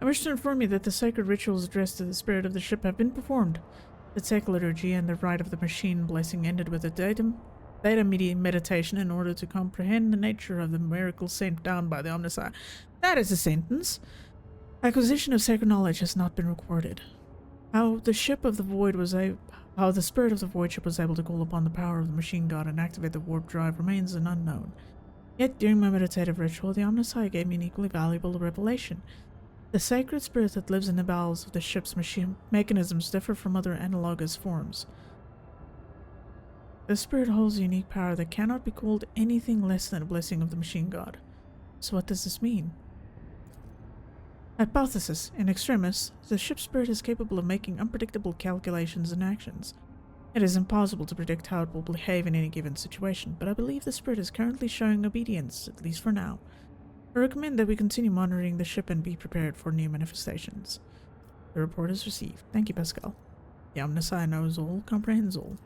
I wish to inform you that the sacred rituals addressed to the spirit of the ship have been performed. The tech liturgy and the rite of the machine blessing ended with a data meditation in order to comprehend the nature of the miracle sent down by the Omnissiah. That is a sentence. Acquisition of sacred knowledge has not been recorded. How the Spirit of the Void ship was able to call upon the power of the machine god and activate the warp drive remains an unknown. Yet during my meditative ritual, the Omnissiah gave me an equally valuable revelation. The sacred spirit that lives in the bowels of the ship's machine mechanisms differ from other analogous forms. The spirit holds a unique power that cannot be called anything less than a blessing of the machine god. So what does this mean? Hypothesis. In extremis, the ship's spirit is capable of making unpredictable calculations and actions. It is impossible to predict how it will behave in any given situation, but I believe the spirit is currently showing obedience, at least for now. I recommend that we continue monitoring the ship and be prepared for new manifestations. The report is received. Thank you, Pascal. The Omnissiah knows all, comprehends all.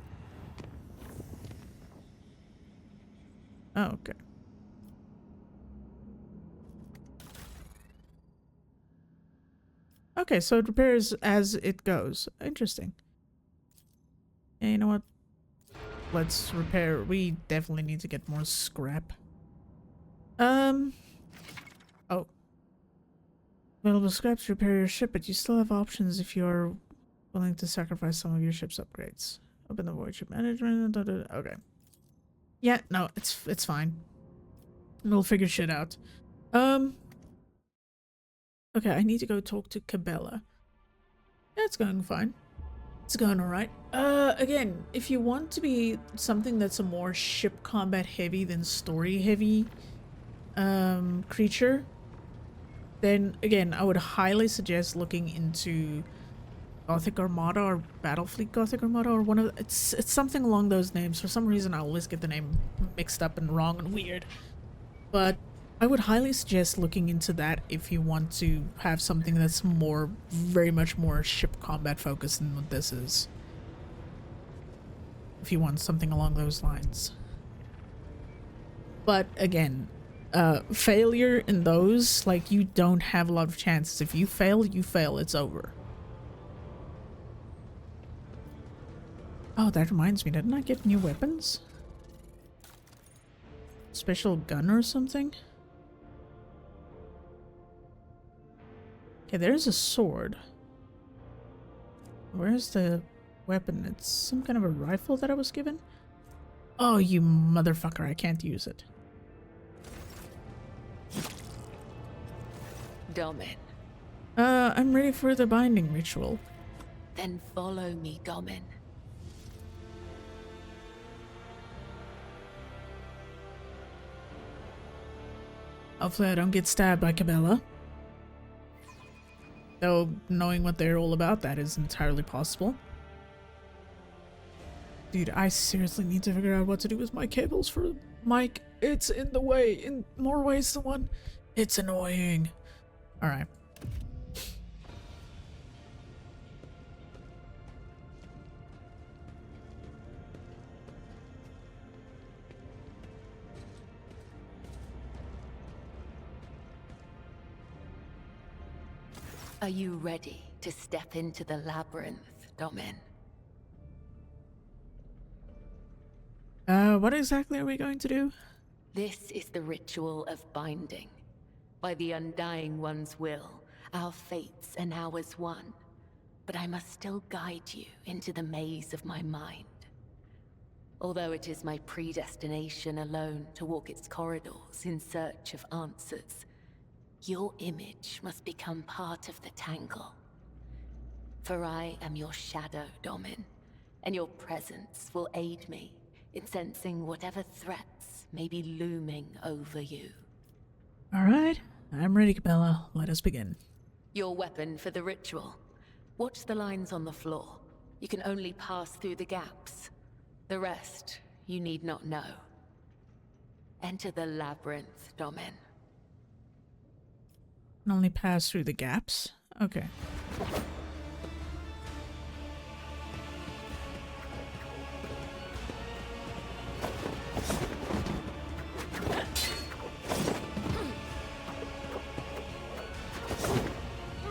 Oh, okay. Okay, so it repairs as it goes. Interesting. Yeah, you know what? Let's repair. We definitely need to get more scrap. Oh. Available scraps to repair your ship, but you still have options if you're willing to sacrifice some of your ship's upgrades. Open the void ship management. Okay. Yeah, no, it's fine. We'll figure shit out. Okay, I need to go talk to Cabela. Yeah, it's going fine. It's going alright. Again, if you want to be something that's a more ship combat heavy than story heavy creature, then again, I would highly suggest looking into Gothic Armada or Battlefleet Gothic Armada or one of it's something along those names. For some reason I always get the name mixed up and wrong and weird. But I would highly suggest looking into that if you want to have something that's very much more ship combat focused than what this is. If you want something along those lines. But again, failure in those, like, you don't have a lot of chances. If you fail, you fail. It's over. Oh, that reminds me. Didn't I get new weapons? Special gun or something? Okay, there's a sword. Where's the weapon? It's some kind of a rifle that I was given? Oh, you motherfucker, I can't use it. Domin. I'm ready for the binding ritual. Then follow me, Domin. Hopefully I don't get stabbed by Cabela. Though, knowing what they're all about, that is entirely possible. Dude, I seriously need to figure out what to do with my cables for Mike. It's in the way, in more ways than one. It's annoying. Alright. Are you ready to step into the labyrinth, Domin? What exactly are we going to do? This is the ritual of binding. By the Undying One's will, our fates and ours one. But I must still guide you into the maze of my mind. Although it is my predestination alone to walk its corridors in search of answers, your image must become part of the tangle. For I am your shadow, Domin, and your presence will aid me in sensing whatever threats may be looming over you. Alright, I'm ready, Cabela. Let us begin. Your weapon for the ritual. Watch the lines on the floor. You can only pass through the gaps. The rest, you need not know. Enter the labyrinth, Domin. Can only pass through the gaps? Okay.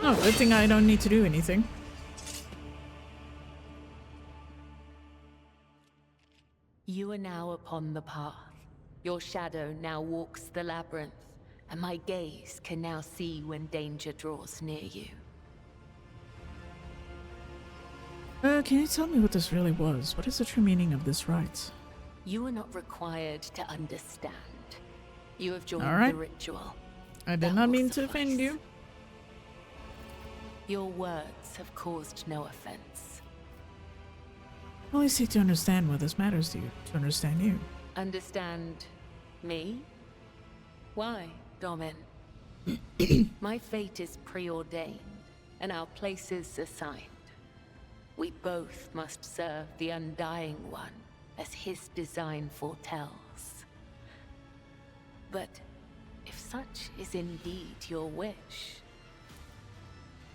Oh, good thing I don't need to do anything. You are now upon the path. Your shadow now walks the labyrinth, and my gaze can now see when danger draws near you. Can you tell me what this really was? What is the true meaning of this rite? You are not required to understand. You have joined All right. the ritual. I did That not will mean to suffice. offend you. Your words have caused no offense. I only seek to understand what this matters to you, to understand you. Understand me? Why, Domin? My fate is preordained, and our places assigned. We both must serve the Undying One, as his design foretells. But if such is indeed your wish,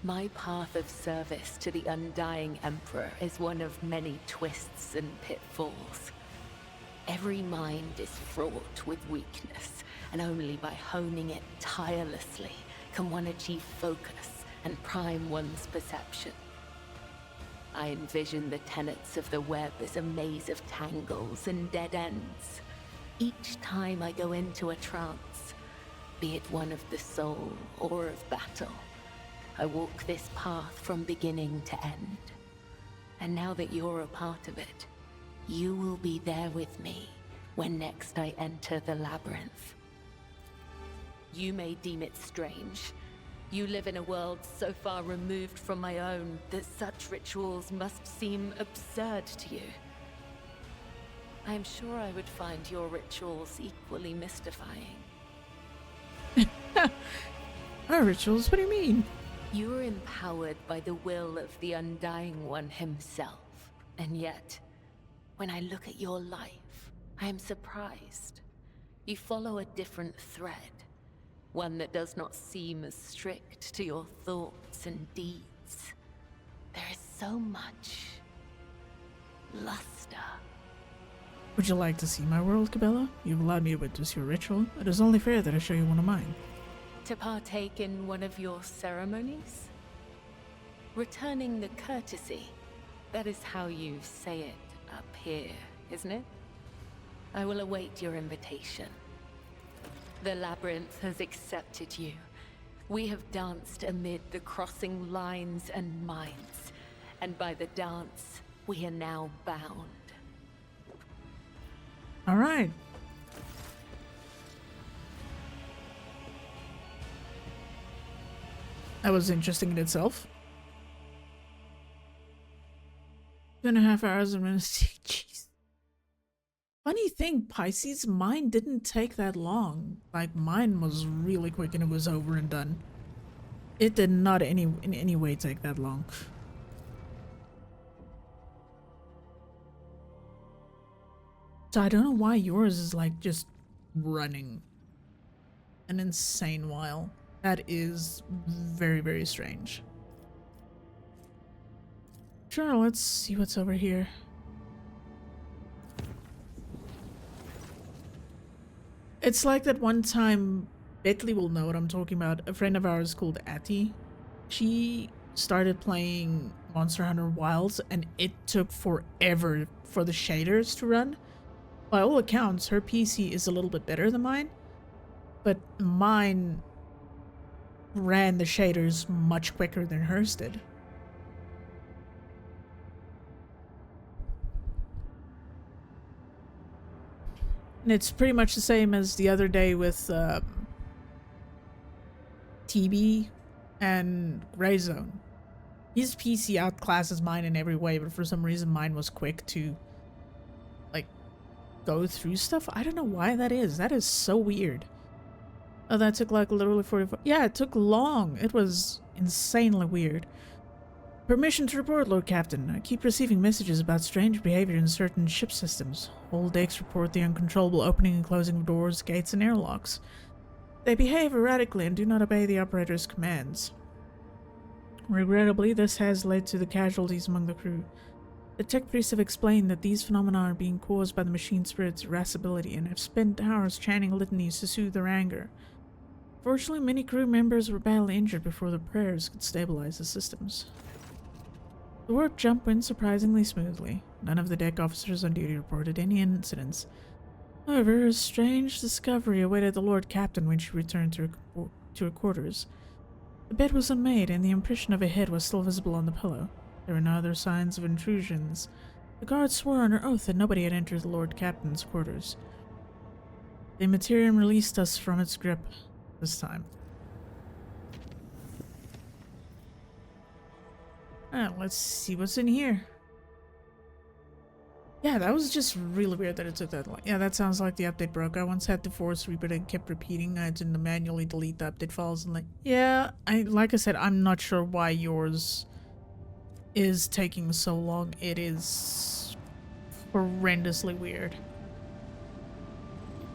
my path of service to the Undying Emperor is one of many twists and pitfalls. Every mind is fraught with weakness, and only by honing it tirelessly can one achieve focus and prime one's perception. I envision the tenets of the web as a maze of tangles and dead ends. Each time I go into a trance, be it one of the soul or of battle, I walk this path from beginning to end. And now that you're a part of it, you will be there with me when next I enter the labyrinth. You may deem it strange. You live in a world so far removed from my own that such rituals must seem absurd to you. I am sure I would find your rituals equally mystifying. Our rituals? What do you mean? You are empowered by the will of the Undying One himself, and yet, when I look at your life, I am surprised. You follow a different thread, one that does not seem as strict to your thoughts and deeds. There is so much luster. Would you like to see my world, Cabela? You've allowed me to witness your ritual. It is only fair that I show you one of mine. To partake in one of your ceremonies? Returning the courtesy. That is how you say it up here, isn't it? I will await your invitation. The labyrinth has accepted you. We have danced amid the crossing lines and minds, and by the dance, we are now bound. All right. That was interesting in itself. 2.5 hours of ministry. Jeez. Funny thing, Pisces, mine didn't take that long. Like, mine was really quick and it was over and done. It did not in any way take that long. So I don't know why yours is like just running an insane while. That is very, very strange. Sure, let's see what's over here. It's like that one time, Bentley will know what I'm talking about. A friend of ours called Atty. She started playing Monster Hunter Wilds and it took forever for the shaders to run. By all accounts, her PC is a little bit better than mine, but mine ran the shaders much quicker than hers did. And it's pretty much the same as the other day with TB and Gray Zone. His PC outclasses mine in every way, but for some reason mine was quick to like go through stuff. I don't know why that is. That is so weird. Oh, that took like literally 45. Yeah, it took long. It was insanely weird. Permission to report, Lord Captain. I keep receiving messages about strange behavior in certain ship systems. Holodecks report the uncontrollable opening and closing of doors, gates, and airlocks. They behave erratically and do not obey the operator's commands. Regrettably, this has led to the casualties among the crew. The tech priests have explained that these phenomena are being caused by the machine spirit's irascibility and have spent hours chanting litanies to soothe their anger. Fortunately, many crew members were badly injured before the prayers could stabilize the systems. The work jump went surprisingly smoothly. None of the deck officers on duty reported any incidents. However, a strange discovery awaited the Lord Captain when she returned to her quarters. The bed was unmade, and the impression of a head was still visible on the pillow. There were no other signs of intrusions. The guard swore on her oath that nobody had entered the Lord Captain's quarters. The Materium released us from its grip this time. Alright, let's see what's in here. Yeah, that was just really weird that it took that long. Yeah, that sounds like the update broke. I once had to force reboot and kept repeating. I had to manually delete the update files and yeah, like I said, I'm not sure why yours is taking so long. It is horrendously weird.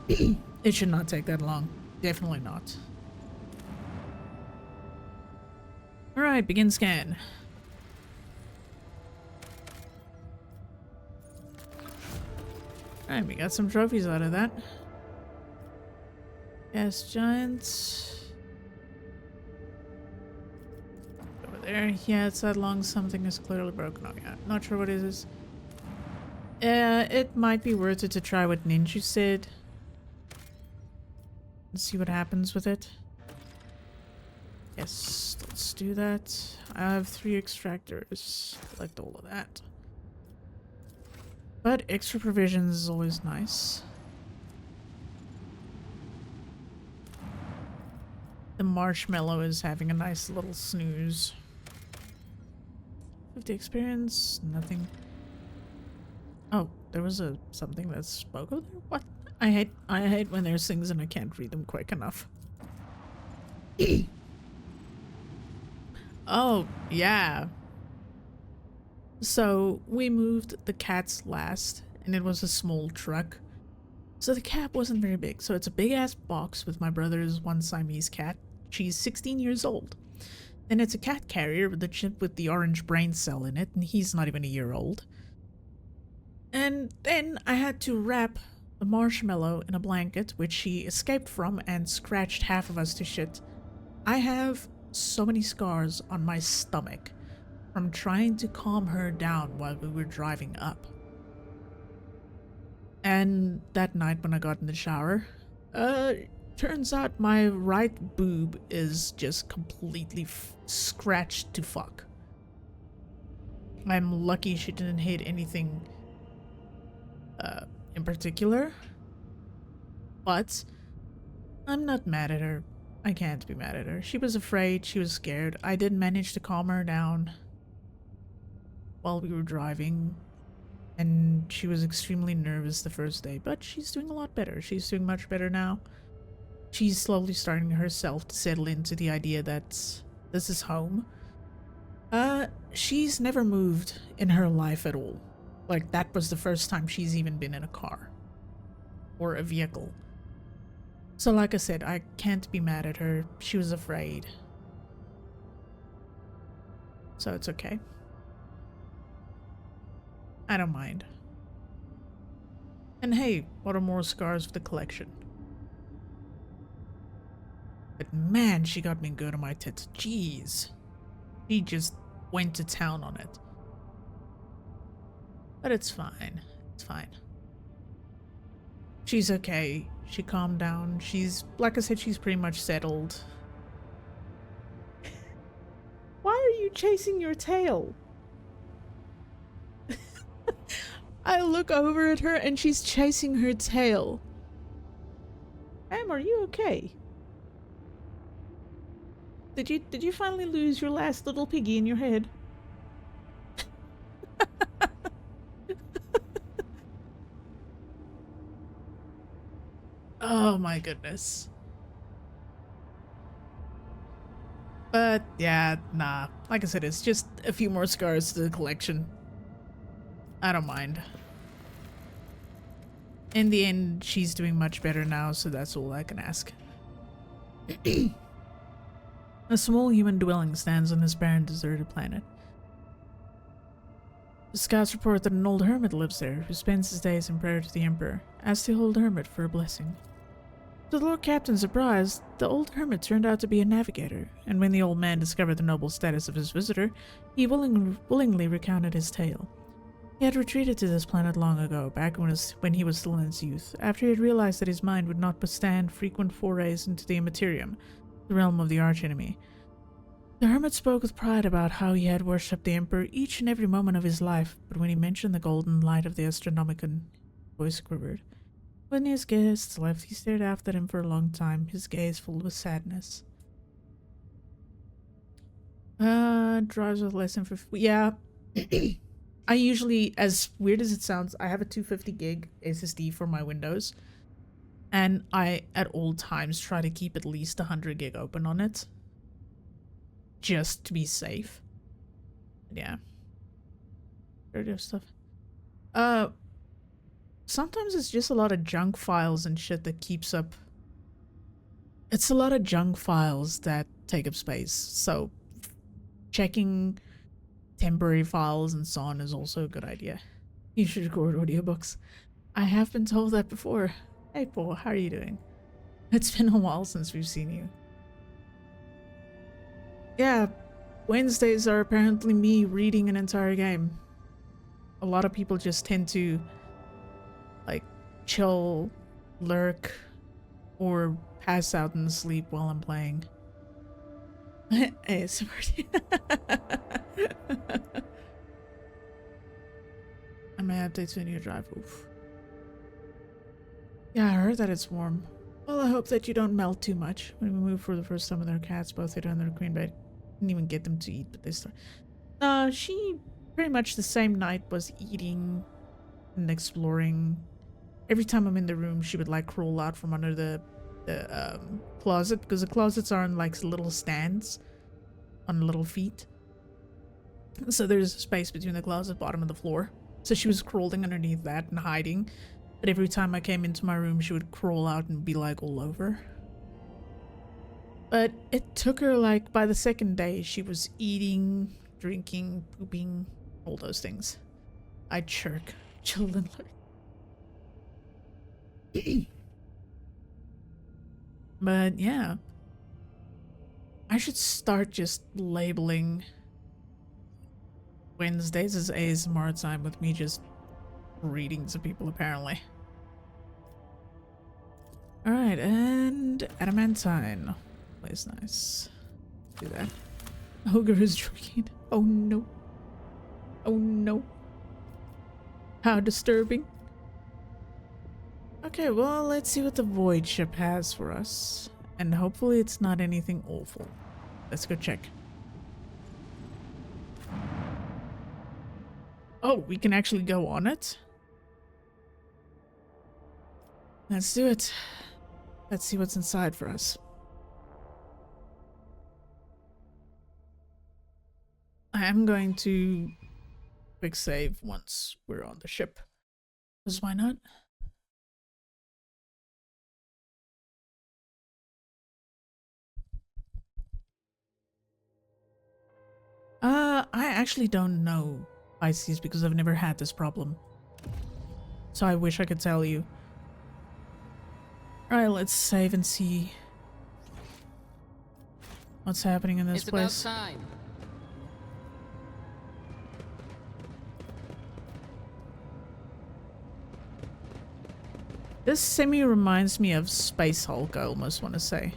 It should not take that long. Definitely not. Alright, begin scan. Alright, we got some trophies out of that. Gas giants. Over there. Yeah, it's that long. Something is clearly broken. Oh yeah, not sure what it is. It might be worth it to try what Ninja said. Let's see what happens with it. Yes, let's do that. I have 3 extractors. Collect all of that. But extra provisions is always nice. The marshmallow is having a nice little snooze. 50 experience, nothing. Oh, there was something that spoke over there? What? I hate when there's things and I can't read them quick enough. Oh, yeah. So, we moved the cats last, and it was a small truck. So the cab wasn't very big, so it's a big-ass box with my brother's one Siamese cat. She's 16 years old. And it's a cat carrier with the chip with the orange brain cell in it, and he's not even a year old. And then I had to wrap the marshmallow in a blanket, which she escaped from and scratched half of us to shit. I have so many scars on my stomach from trying to calm her down while we were driving up. And that night when I got in the shower, turns out my right boob is just completely scratched to fuck. I'm lucky she didn't hit anything in particular, but I'm not mad at her. I can't be mad at her. She was afraid, she was scared. I did manage to calm her down while we were driving, and she was extremely nervous the first day, but she's doing a lot better. She's doing much better now. She's slowly starting herself to settle into the idea that this is home. She's never moved in her life at all. Like, that was the first time she's even been in a car or a vehicle. So like I said, I can't be mad at her. She was afraid. So it's okay. I don't mind. And hey, what are more scars for the collection? But man, she got me good on my tits. Jeez. She just went to town on it. But it's fine. It's fine. She's okay. She calmed down. She's, like I said, she's pretty much settled. Why are you chasing your tail? I look over at her and she's chasing her tail. Em, are you okay? Did you finally lose your last little piggy in your head? Oh my goodness. But yeah, nah. Like I said, it's just a few more scars to the collection. I don't mind. In the end, she's doing much better now, so that's all I can ask. A small human dwelling stands on this barren, deserted planet. The scouts report that an old hermit lives there, who spends his days in prayer to the Emperor. Ask the old hermit for a blessing. To the Lord Captain's surprise, the old hermit turned out to be a navigator, and when the old man discovered the noble status of his visitor, he willingly recounted his tale. He had retreated to this planet long ago, back when he was still in his youth, after he had realized that his mind would not withstand frequent forays into the Immaterium, the realm of the archenemy. The hermit spoke with pride about how he had worshipped the Emperor each and every moment of his life, but when he mentioned the golden light of the Astronomicon, his voice quivered. When his guests left, he stared after them for a long time, his gaze filled with sadness. Drives with less than 50. Yeah. I usually, as weird as it sounds, I have a 250 gig SSD for my Windows, and I at all times try to keep at least 100 gig open on it, just to be safe. Yeah. Radio stuff. Sometimes it's just a lot of junk files and shit that keeps up. It's a lot of junk files that take up space, so checking temporary files and so on is also a good idea. You should record audiobooks. I have been told that before. Hey Paul, how are you doing? It's been a while since we've seen you. Yeah, Wednesdays are apparently me reading an entire game. A lot of people just tend to like chill, lurk, or pass out and sleep while I'm playing. ASMR. I may update to a new drive. Oof. Yeah, I heard that it's warm. Well, I hope that you don't melt too much. When we moved for the first time with our cats, both hid under the queen bed. Didn't even get them to eat, but they started. She pretty much the same night was eating and exploring. Every time I'm in the room, she would like crawl out from under the closet, because the closets are on like little stands on little feet. So there's a space between the closet bottom and the floor. So she was crawling underneath that and hiding. But every time I came into my room, she would crawl out and be like all over. But it took her like by the second day, she was eating, drinking, pooping, all those things. I'd chirk, chill and lurk. But yeah, I should start just labeling Wednesdays as ASMR time with me just reading to people apparently. Alright, and adamantine. Plays nice. Do that. Ogre is drinking. Oh no. Oh no. How disturbing. Okay, well, let's see what the void ship has for us. And hopefully it's not anything awful. Let's go check. Oh, we can actually go on it? Let's do it. Let's see what's inside for us. I am going to quick save once we're on the ship. Because why not? I actually don't know Pisces because I've never had this problem. So I wish I could tell you. Alright, let's save and see what's happening in this place. About time. This semi reminds me of Space Hulk, I almost want to say.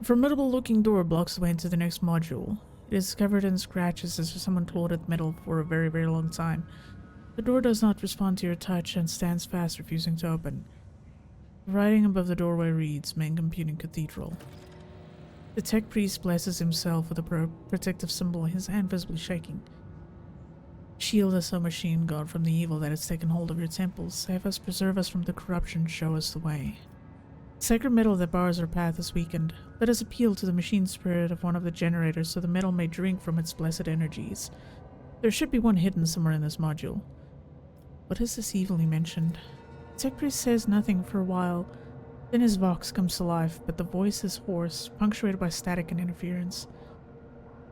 A formidable looking door blocks the way into the next module. It is covered in scratches as if someone clawed at metal for a very, very long time. The door does not respond to your touch and stands fast, refusing to open. The writing above the doorway reads, Main Computing Cathedral. The tech priest blesses himself with a protective symbol, his hand visibly shaking. Shield us, O machine god, from the evil that has taken hold of your temples. Save us, preserve us from the corruption, show us the way. The sacred metal that bars our path is weakened. Let us appeal to the machine spirit of one of the generators so the metal may drink from its blessed energies. There should be one hidden somewhere in this module. What is this evil he mentioned? The tech priest says nothing for a while. Then his vox comes to life, but the voice is hoarse, punctuated by static and interference.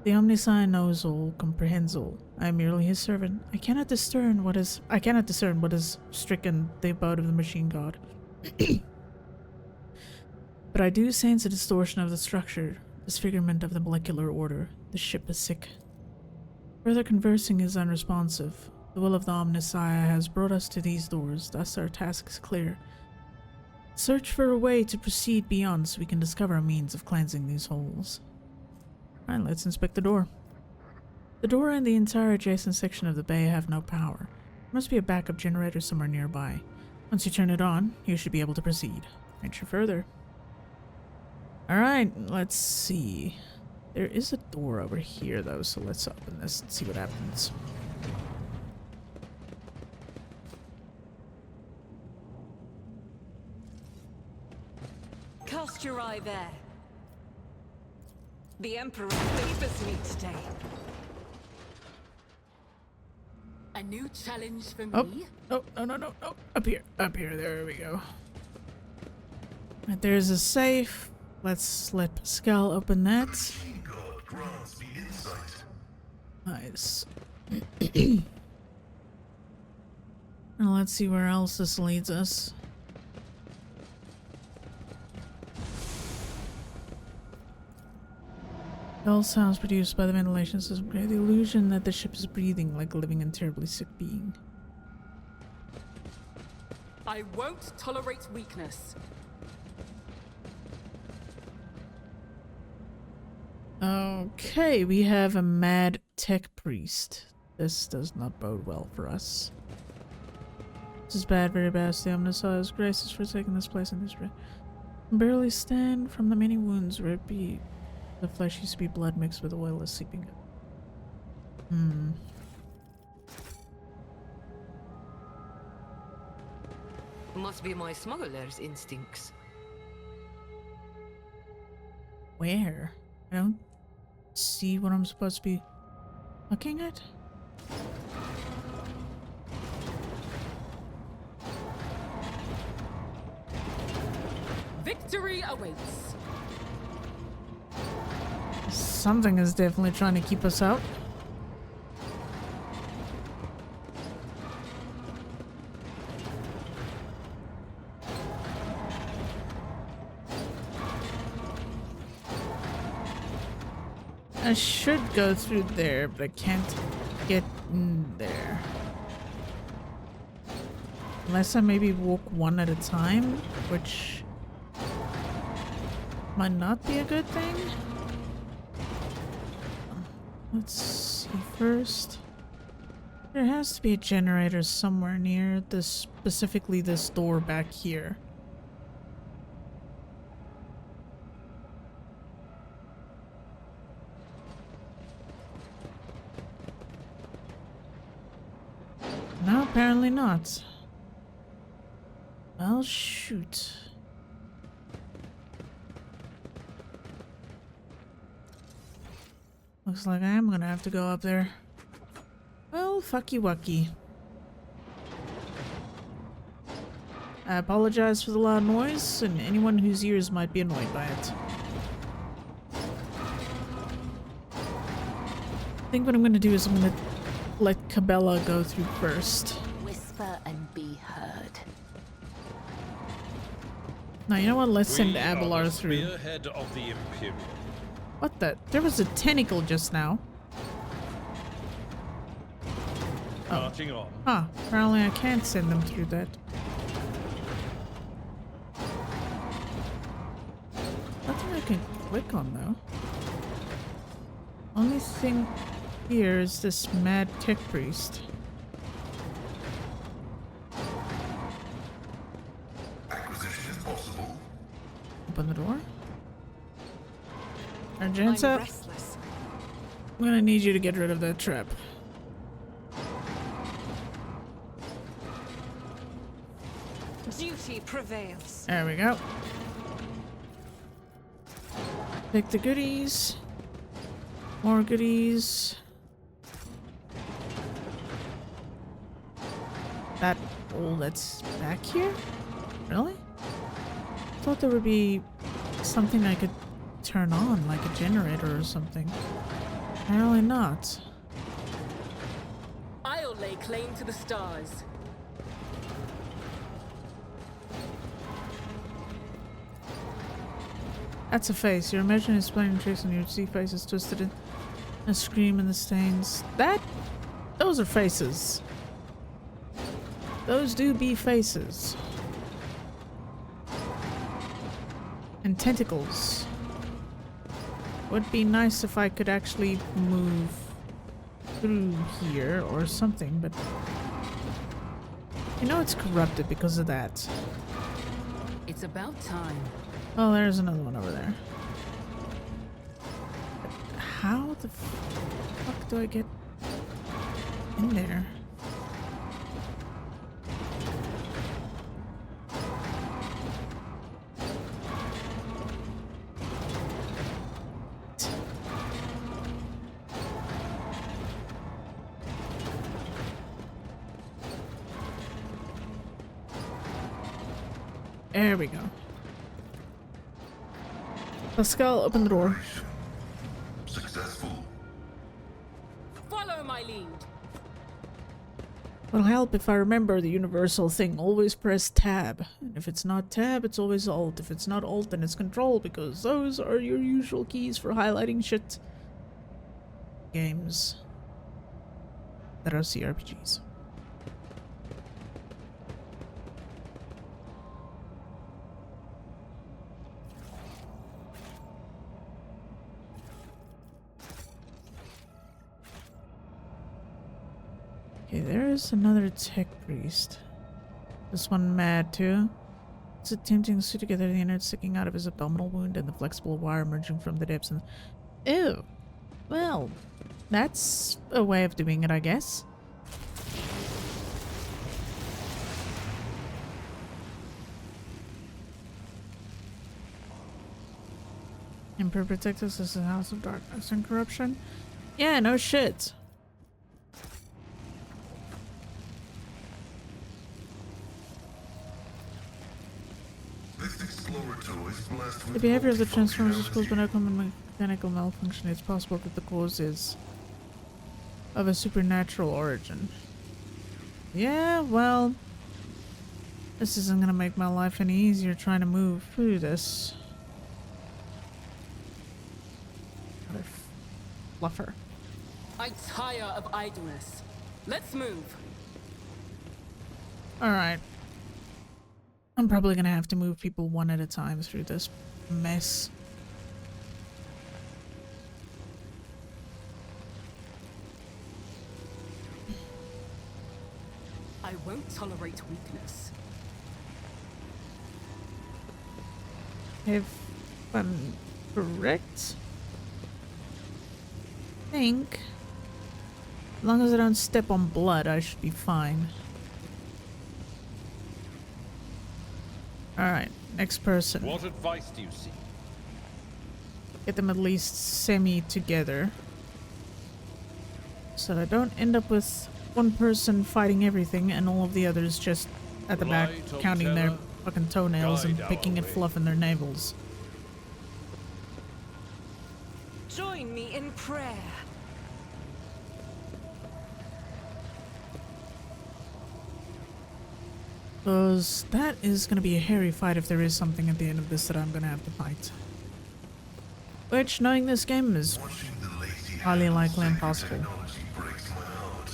The Omniscient knows all, comprehends all. I am merely his servant. I cannot discern what is stricken the abode of the machine god. But I do sense a distortion of the structure, disfigurement of the molecular order. The ship is sick. Further conversing is unresponsive. The will of the Omnissiah has brought us to these doors, thus our task is clear. Search for a way to proceed beyond so we can discover a means of cleansing these holes. Alright, let's inspect the door. The door and the entire adjacent section of the bay have no power. There must be a backup generator somewhere nearby. Once you turn it on, you should be able to proceed. Venture further. Alright, let's see. There is a door over here though, so let's open this and see what happens. Cast your eye there. The Emperor favors me today. A new challenge for Oh, me? oh, no. Up here, there we go. Right, there's a safe. Let's let Pascal open that. God grants me insight. Nice. Now let's see where else this leads us. Dull sounds produced by the ventilation system create the illusion that the ship is breathing like a living and terribly sick being. I won't tolerate weakness. Okay, we have a mad tech priest. This does not bode well for us. This is bad, very bad. The Omnissiah's graces for taking this place in this way. Barely stand from the many wounds where it be. The flesh used to be blood mixed with oil is seeping up. Must be my smuggler's instincts. Where? I don't see what I'm supposed to be looking at. Victory awaits. Something is definitely trying to keep us out. I should go through there, but I can't get in there. Unless I maybe walk one at a time, which might not be a good thing. Let's see first. There has to be a generator somewhere near this, specifically this door back here. No, apparently not. Well, shoot. Looks like I am gonna have to go up there. Well, fucky wucky. I apologize for the loud noise, and anyone whose ears might be annoyed by it. I think what I'm gonna do is I'm gonna let Cabela go through first. Whisper and be heard. Now, you know what? Let's send We are Abelard the through. spearhead of the Imperium. What the? There was a tentacle just now. Marching on. Huh. Apparently I can't send them through that. Nothing I can click on, though. Only thing here is this mad tech priest. Acquisition is possible. Open the door. I'm Argenta, restless. I'm gonna need you to get rid of that trap. Duty prevails. There we go. Take the goodies. More goodies. That all that's back here? Really? I thought there would be something I could turn on, like a generator or something. Apparently not. I'll lay claim to the stars. That's a face. Your imagination is playing tricks and your see face is twisted in. A scream in the stains. Those are faces. Those do be faces. And tentacles. Would be nice if I could actually move through here or something, but you know it's corrupted because of that. It's about time. Oh, there's another one over there. How the fuck do I get in there? There we go. Pascal, open the door. Successful. Follow my lead. It'll help if I remember the universal thing. Always press tab. And if it's not tab, it's always alt. If it's not alt, then it's control, because those are your usual keys for highlighting shit. Games that are CRPGs. Okay, there's another tech priest. This one mad too. It's attempting to sew together the innards sticking out of his abdominal wound and the flexible wire emerging from the depths. And ew. Well, that's a way of doing it, I guess. Emperor protect us as a house of darkness and corruption. Yeah, no shit. The behavior of the Transformers is caused by no common mechanical malfunction. It's possible that the cause is of a supernatural origin. Yeah, well, this isn't gonna make my life any easier trying to move through this. Another fluffer. I tire of idleness. Let's move. Alright. I'm probably gonna have to move people one at a time through this mess. I won't tolerate weakness. If I'm correct, I think as long as I don't step on blood, I should be fine. Alright, next person. What advice do you seek? Get them at least semi-together. So that I don't end up with one person fighting everything and all of the others just at the back counting their fucking toenails and picking at fluff in their navels. Join me in prayer. Because that is going to be a hairy fight if there is something at the end of this that I'm going to have to fight. Which, knowing this game, is highly likely impossible. Breaks my heart.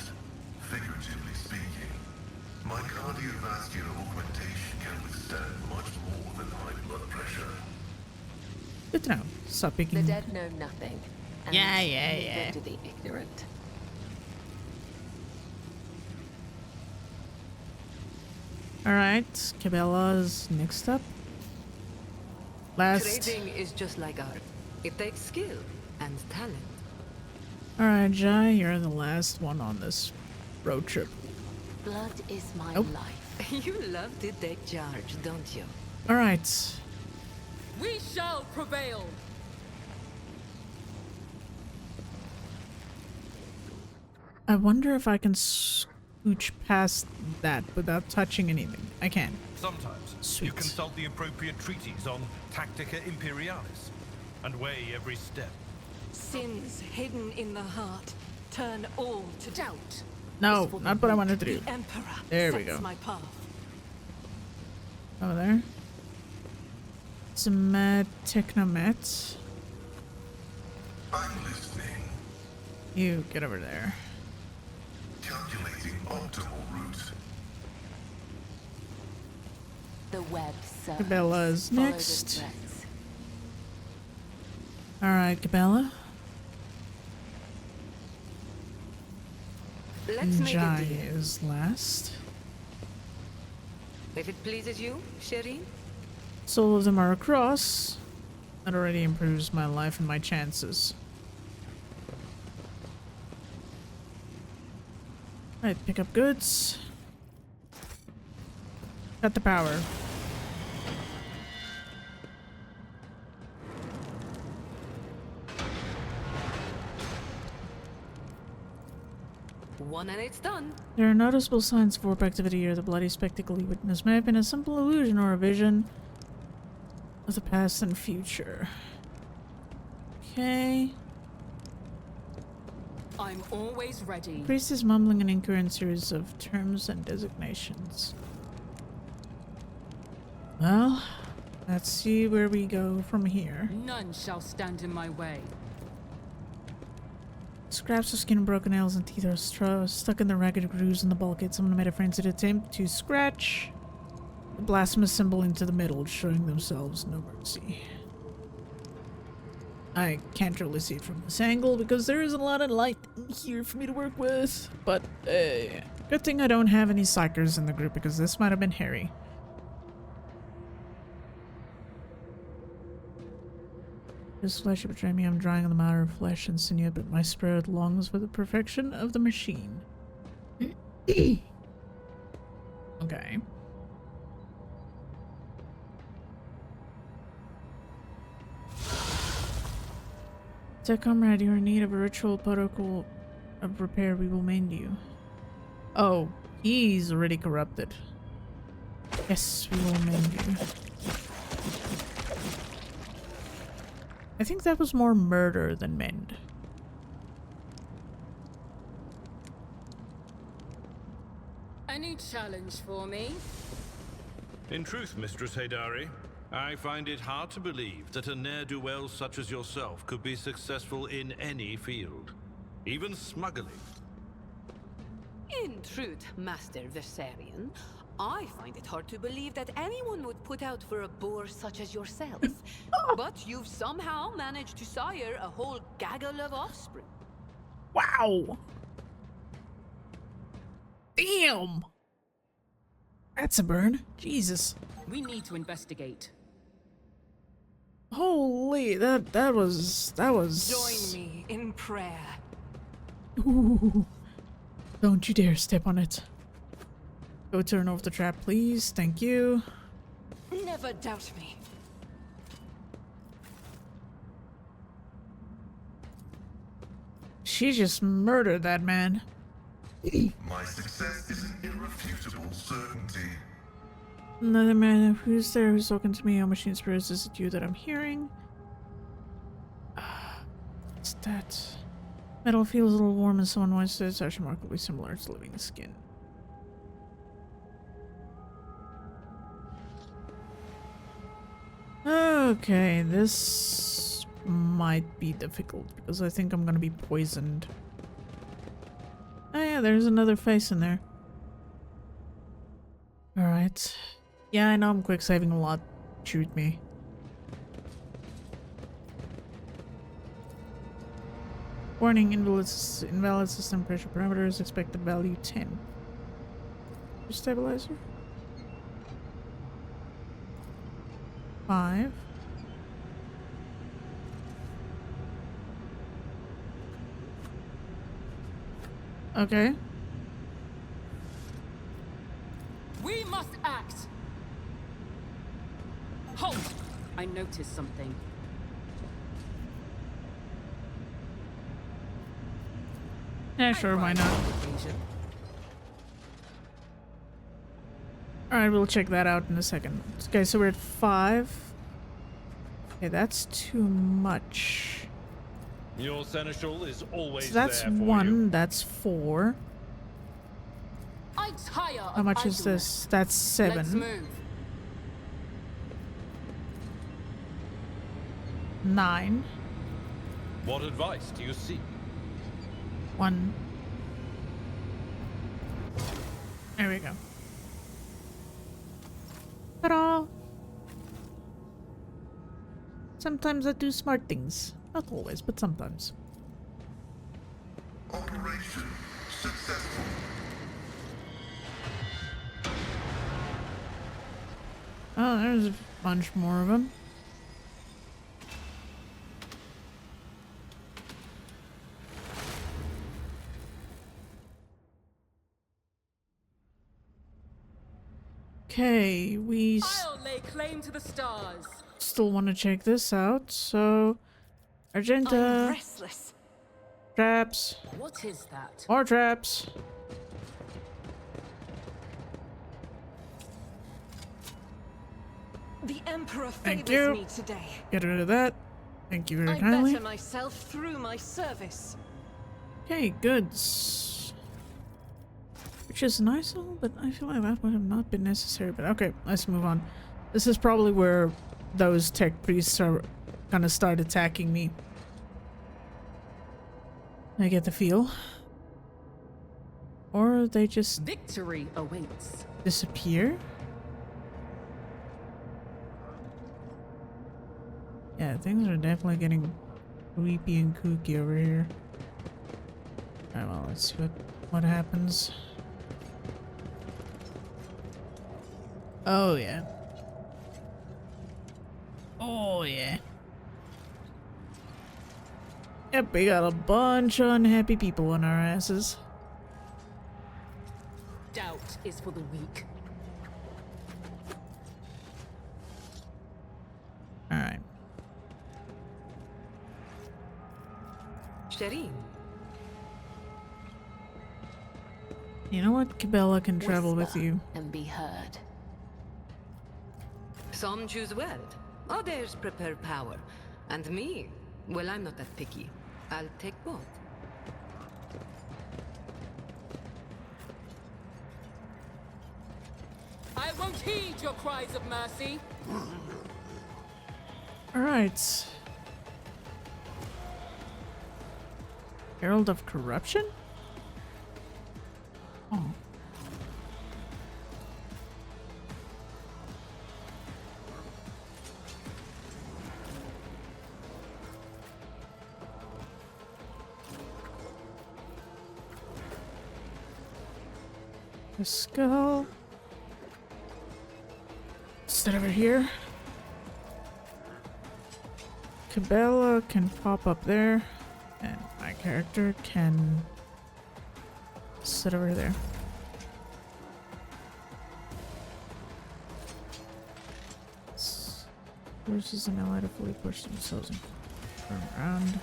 Figuratively speaking, my cardiovascular augmentation can withstand much more than high blood pressure. Good to know. Stop picking. The dead know nothing. And Yeah. neither do the ignorant. Alright, Cabela's next up. Last. Trading is just like art. It takes skill and talent. Alright, Jai, you're the last one on this road trip. Blood is my Nope. life. You love to take charge, don't you? Alright. We shall prevail. I wonder if I can scooch past that without touching anything. I can. Sometimes Sweet. you consult the appropriate treaties on Tactica Imperialis and weigh every step. Sins hidden in the heart turn all to doubt. No, not what I wanted to do. The Emperor There we sets go. my path. Over there. Some mad technomet. I'm listening. You get over there. Calculating optimal route. The web serves. Cabela's Follow the next. threads. Alright, Cabela. Let's make a Jai deal. is last. If it pleases you, Shireen. So all of them are across. That already improves my life and my chances. Alright, pick up goods. Cut the power. One and it's done. There are noticeable signs of warp activity here. The bloody spectacle you witnessed may have been a simple illusion or a vision of the past and future. Okay. I'm always ready. Priest is mumbling an incoherent series of terms and designations. Well, let's see where we go from here. None shall stand in my way. Scraps of skin, broken nails, and teeth are stuck in the ragged grooves in the bulkhead. Someone made a frenzied attempt to scratch the blasphemous symbol into the middle, showing themselves no mercy. I can't really see it from this angle because there isn't a lot of light in here for me to work with. But, good thing I don't have any psychers in the group because this might have been hairy. This flesh you betray me, I'm drying on the matter of flesh and sinew, but my spirit longs for the perfection of the machine. Okay. Dear comrade, you are in need of a ritual protocol of repair. We will mend you. Oh, he's already corrupted. Yes, we will mend you. I think that was more murder than mend. A new challenge for me. In truth, Mistress Haydari, I find it hard to believe that a ne'er-do-well such as yourself could be successful in any field, even smuggling. In truth, Master Versarian, I find it hard to believe that anyone would put out for a boar such as yourself. But you've somehow managed to sire a whole gaggle of offspring. Wow! Damn! That's a burn. Jesus. We need to investigate. Holy, that was... Join me in prayer. Ooh. Don't you dare step on it. Go turn off the trap, please. Thank you. Never doubt me. She just murdered that man. My success is an irrefutable certainty. Another man, who's there who's talking to me? Oh, machine spirits, is it you that I'm hearing? What's that? Metal feels a little warm and someone wants to. It's actually remarkably similar to living skin. Okay, this might be difficult because I think I'm gonna be poisoned. Oh yeah, there's another face in there. Alright. Yeah, I know I'm quick saving a lot. Shoot me. Warning, invalid system pressure parameters, expected value 10. Stabilizer? 5. Okay. We must act! Halt! I noticed something. Yeah, sure, why not? Alright, we'll check that out in a second. Okay, so we're at 5. Okay, that's too much. Your seneschal is always So that's there for 1, you. that's 4. I tire How much is this? That's 7. Let's move. 9. What advice do you seek? One. There we go. Ta-da! Sometimes I do smart things. Not always, but sometimes. Operation successful. Oh, there's a bunch more of them. Okay, we I'll lay claim to the stars. still want to check this out, so I'm Argenta, restless. traps, What is that? more traps. The Emperor Thank favors you. me today. Get rid of that. Thank you very I kindly. better myself through my service. Okay, goods. Which is nice, but I feel like that would have not been necessary. But okay, let's move on. This is probably where those tech priests are gonna start attacking me. I get the feel. Or they just Victory awaits. disappear? Yeah, things are definitely getting creepy and kooky over here. Alright, well, let's see what happens. Oh, yeah. Oh, yeah. Yep, we got a bunch of unhappy people on our asses. Doubt is for the weak. Alright. Shireen, You know what? Cabela can travel with Whisper you. and be heard. some choose wealth, others prepare power. And me, well, I'm not that picky. I'll take both. I won't heed your cries of mercy. Alright. Herald of Corruption? Oh. The skull. Sit over here. Cabela can pop up there, and my character can sit over there. Versus an ally to fully push themselves and turn around.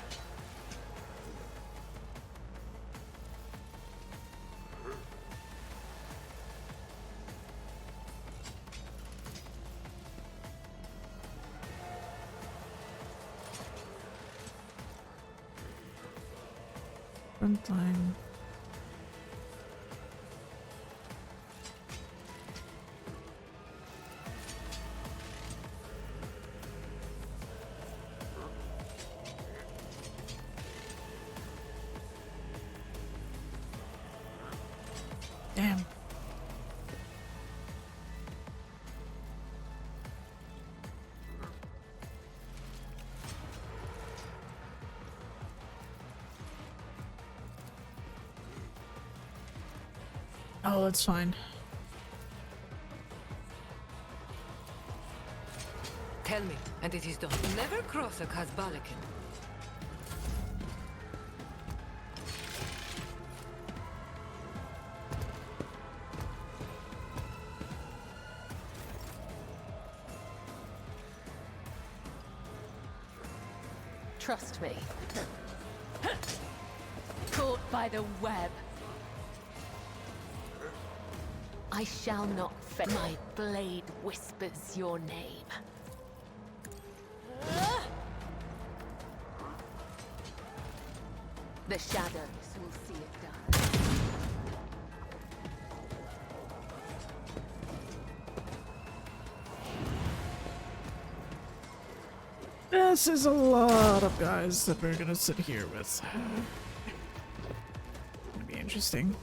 Frontline. Damn. Oh, that's fine. Tell me, and it is done. Never cross a Kazbalikan. Trust me. Caught by the web. I shall not fail. My blade whispers your name. The shadows will see it done. This is a lot of guys that we're gonna sit here with. interesting.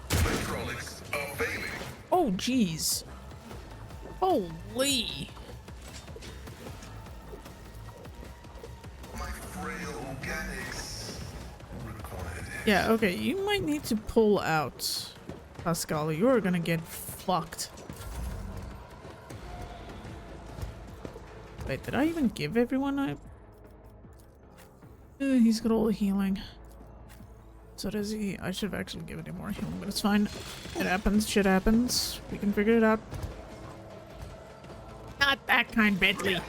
Electronics are failing. Oh, jeez. Holy. My frail organics required it. Yeah, okay, you might need to pull out, Pascal. You're gonna get fucked. Wait, did I even give everyone a... he's got all the healing. So does he... I should have actually given him more healing, but it's fine. It happens, shit happens. We can figure it out. Not that kind, Bentley.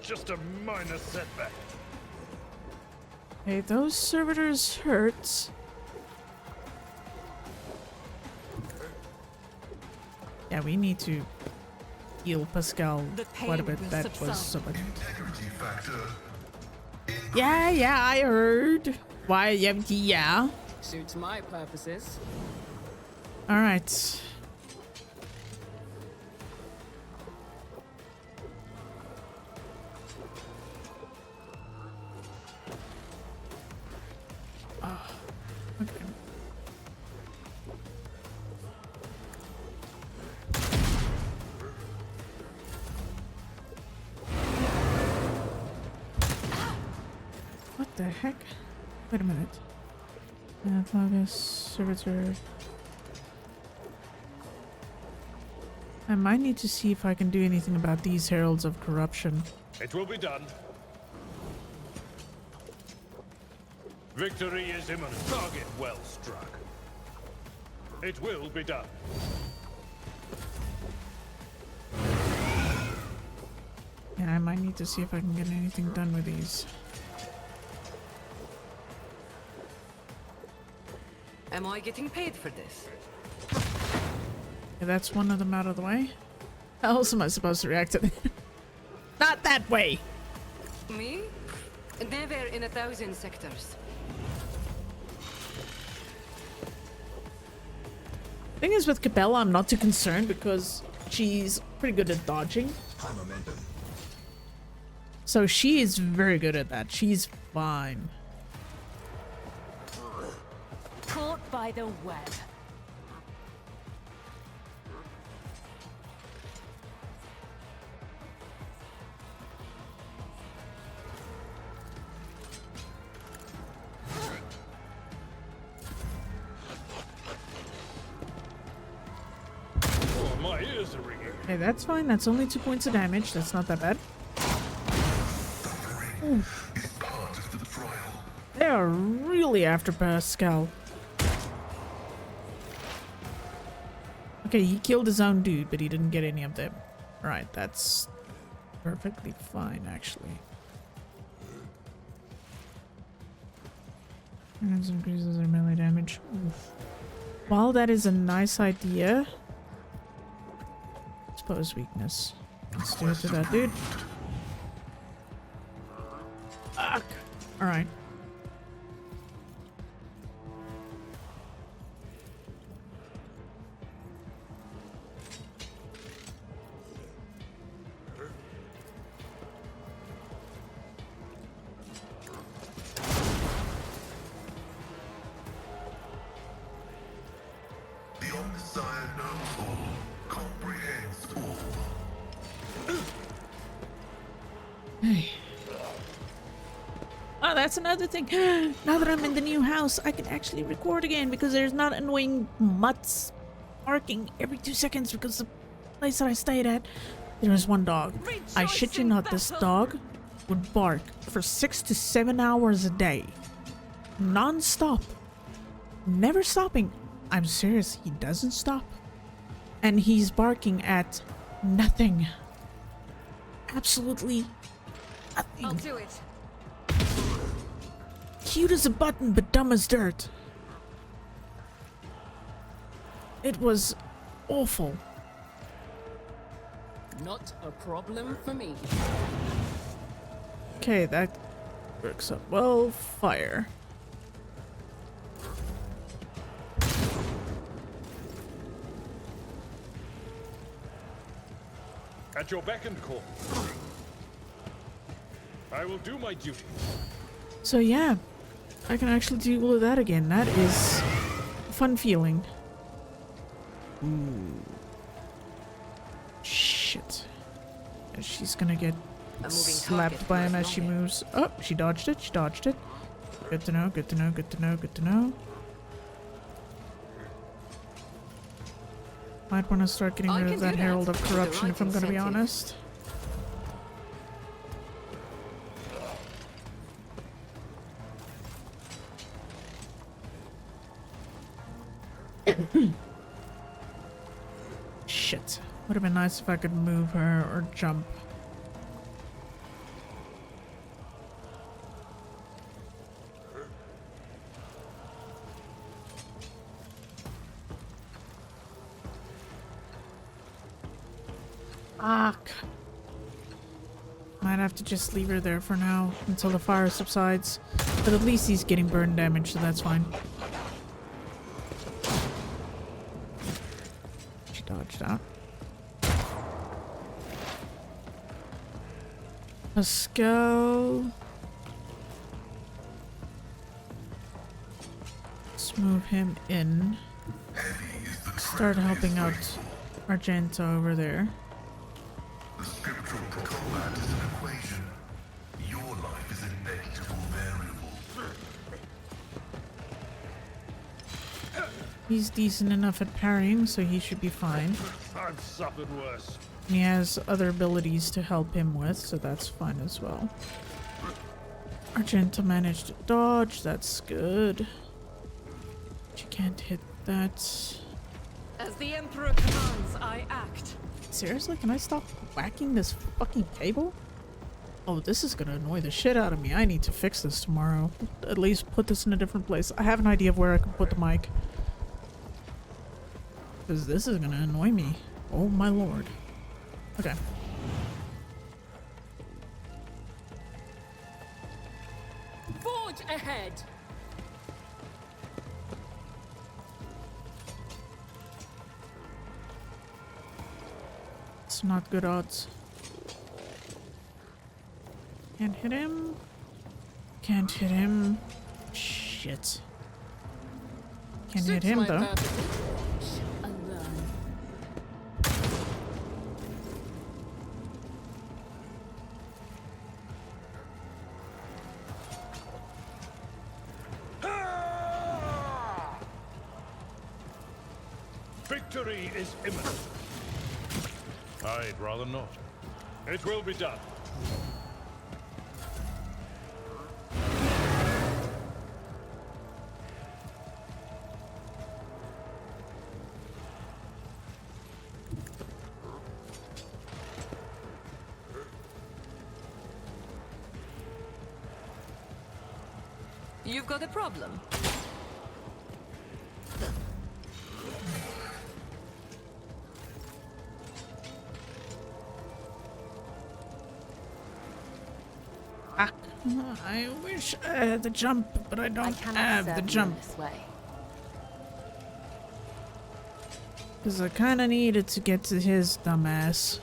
Just a minor setback. Hey, those servitors hurt. Yeah, we need to heal Pascal quite a bit. That was something. Integrity factor. Yeah, I heard. Why, yeah. Suits my purposes. Alright. Oh, okay. What the heck? Wait a minute. Anthologus, servitor. I might need to see if I can do anything about these heralds of corruption. It will be done. Victory is imminent. Target well struck. It will be done. Yeah, I might need to see if I can get anything done with these. Am I getting paid for this? Okay, that's one of them out of the way. How else am I supposed to react to that? Not that way! Me? Never in 1,000 sectors. Thing is, with Capella, I'm not too concerned because she's pretty good at dodging. High momentum. So she is very good at that. She's fine. Caught by the web. Oh, my ears are ringing. Okay, that's fine. That's only 2 points of damage. That's not that bad. Oof. Is part of the trial. They are really after Pascal. Okay, he killed his own dude, but he didn't get any of them. Right, that's perfectly fine, actually. And increases their melee damage. Oof. While that is a nice idea, expose weakness. Let's do it to that dude. Fuck. Alright. The Omnissiah knows all, comprehends all. Hey. Oh, that's another thing. Now that I'm in the new house, I can actually record again because there's not annoying mutts barking every 2 seconds because the place that I stayed at, there was one dog. I shit you not, this dog would bark for 6 to 7 hours a day. Non-stop. Never stopping. I'm serious, he doesn't stop. And he's barking at nothing. Absolutely nothing. I'll do it. Cute as a button, but dumb as dirt. It was awful. Not a problem for me. Okay, that works up well. Fire. At your beck and call. I will do my duty. So yeah, I can actually do all of that again. That is a fun feeling. Ooh. Shit. And she's gonna get slapped by him as she moves. Oh, she dodged it. She dodged it. Good to know, good to know, good to know, good to know. Might want to start getting rid of that Herald of Corruption if I'm gonna be honest. Shit. Would have been nice if I could move her or jump. Fuck. Might have to just leave her there for now until the fire subsides. But at least he's getting burn damage, so that's fine. She dodged out. Let's go. Let's move him in. Start helping out Argento over there. The scriptural combat is an equation. Your life is a negligible variable. He's decent enough at parrying, so he should be fine. I've suffered worse. And he has other abilities to help him with, so that's fine as well. Argento managed to dodge, that's good. She can't hit that. As the Emperor commands, I act. Seriously, can I stop whacking this fucking cable? Oh, this is gonna annoy the shit out of me. I need to fix this tomorrow. At least put this in a different place. I have an idea of where I can put the mic. Because this is gonna annoy me. Oh my lord. Okay. Forge ahead! It's not good odds. Can't hit him. Can't hit him. Shit. Can hit him though. Victory is imminent. I'd rather not. It will be done. You've got a problem. I wish I had the jump, but I don't have the jump. Because I kind of needed to get to his dumbass.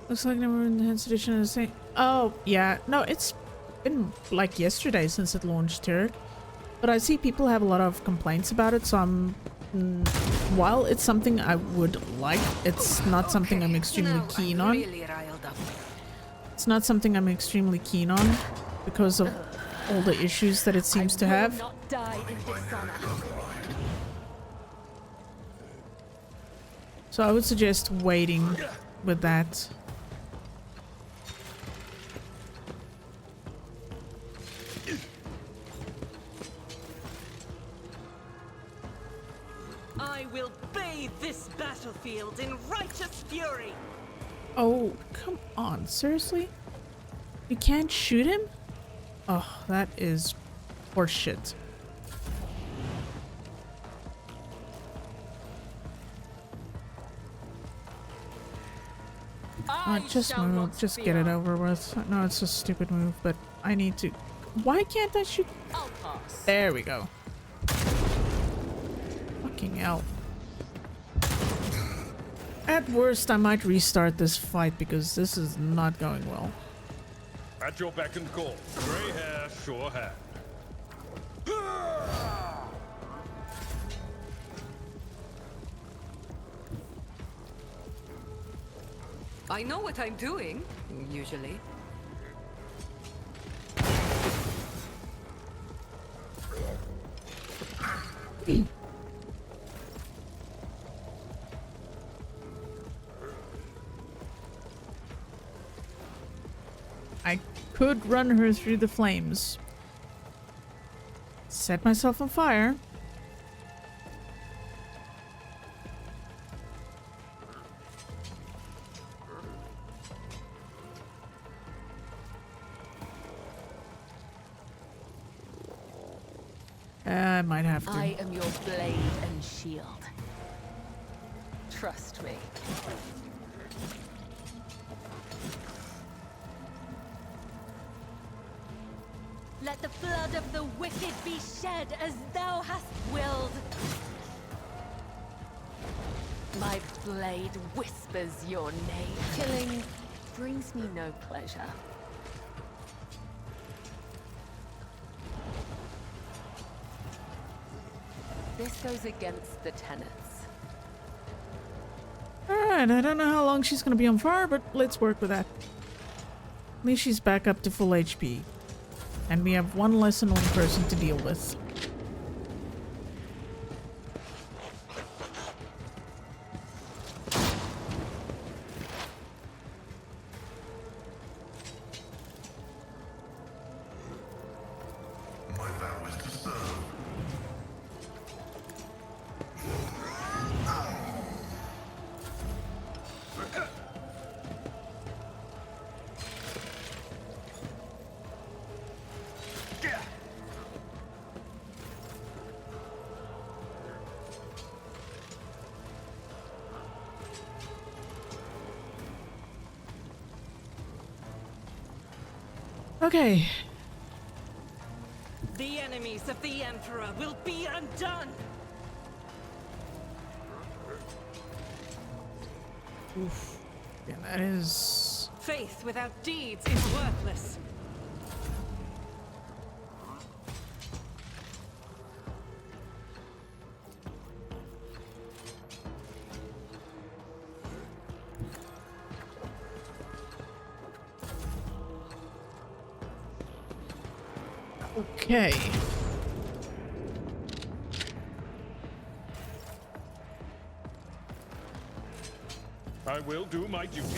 Looks like we're in the enhanced edition of the same. Oh, yeah. No, it's been like yesterday since it launched here. But I see people have a lot of complaints about it, so I'm... while it's something I would like, it's not something I'm extremely keen on. It's not something I'm extremely keen on because of all the issues that it seems to have. So I would suggest waiting with that. I will bathe this battlefield in righteous fury. Oh, come on. Seriously? You can't shoot him? Oh, that is horseshit. Just move. Just get it over with. No, it's a stupid move, but I need to... Why can't I shoot? There we go. Fucking hell. At worst, I might restart this fight because this is not going well. At your beck and call. Grey hair, sure hand. I know what I'm doing, usually. I could run her through the flames. Set myself on fire. I might have to. I am your blade and shield. Trust me. Let the blood of the wicked be shed as thou hast willed. My blade whispers your name. Killing brings me no pleasure. This goes against the tenets. Alright, I don't know how long she's gonna be on fire, but let's work with that. At least she's back up to full HP. And we have one less annoying person to deal with. My vow is to serve. Okay. The enemies of the Emperor will be undone! Oof. Yeah, that is... Faith without deeds is worthless. Okay. I will do my duty.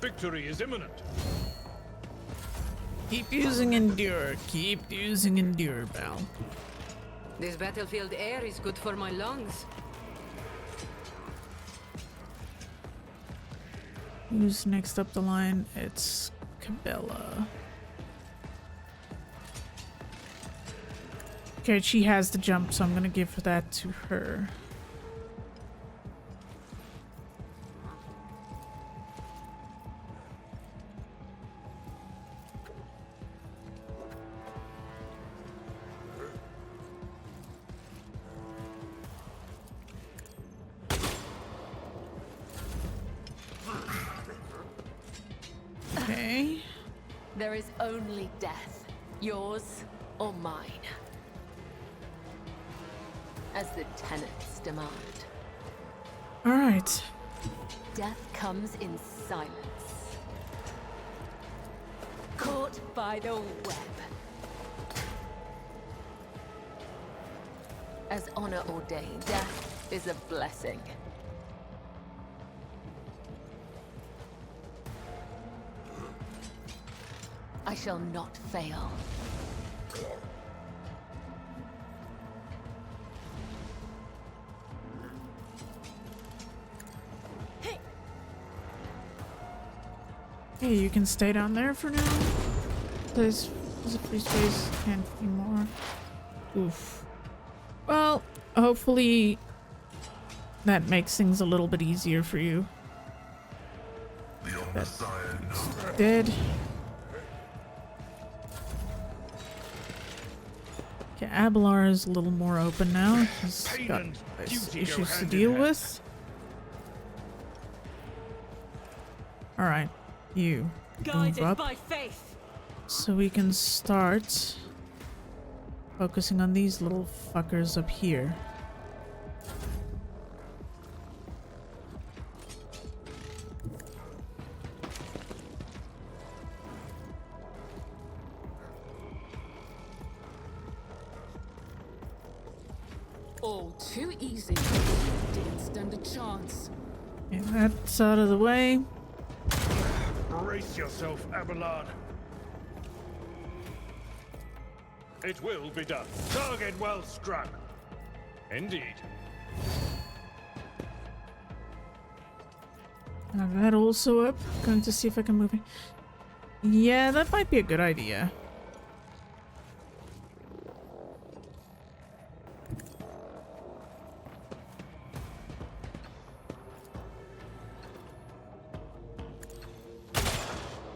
Victory is imminent. Keep using Endure. Keep using Endure, Val. This battlefield air is good for my lungs. Who's next up the line? It's Cabela. Okay, she has the jump, so I'm gonna give that to her. Okay. There is only death, yours or mine. As the tenets demand. All right. Death comes in silence. Caught by the web. As honor ordained, death is a blessing. I shall not fail. Hey, you can stay down there for now. There's a free space. Can't be more. Oof. Well, hopefully that makes things a little bit easier for you. That's dead. Okay, Abelard is a little more open now. He's got issues to deal with. Alright, you move Guided up by faith. so we can start focusing on these little fuckers up here. All too easy. Didn't stand a chance. Okay, that's out of the way. Brace yourself, Abelard. It will be done. Target well struck. Indeed. Have that also up. Going to see if I can move it. Yeah, that might be a good idea.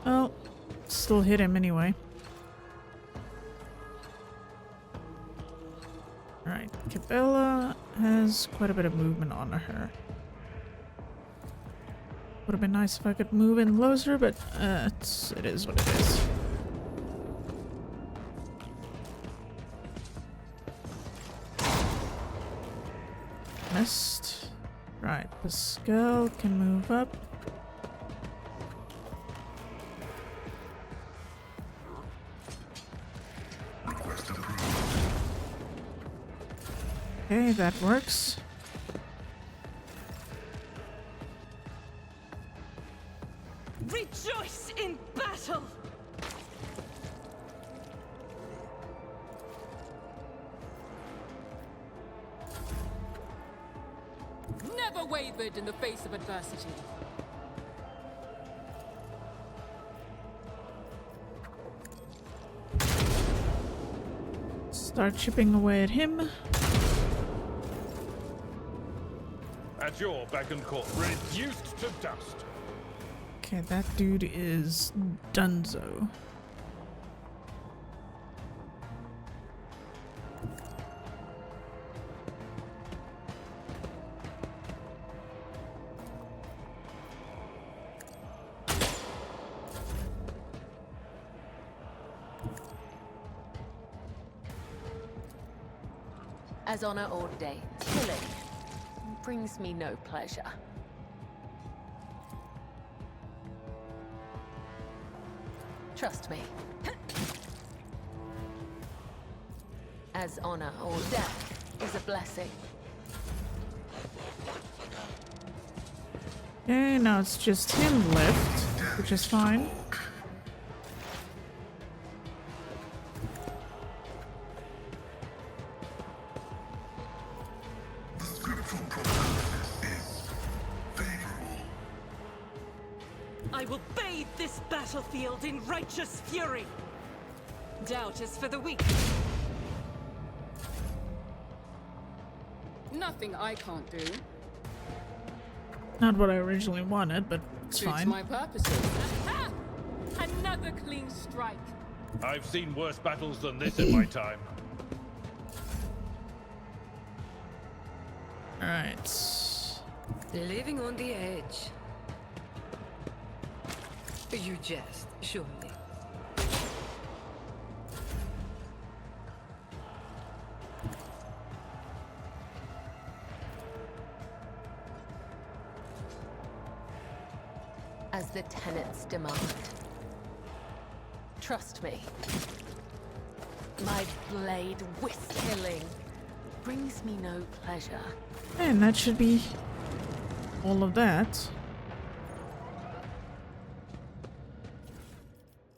Oh, still hit him anyway. Alright, Cabela has quite a bit of movement on her. Would have been nice if I could move in closer, but it is what it is. Missed. Right, Pascal can move up. Okay, that works. Rejoice in battle! Never wavered in the face of adversity. Start chipping away at him. At your beck and call. Reduced to dust. Okay, that dude is dunzo. As honor ordains, killing brings me no pleasure. Trust me. As honor or death is a blessing. Okay, now it's just him left, which is fine. I will bathe this battlefield in righteous fury. Doubt is for the weak. Nothing I can't do. Not what I originally wanted, but it's Suits fine. my purposes. Aha! Another clean strike. I've seen worse battles than this in my time. Alright. Living on the edge. You jest, surely. As the tenets demand. Trust me. My blade whistling brings me no pleasure. And that should be all of that.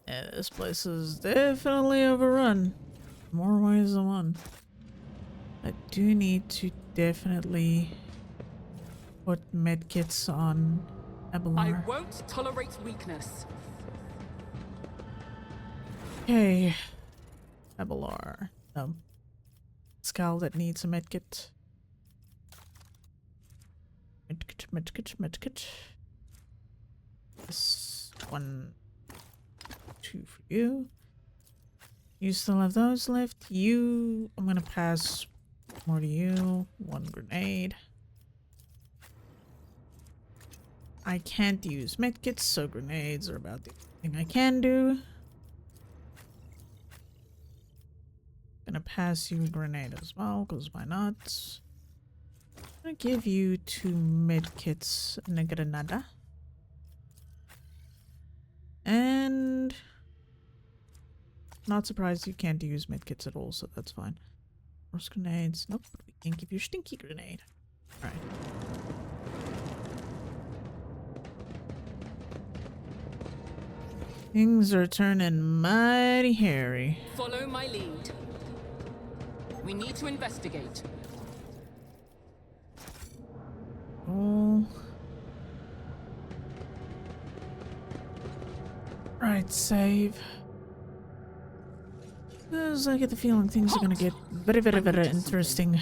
Yeah, this place is definitely overrun. More ways than one. I do need to definitely put medkits on Abelard. I won't tolerate weakness. Okay. Abelard. Skull that needs a medkit. Medkit. This one. 2 for you. You still have those left. You, I'm gonna pass more to you. 1 grenade. I can't use medkits, so grenades are about the only thing I can do. Gonna pass you a grenade as well, because why not? I'm gonna give you 2 medkits and a grenada. And not surprised you can't use medkits at all, so that's fine. Force grenades. Nope, we can give you a stinky grenade. Alright. Things are turning mighty hairy. Follow my lead. We need to investigate. Oh. Right, save. Because I get the feeling things are gonna get very interesting.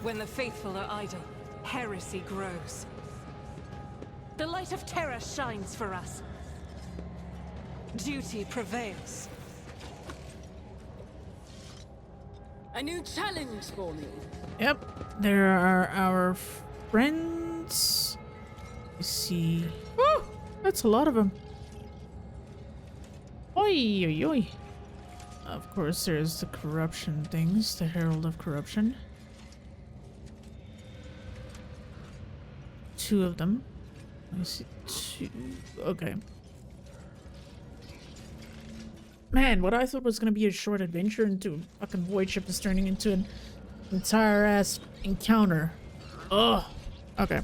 When the faithful are idle, heresy grows. The light of terror shines for us. Duty prevails. A new challenge for me. Yep, there are our friends. You see. Oh, that's a lot of them. Oi, oi, oi. Of course, there's the corruption things, the Herald of Corruption. 2 of them. I see 2. Okay. Man, what I thought was gonna be a short adventure into a fucking void ship is turning into an entire ass encounter. Ugh. Okay.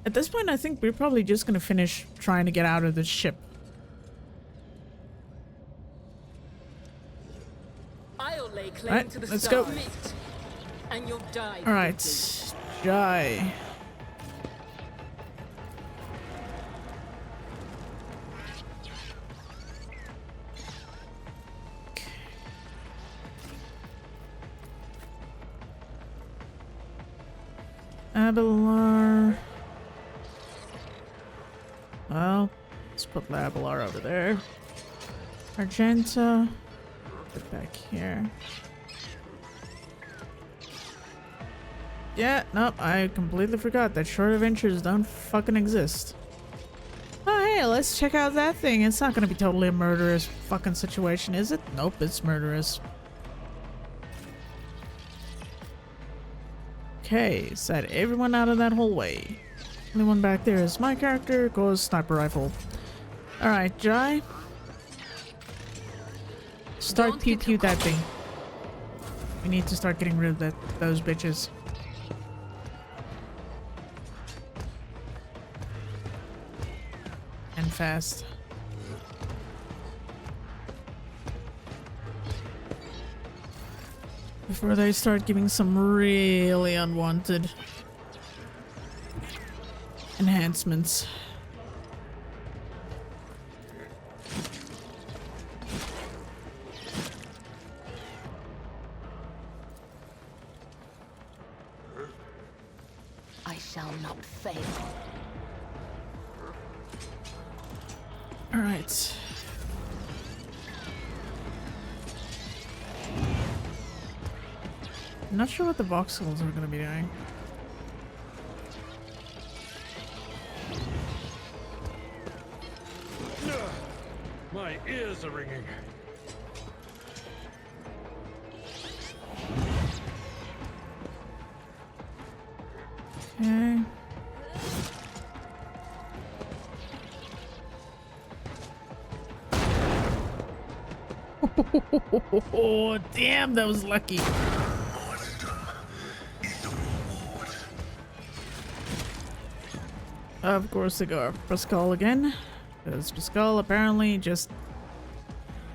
At this point, I think we're probably just gonna finish trying to get out of this ship. I'll lay claim to the let's star. go. And you'll die. Alright. Die. Abelar. Well, let's put Abelar over there. Argenta. Put back here. Yeah, nope, I completely forgot that short adventures don't fucking exist. Oh, hey, let's check out that thing. It's not gonna be totally a murderous fucking situation, is it? Nope, it's murderous. Okay, set everyone out of that hallway. Only one back there is my character, goes sniper rifle. Alright, Jai. Start pew pew that thing. We need to start getting rid of those bitches. And fast. Before they start giving some really unwanted enhancements. I shall not fail. All right. I'm not sure what the voxels are going to be doing. My ears are ringing. Okay. Oh, damn, that was lucky. Of course they go for Pascal again, because Pascal apparently just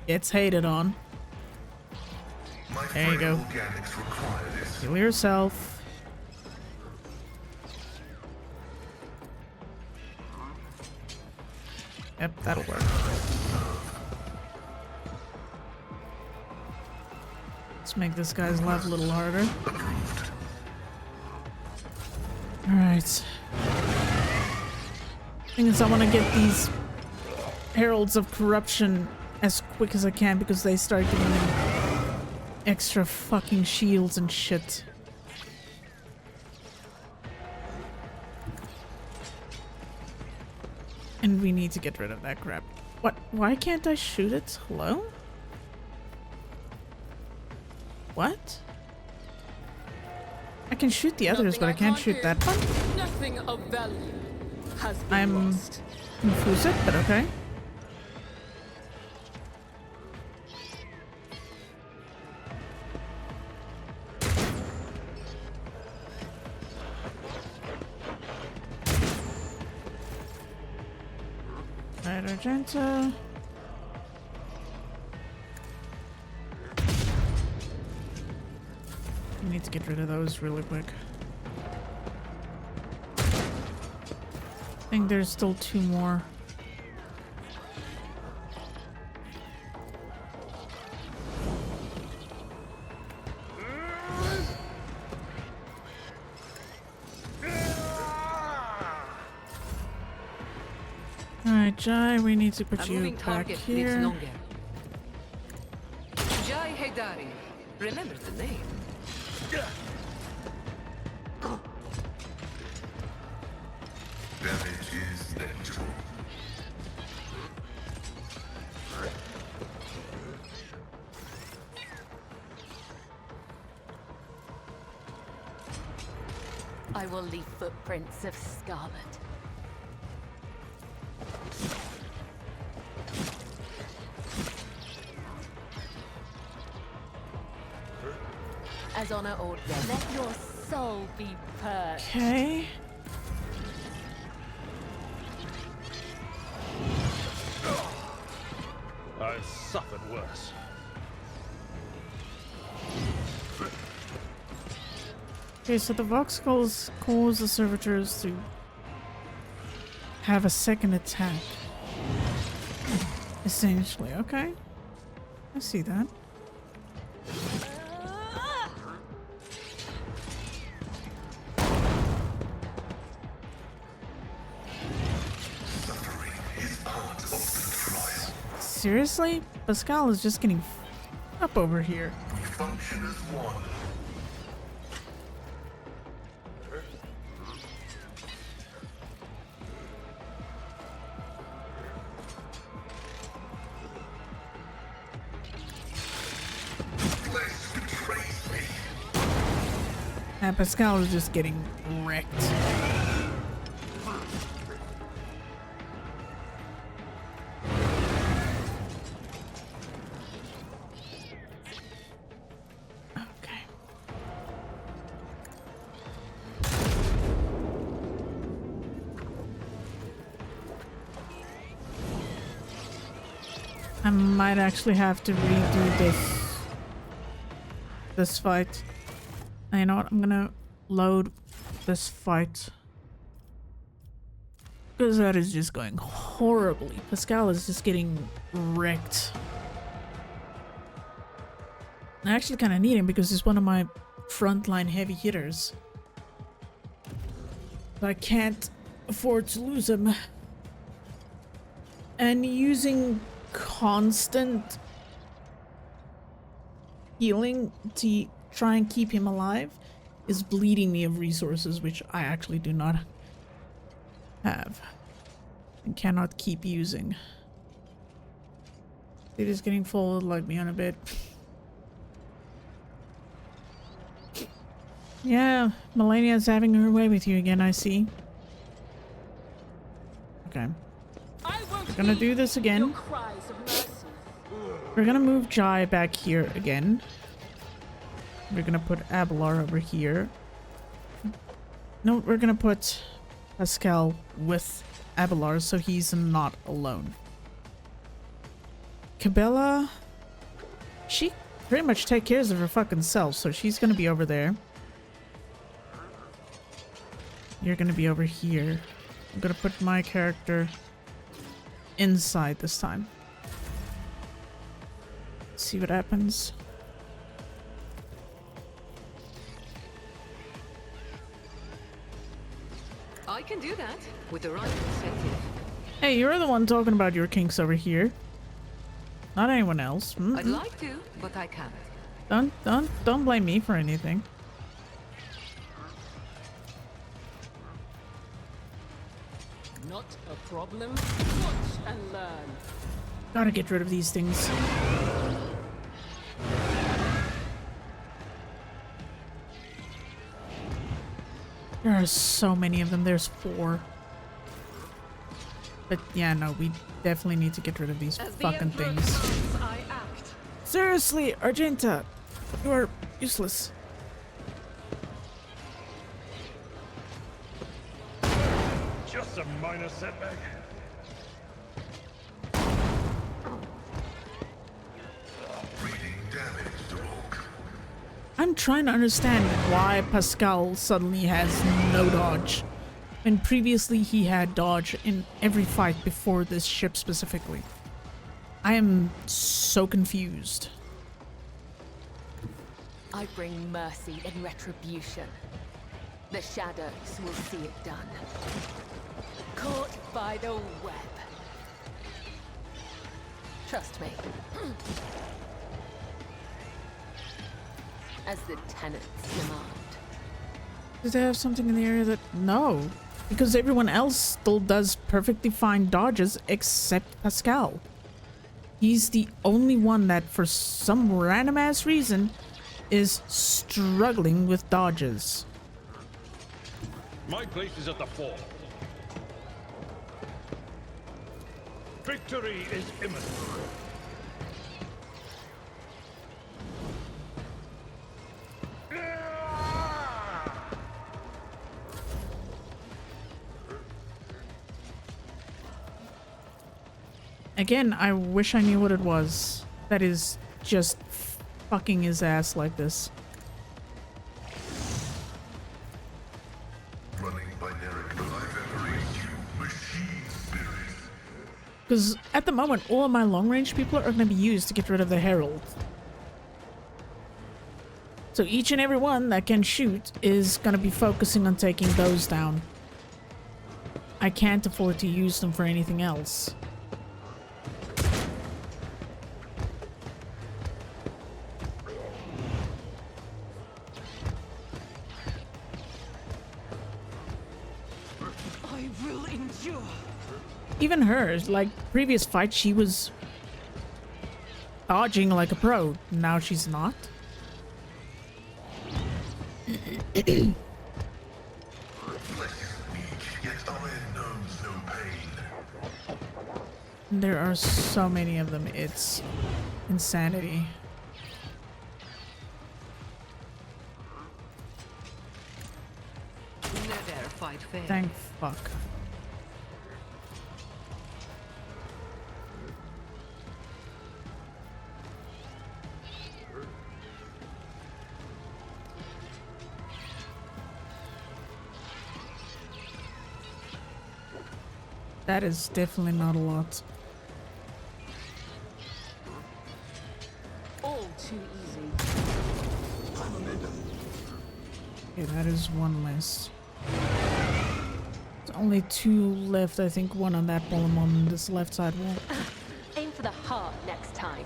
gets hated on. There you go. Heal yourself. Yep, that'll work. Let's make this guy's life a little harder. Alright. Thing is, I want to get these Heralds of Corruption as quick as I can because they start giving them extra fucking shields and shit. And we need to get rid of that crap. What? Why can't I shoot it? Hello? What? I can shoot the others, but I can't shoot that one? Nothing of value has been I'm lost. confused, but okay. Right, Argenta. We need to get rid of those really quick. I think there's still 2 more. Alright, Jai, we need to put you back here. Jai Haydari. Remember the name. Damage is negligible. I will leave footprints of scarlet. As honor ordered, let your soul be purged. Okay. I've suffered worse. Okay, so the Vox calls the servitors to have a second attack. Essentially, okay. I see that. Seriously? Pascal is just getting up over here. We function as one. Flesh betrays me. And Pascal is just getting wrecked. I might actually have to redo this fight. You know what? I'm gonna load this fight because that is just going horribly. Pascal is just getting wrecked. I actually kind of need him because he's one of my frontline heavy hitters. But I can't afford to lose him. And using constant healing to try and keep him alive is bleeding me of resources, which I actually do not have and cannot keep using. It is getting full, like me on a bit. Yeah, Melania's having her way with you again, I see. Okay. We're gonna do this again. We're gonna move Jai back here again. We're gonna put Abelard over here. No, we're gonna put Pascal with Abelard so he's not alone. Cabela, she pretty much takes care of her fucking self, so she's gonna be over there. You're gonna be over here. I'm gonna put my character inside this time. See what happens. I can do that with the right incentive. Hey, you're the one talking about your kinks over here. Not anyone else. I'd like to, but I can't. Don't blame me for anything. Not a problem. Watch and learn. Gotta get rid of these things. There are so many of them. There's 4. But yeah, no, we definitely need to get rid of these fucking things. Seriously, Argenta, you are useless. Just a minor setback. Reading damaged, Rogue. I'm trying to understand why Pascal suddenly has no dodge, when previously he had dodge in every fight before this ship specifically. I am so confused. I bring mercy and retribution. The shadows will see it done. Caught by the web. Trust me. As the tenants demand. Does they have something in the area that... No. Because everyone else still does perfectly fine dodges except Pascal. He's the only one that, for some random ass reason, is struggling with dodges. My place is at the fore. Victory is imminent. Again, I wish I knew what it was. That is just fucking his ass like this. Running binary. I've ever raised you, machine spirit. Because at the moment, all of my long-range people are going to be used to get rid of the Herald. So each and every one that can shoot is going to be focusing on taking those down. I can't afford to use them for anything else. I will endure. Even hers, like previous fight, she was dodging like a pro. Now she's not. Flesh is weak, yet iron knows no pain. There are so many of them, it's insanity. Never fight fair. Thank fuck. That is definitely not a lot. All too easy. Okay, that is one less. There's only 2 left, I think. One on that wall and one on this left side wall. Aim for the heart next time.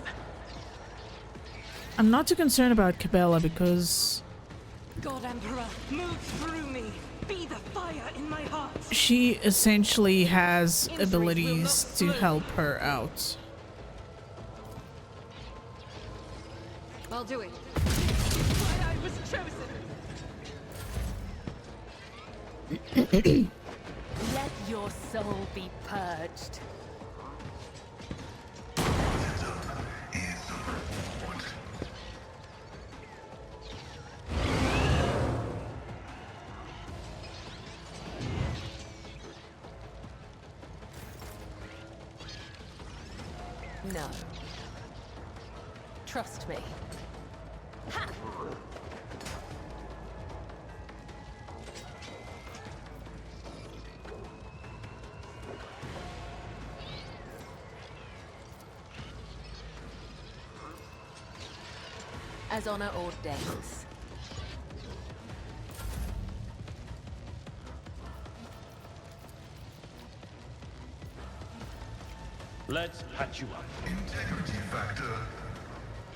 I'm not too concerned about Cabela because God Emperor, move through me. Be the fire in my heart. she essentially has abilities to help her out. I'll do it. Why I was chosen. Let your soul be purged. No. Trust me. Ha! As honor ordains. Let's patch you up. Integrity factor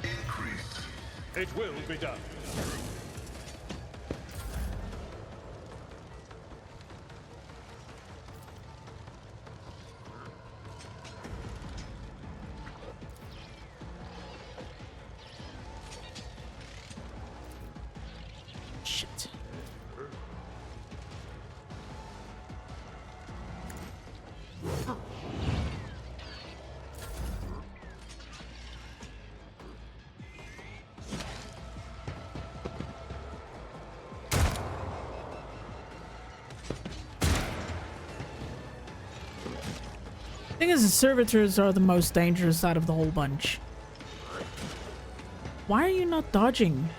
increased. It will be done. shit. Thing is, the servitors are the most dangerous out of the whole bunch. Why are you not dodging?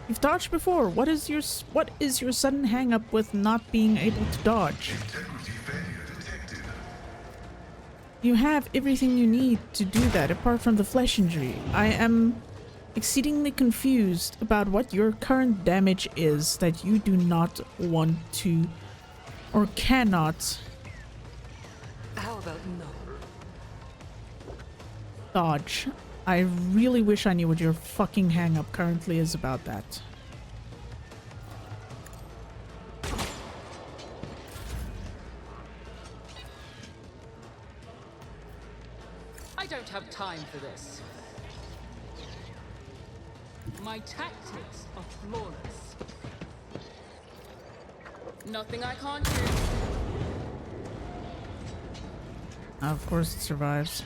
You've dodged before. What is your sudden hang-up with not being able to dodge? You have everything you need to do that apart from the flesh injury. I am exceedingly confused about what your current damage is that you do not want to or cannot How about no? dodge. I really wish I knew what your fucking hang-up currently is about that. I don't have time for this. My tactics are flawless. Nothing I can't do. Of course it survives.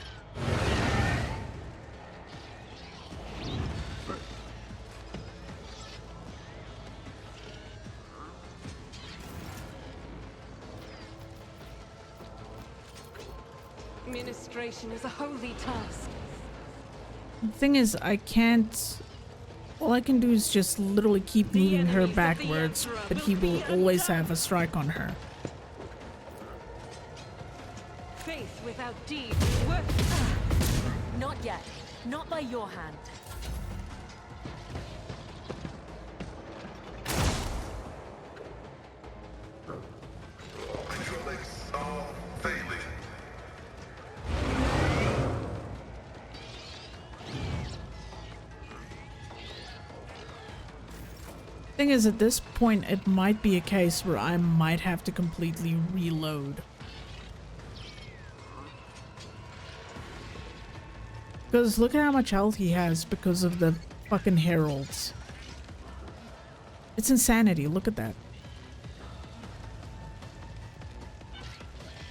Administration is a holy task. The thing is, I can't... All I can do is just literally keep moving her backwards, but he will always have a strike on her. Faith without deed worth. Not yet. Not by your hand. Hydraulics are failing. Thing is, at this point, it might be a case where I might have to completely reload. Because look at how much health he has because of the fucking heralds. It's insanity, look at that.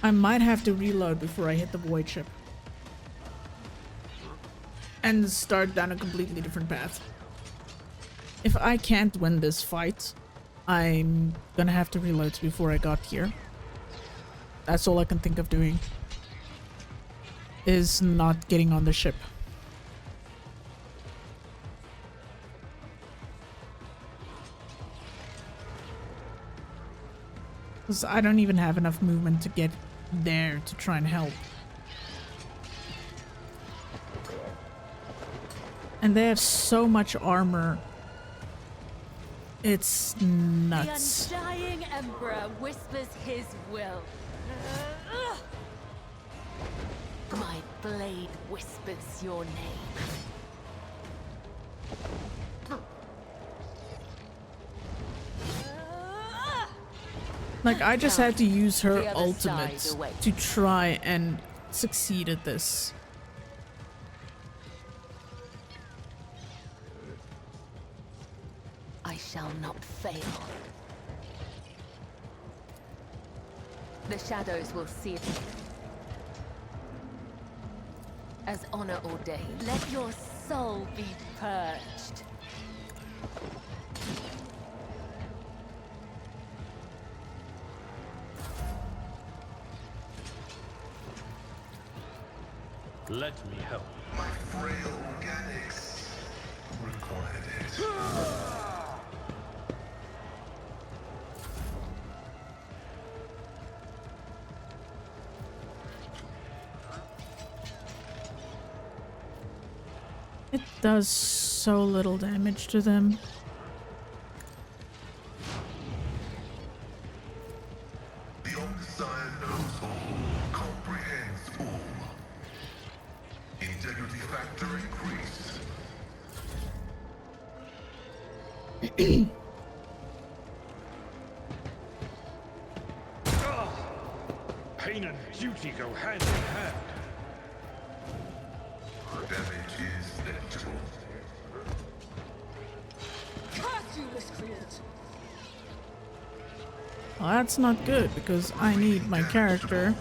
I might have to reload before I hit the void ship. And start down a completely different path. If I can't win this fight, I'm gonna have to reload before I got here. That's all I can think of doing. Is not getting on the ship. Because I don't even have enough movement to get there to try and help. And they have so much armor. It's nuts. The undying Emperor whispers his will. My blade whispers your name. Like, I just had to use her The other ultimate side awaits. to try and succeed at this. I shall not fail. The shadows will see it. As honor ordained, let your soul be purged. Let me help. My frail organics required it. It does so little damage to them. The Omniscient knows all, comprehends all. Integrity factor increased. Pain and duty go hand in hand. Damage is negligible. Curse miscreant. Well, that's not good because I need my character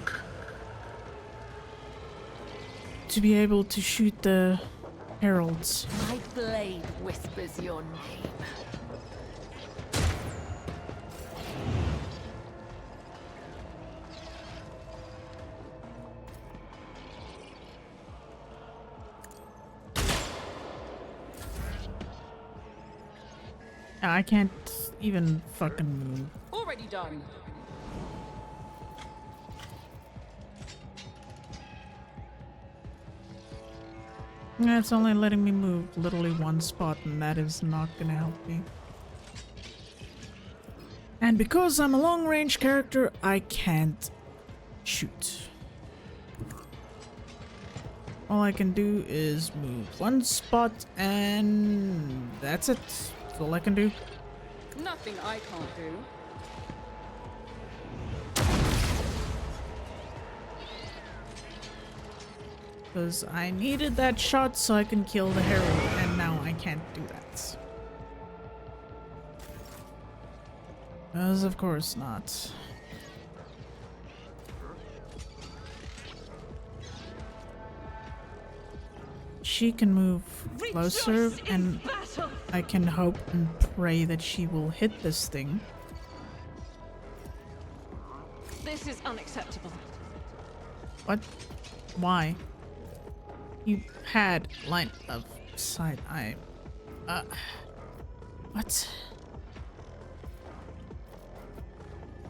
to be able to shoot the heralds. My blade whispers your name. I can't even fucking move. Already done. It's only letting me move literally one spot, and that is not gonna help me. And because I'm a long-range character, I can't shoot. All I can do is move one spot, and that's it. That's all I can do. Nothing I can't do. Because I needed that shot so I can kill the herald, and now I can't do that. Because of course not. She can move closer, and I can hope and pray that she will hit this thing. This is unacceptable. What? Why? You had line of sight. What?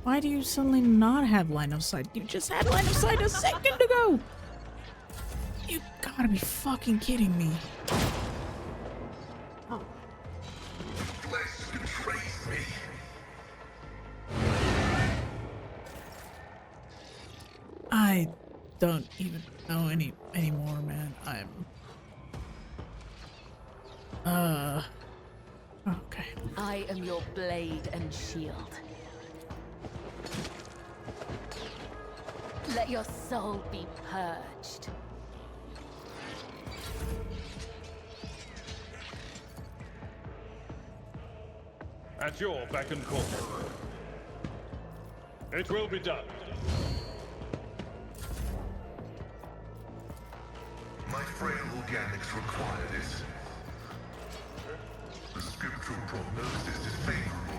Why do you suddenly not have line of sight? You just had line of sight a second ago! You gotta be fucking kidding me. Flesh betrays me. I don't even know anymore, man. Okay. I am your blade and shield. Let your soul be purged. At your beck and call. It will be done. My frail organics required it. The scriptural prognosis is favorable.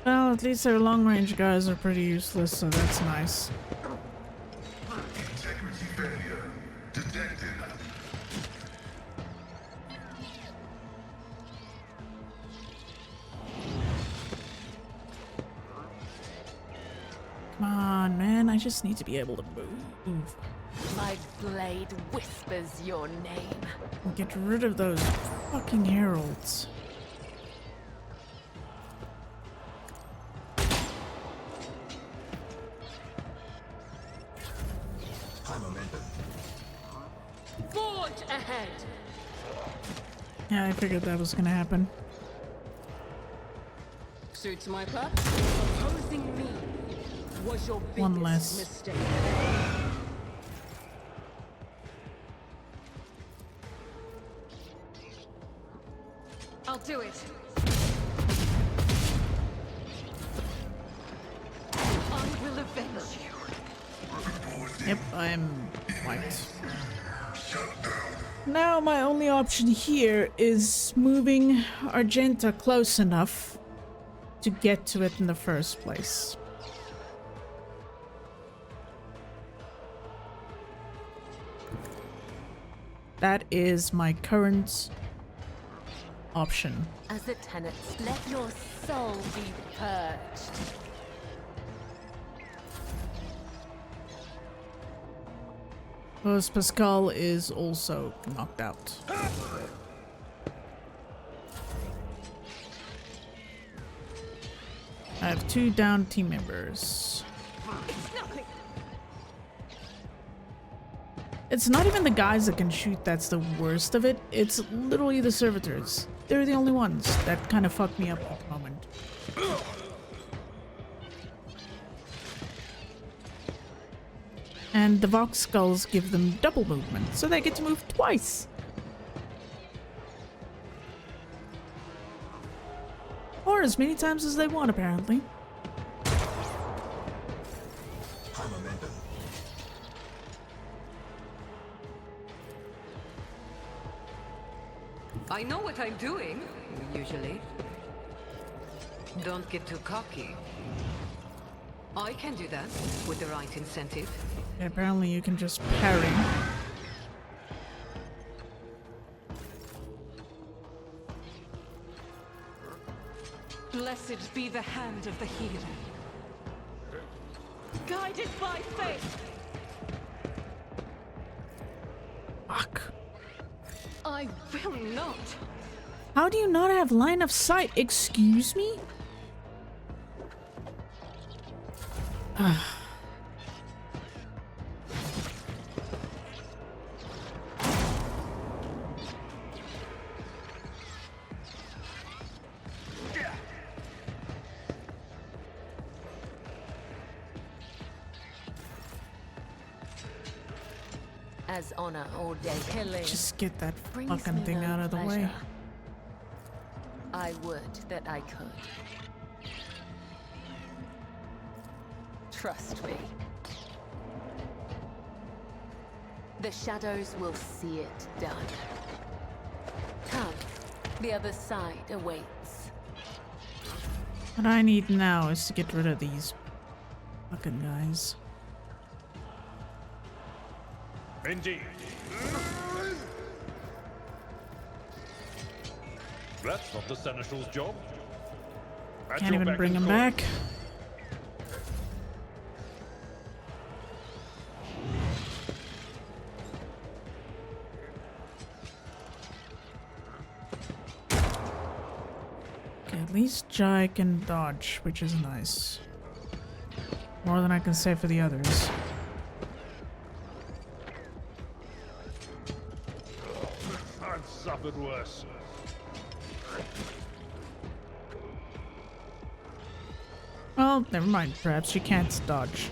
Well, at least their long-range guys are pretty useless, so that's nice. Integrity failure detected. Come on, man. I just need to be able to move. My blade whispers your name. Get rid of those fucking heralds. Forge ahead. Yeah, I figured that was gonna happen. Suits my purpose. Opposing me was your biggest One less. mistake. I'll do it. I will avenge you. Yep, I'm wiped. Now my only option here is moving Argenta close enough to get to it in the first place. That is my current option. As a tenant, let your soul be purged. Because Pascal is also knocked out. I have 2 down team members. It's not even the guys that can shoot that's the worst of it. It's literally the servitors. They're the only ones that kind of fuck me up at the moment. And the Vox skulls give them double movement, so they get to move twice. Or as many times as they want, apparently. I know what I'm doing, usually. Don't get too cocky. I can do that with the right incentive. Yeah, apparently you can just parry. Blessed be the hand of the healer. Guided by faith. Fuck. I will not. How do you not have line of sight? Excuse me? As honor or day killing. Just get that brings fucking me thing no out of the way. pleasure. I would that I could. Trust me. The shadows will see it done. Come, the other side awaits. What I need now is to get rid of these fucking guys. Indeed. That's not the Seneschal's job. At Can't your even beck bring and him call. back. Okay, at least Jai can dodge, which is nice. More than I can say for the others. I've suffered worse. Well, never mind. Perhaps she can't dodge.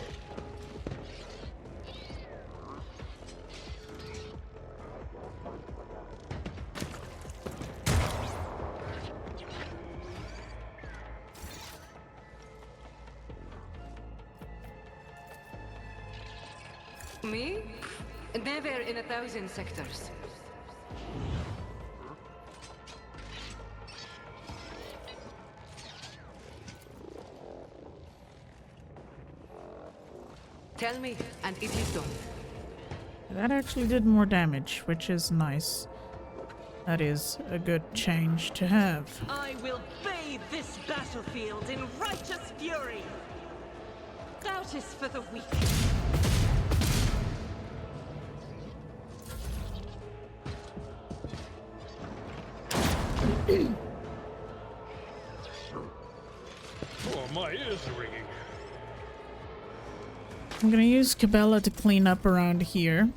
Me? Never in 1,000 sectors. Tell me, and it is done. That actually did more damage, which is nice. That is a good change to have. I will bathe this battlefield in righteous fury. Doubt is for the weak. Oh, my ears are ringing. I'm gonna use Cabela to clean up around here.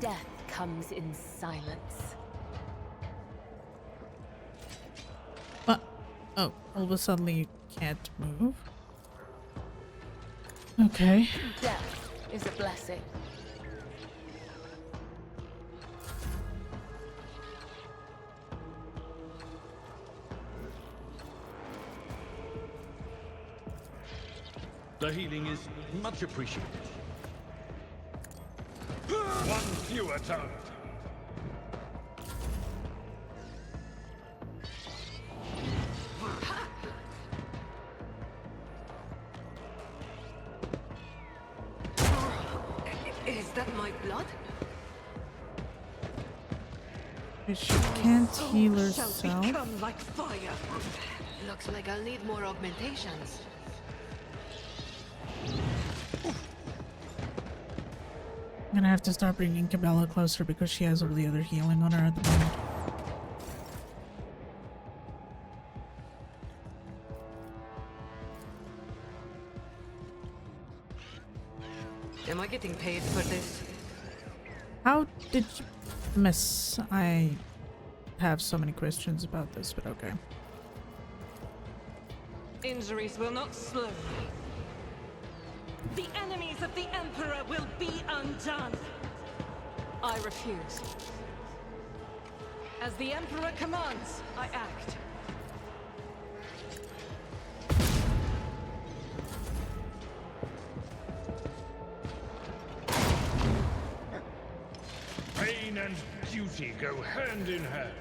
Death comes in silence. What? Oh, all of a sudden you can't move. Okay. Death is a blessing. The healing is much appreciated. One fewer tongue. Is that my blood? She can't heal Shall herself. become like fire. Looks like I'll need more augmentations. I'm gonna have to start bringing Cabela closer because she has all the other healing on her at the moment. Am I getting paid for this? How did you miss? have so many questions about this, but okay. Injuries will not slow me. The enemies of the Emperor will be undone. I refuse. As the Emperor commands, I act. Pain and duty go hand in hand.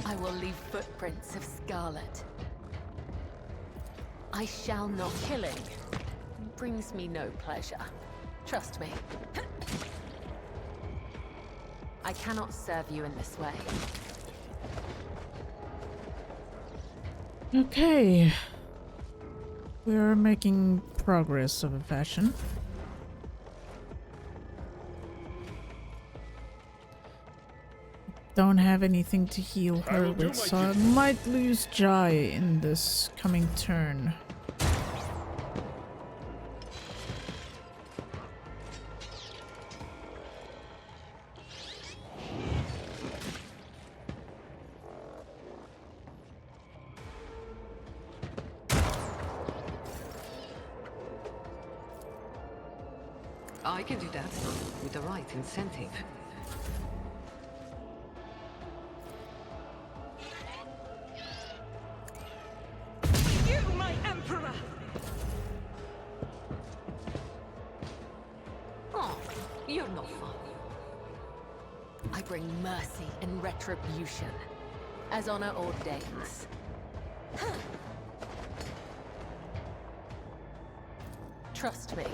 I will leave footprints of scarlet. I shall not. Killing brings me no pleasure. Trust me. I cannot serve you in this way. Okay. We're making progress of a fashion. Don't have anything to heal her with, so I might lose Jai in this coming turn. I can do that with the right incentive. You, my Emperor! Oh, you're no fun. I bring mercy and retribution, as honor ordains. Trust me,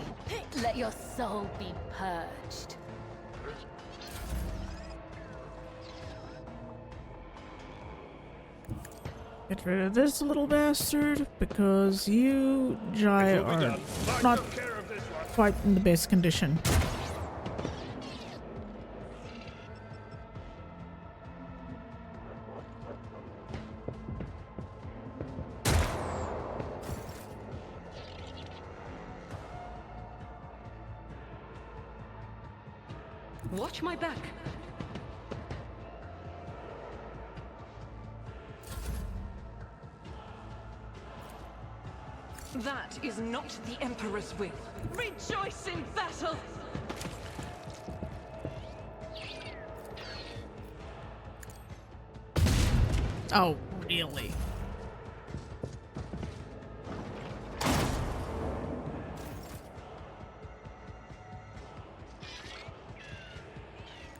let your soul be purged. Get rid of this little bastard, because you, Jai, are not quite in the best condition. Watch my back. That is not the Emperor's will. Rejoice in battle! Oh, really?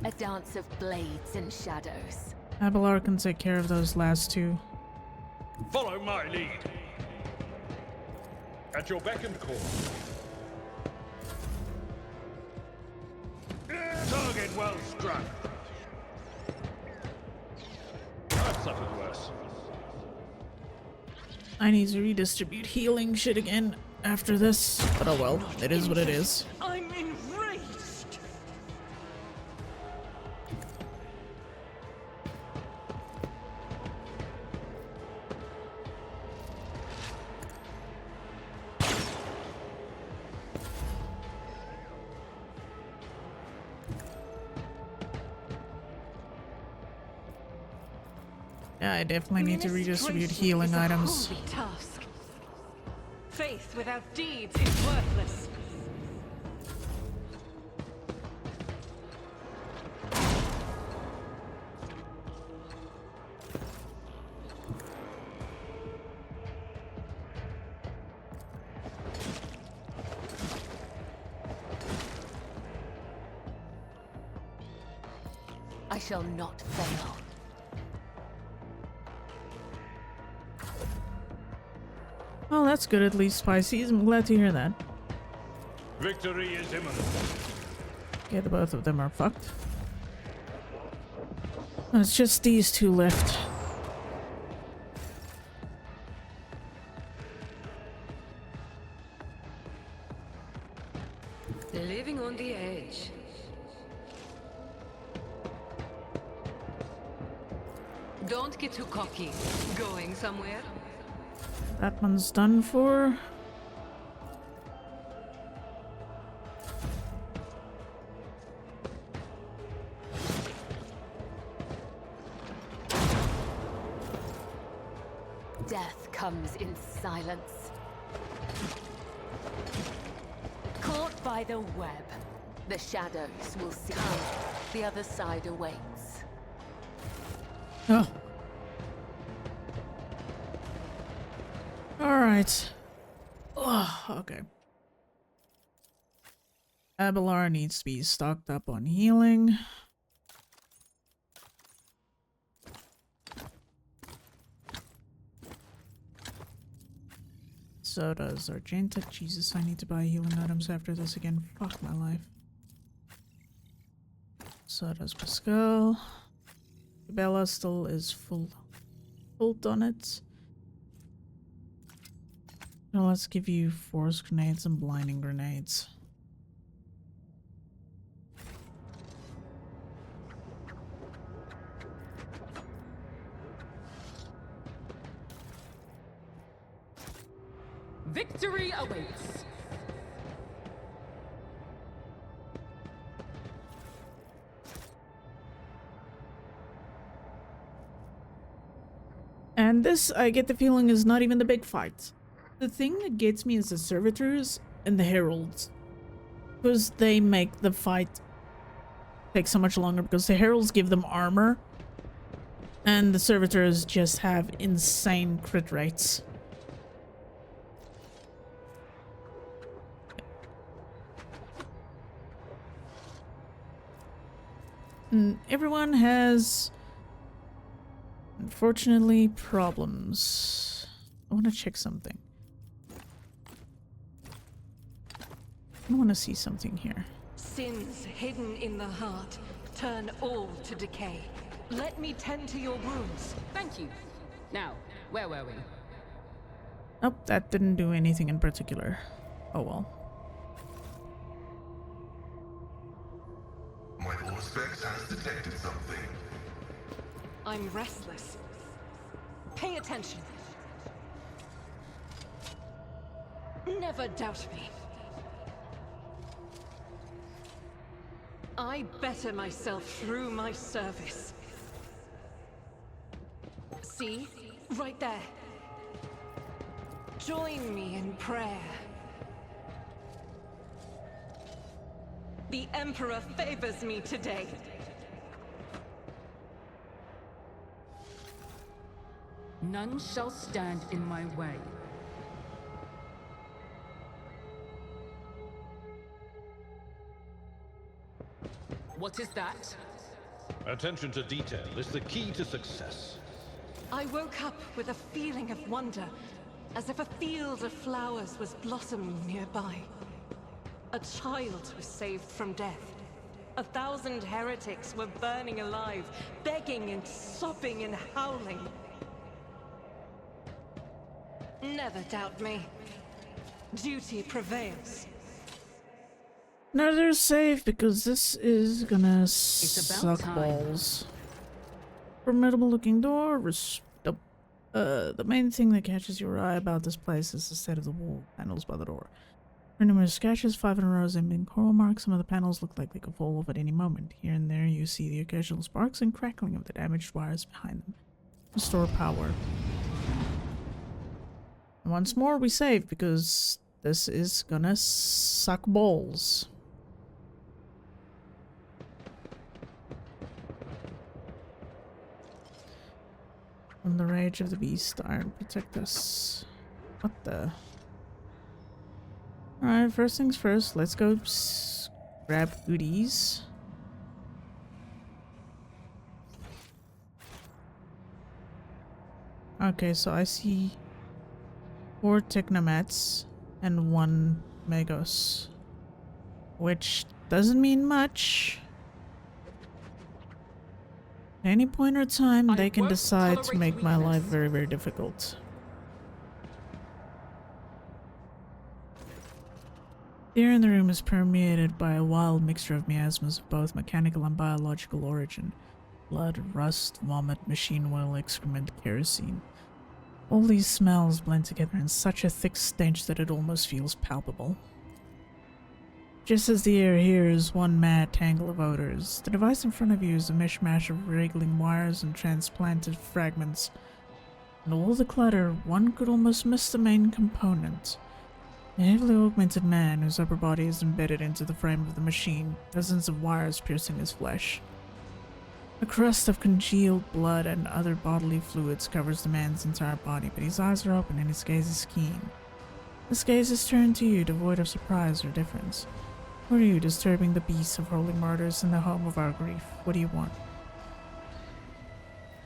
A dance of blades and shadows. Abelard can take care of those last two. Follow my lead. At your beck and call. Target well struck. I've suffered worse. I need to redistribute healing shit again after this, but oh well, it is what it is. I'm enraged! Yeah, I definitely need to redistribute Administration healing is a items. holy task. Faith without deeds is worthless. I shall not fail. Well, that's good, at least, Pisces. I'm glad to hear that. Victory is imminent. Yeah, the both of them are fucked. It's just these two left. Living on the edge. Don't get too cocky. Going somewhere? That one's done for. Death comes in silence. Caught by the web, the shadows will see. Come, the other side awaits. Oh. Alright. Oh, okay. Abelard needs to be stocked up on healing. So does Argenta. Jesus, I need to buy healing items after this again. Fuck my life. So does Pascal. Bella still is full on it. Now let's give you force grenades and blinding grenades. Victory awaits. And this, I get the feeling, is not even the big fight. The thing that gets me is the servitors and the heralds. Because they make the fight take so much longer, because the heralds give them armor. And the servitors just have insane crit rates. And everyone has, unfortunately, problems. I want to check something. I want to see something here. Sins hidden in the heart turn all to decay. Let me tend to your wounds. Thank you. Now, where were we? Nope, that didn't do anything in particular. Oh well. My Auspex has detected something. I'm restless. Pay attention. Never doubt me. I better myself through my service. See? Right there. Join me in prayer. The Emperor favors me today. None shall stand in my way. What is that? Attention to detail is the key to success. I woke up with a feeling of wonder, as if a field of flowers was blossoming nearby. A child was saved from death. 1,000 heretics were burning alive, begging and sobbing and howling. Never doubt me. Duty prevails. Now they're safe because this is gonna about suck time. balls. Formidable looking door. The main thing that catches your eye about this place is the state of the wall panels by the door. There are numerous sketches, 5 in a row, in coral marks. Some of the panels look like they could fall off at any moment. Here and there you see the occasional sparks and crackling of the damaged wires behind them. Restore power. And once more we save because this is gonna suck balls. From the rage of the beast, iron protect us. What the? Alright, first things first, let's go grab goodies. Okay, so I see 4 Technomats and 1 Megos, which doesn't mean much. At any point or time, they can decide to make my life very, very difficult. The air in the room is permeated by a wild mixture of miasmas of both mechanical and biological origin. Blood, rust, vomit, machine oil, excrement, kerosene. All these smells blend together in such a thick stench that it almost feels palpable. Just as the air here is one mad tangle of odors, the device in front of you is a mishmash of wriggling wires and transplanted fragments In all the clutter, one could almost miss the main component. A heavily augmented man whose upper body is embedded into the frame of the machine, dozens of wires piercing his flesh. A crust of congealed blood and other bodily fluids covers the man's entire body, but his eyes are open and his gaze is keen. His gaze is turned to you, devoid of surprise or difference. Who are you, disturbing the peace of holy martyrs in the home of our grief? What do you want?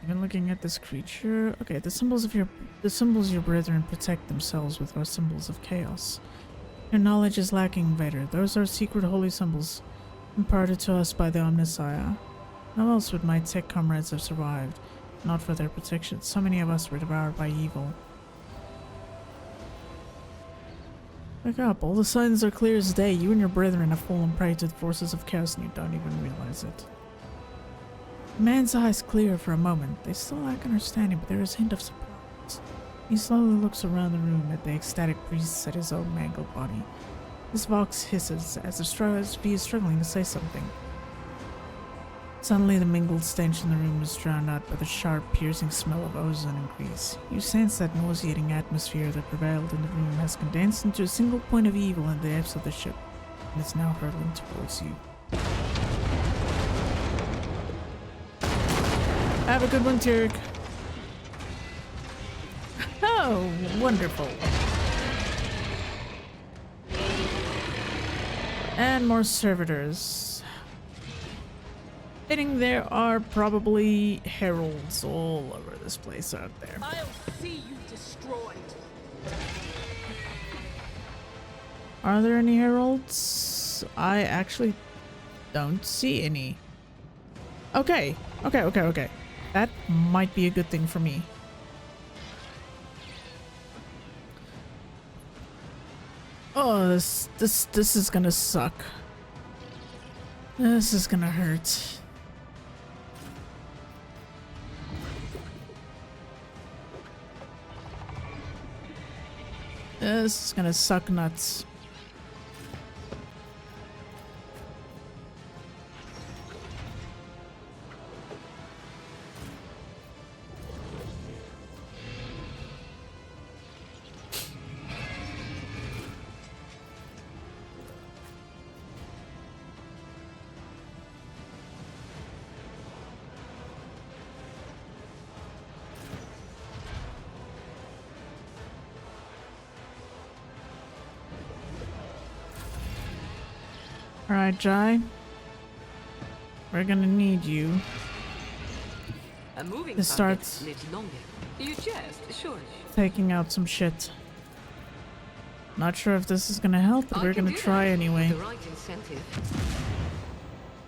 Even looking at this creature, okay, the symbols your brethren protect themselves with are symbols of chaos. Your knowledge is lacking, Vader. Those are secret holy symbols imparted to us by the Omnissiah. How else would my tech comrades have survived? Not for their protection. So many of us were devoured by evil. Wake up, all the signs are clear as day. You and your brethren have fallen prey to the forces of chaos and you don't even realize it. The man's eyes clear for a moment. They still lack understanding, but there is a hint of surprise. He slowly looks around the room at the ecstatic priests at his own mangled body. His voice hisses as if he is struggling to say something. Suddenly, the mingled stench in the room is drowned out by the sharp, piercing smell of ozone and grease. You sense that nauseating atmosphere that prevailed in the room has condensed into a single point of evil in the depths of the ship, and is now hurtling towards you. Have a good one, Turk. Oh, wonderful. And more servitors. There are probably heralds all over this place out there. I'll see you destroyed. Are there any heralds? I actually don't see any. Okay. That might be a good thing for me. Oh, this is gonna suck. This is gonna hurt. This is gonna suck nuts. Alright, Jai. We're gonna need you to start taking out some shit. Not sure if this is gonna help, but we're gonna try anyway. The right incentive.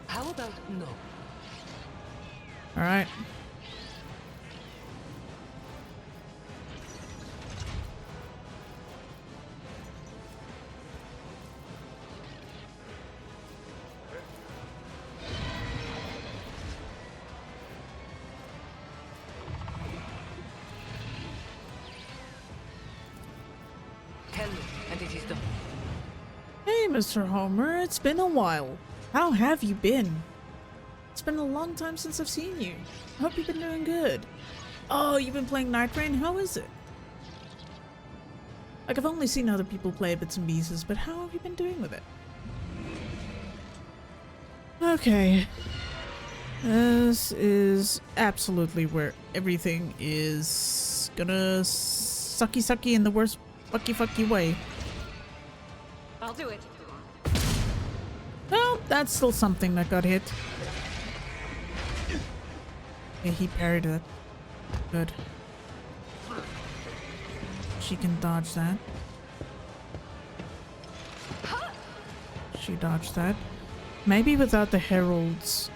How about no? Alright. Hey, Mr. Homer, it's been a while. How have you been? It's been a long time since I've seen you. I hope you've been doing good. Oh, you've been playing Night Rain? How is it? Like, I've only seen other people play bits and pieces, but how have you been doing with it? Okay. This is absolutely where everything is gonna sucky in the worst fucky way. I'll do it. Well, that's still something that got hit. Yeah, he parried that. Good. She can dodge that. She dodged that. Maybe without the heralds,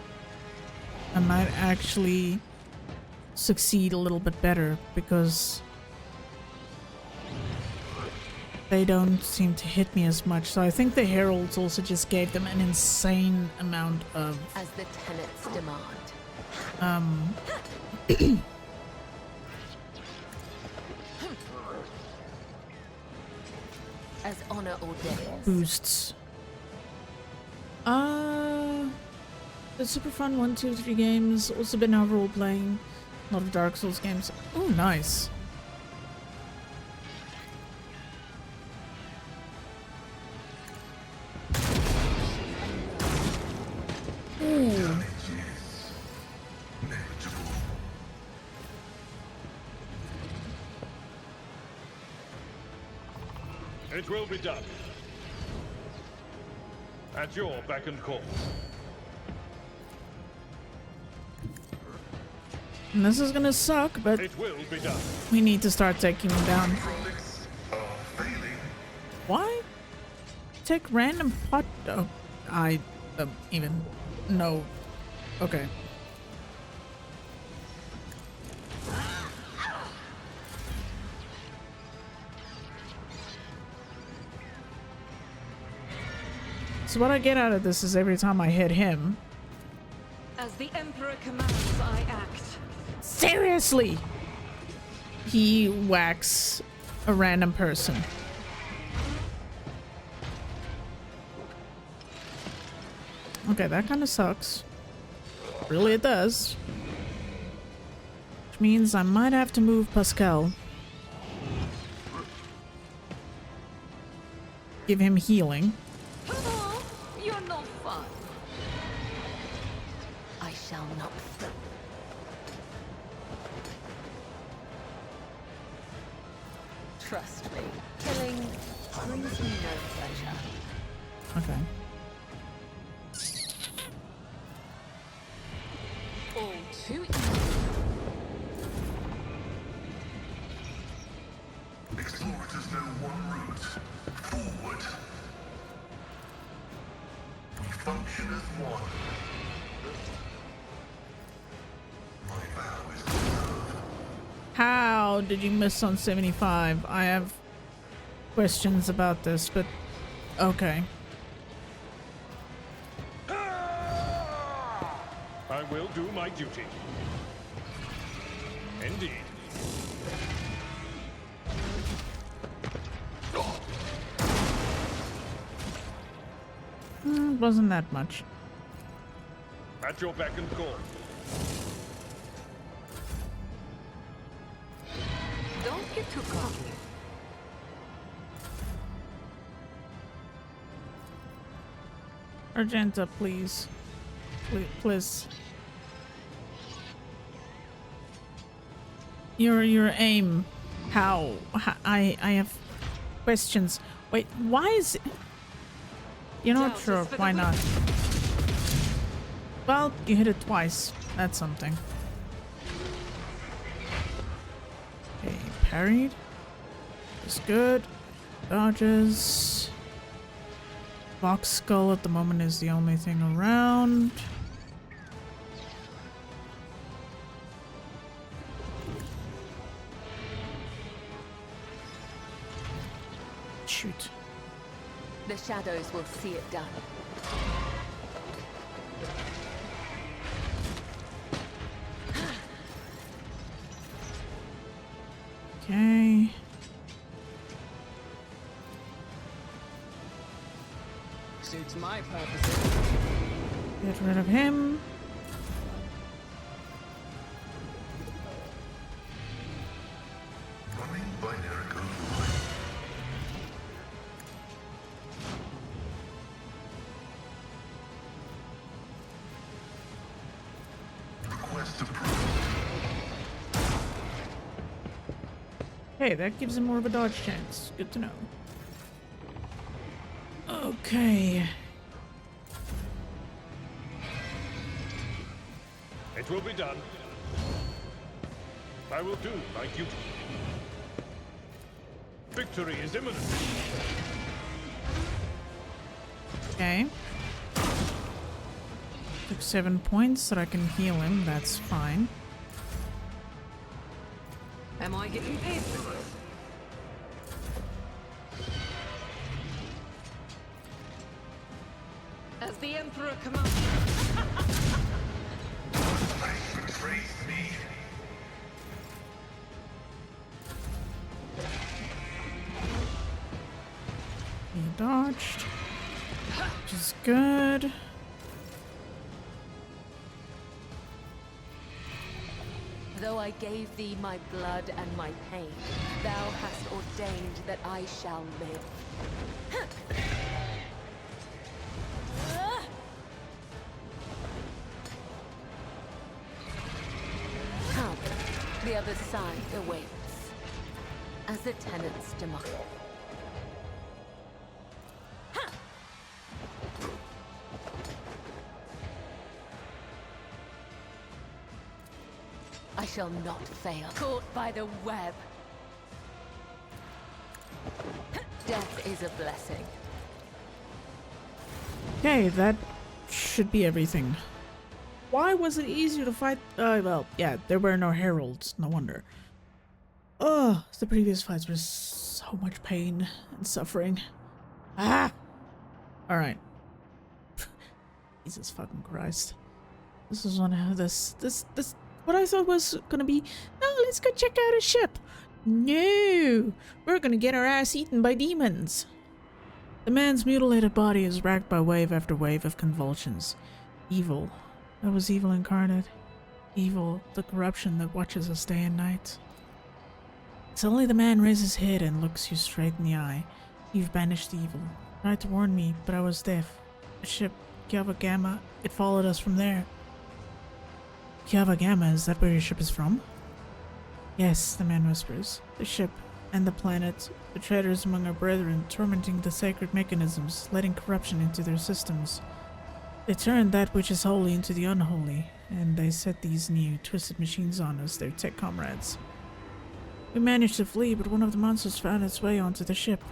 I might actually succeed a little bit better, because they don't seem to hit me as much. So I think the heralds also just gave them an insane amount of as the tenets demand. As honor ordains. Boosts. The super fun 1, 2, 3 games. Also been overall playing a lot of Dark Souls games. Oh, nice. It will be done. At your beck and call. And this is gonna suck, but it will be done. We need to start taking him down. Why? Take random pot. Oh, I even no. Okay. So what I get out of this is every time I hit him. As the Emperor commands, I act. Seriously! He whacks a random person. Okay, that kind of sucks. Really, it does. Which means I might have to move Pascal. Give him healing. Oh, you're not fun. I shall not. Trust me, killing brings me no pleasure. Okay. All too easy. Explorers know one route. Forward. We function as one. My vow is to serve. How did you miss on 75? I have questions about this, but okay. I will do my duty. Indeed. Wasn't that much. At your beck and call. Don't get too cocky. Argenta, please. Please. Your aim. How? I have questions. Wait, why is it? You're not sure. Why not? Well, you hit it twice. That's something. Okay, parried. Is good. Dodges. Box skull at the moment is the only thing around. Shoot. The shadows will see it done. Okay. Suits my purposes. Get rid of him. Running binary code. Request approved. Hey, that gives him more of a dodge chance. Good to know. Okay. It will be done. I will do my duty. Victory is imminent. Okay. Took 7 points so I can heal him. That's fine. Am I getting paid for this? As the Emperor commands. Betrays me. He dodged. Which is good. Though I gave thee my blood and my pain, thou hast ordained that I shall live. Come, the other side awaits. As the tenants demand. shall not fail. Caught by the web. Death is a blessing. Okay, that should be everything. Why was it easier to fight? Well, yeah, there were no heralds, no wonder. Ugh, the previous fights were so much pain and suffering. Ah! Alright. Jesus fucking Christ. This is one of this, what I thought was gonna be, oh, let's go check out a ship. No! We're gonna get our ass eaten by demons. The man's mutilated body is racked by wave after wave of convulsions. Evil. That was evil incarnate. Evil, the corruption that watches us day and night. Suddenly the man raises his head and looks you straight in the eye. You've banished evil. Tried to warn me, but I was deaf. A ship, Kiava Gamma, it followed us from there. Kiava Gamma, is that where your ship is from? Yes, the man whispers. The ship and the planet, the traitors among our brethren, tormenting the sacred mechanisms, letting corruption into their systems. They turned that which is holy into the unholy, and they set these new, twisted machines on us, their tech comrades. We managed to flee, but one of the monsters found its way onto the ship.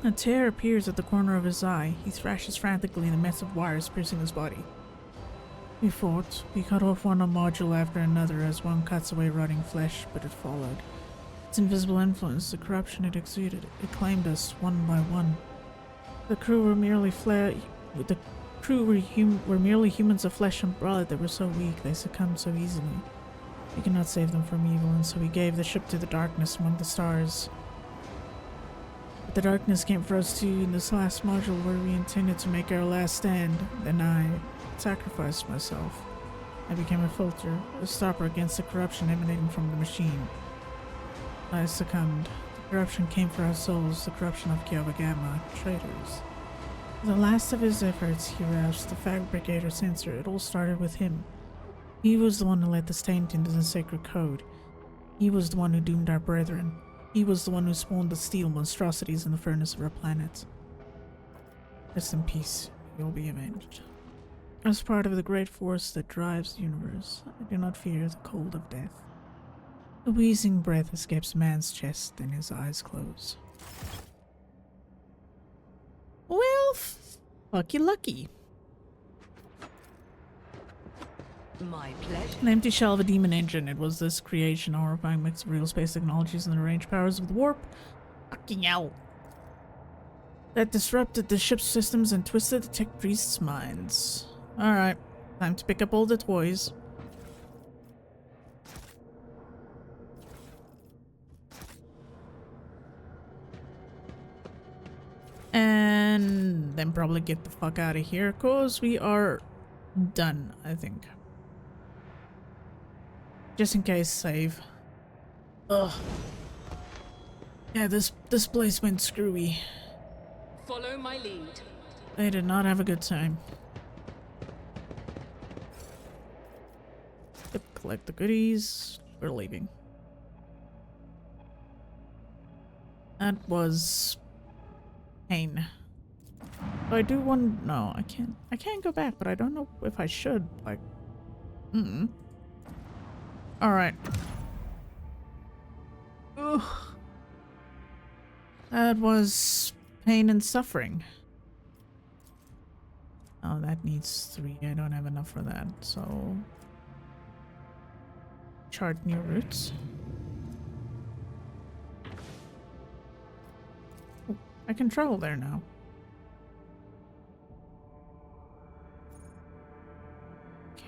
A tear appears at the corner of his eye. He thrashes frantically in a mess of wires piercing his body. We fought. We cut off one module after another as one cuts away rotting flesh, but it followed. Its invisible influence, the corruption it exuded, it claimed us one by one. The crew were merely merely humans of flesh and blood that were so weak they succumbed so easily. We could not save them from evil, and so we gave the ship to the darkness among the stars. But the darkness came for us too in this last module where we intended to make our last stand. Then I sacrificed myself. I became a filter, a stopper against the corruption emanating from the machine. I succumbed. The corruption came for our souls, the corruption of Kiava Gamma, traitors. The last of his efforts, he roused the fabricator sensor. It all started with him. He was the one who let the taint into the sacred code. He was the one who doomed our brethren. He was the one who spawned the steel monstrosities in the furnace of our planet. Rest in peace. You'll be avenged. As part of the great force that drives the universe, I do not fear the cold of death. A wheezing breath escapes a man's chest and his eyes close. Well, fuck you lucky. My pleasure. An empty shell of a demon engine. It was this creation, a horrifying mix of real space technologies and the range powers of the warp. Fucking hell. That disrupted the ship's systems and twisted the tech priests' minds. Alright, time to pick up all the toys. And then probably get the fuck out of here, cause we are done, I think. Just in case, save. Ugh. Yeah, this place went screwy. Follow my lead. They did not have a good time. Yep, collect the goodies. We're leaving. That was pain. So I do want. No, I can't. I can't go back, but I don't know if I should. Like, all right. Ugh. That was pain and suffering. Oh, that needs 3. I don't have enough for that, so chart new routes. Oh, I can travel there now.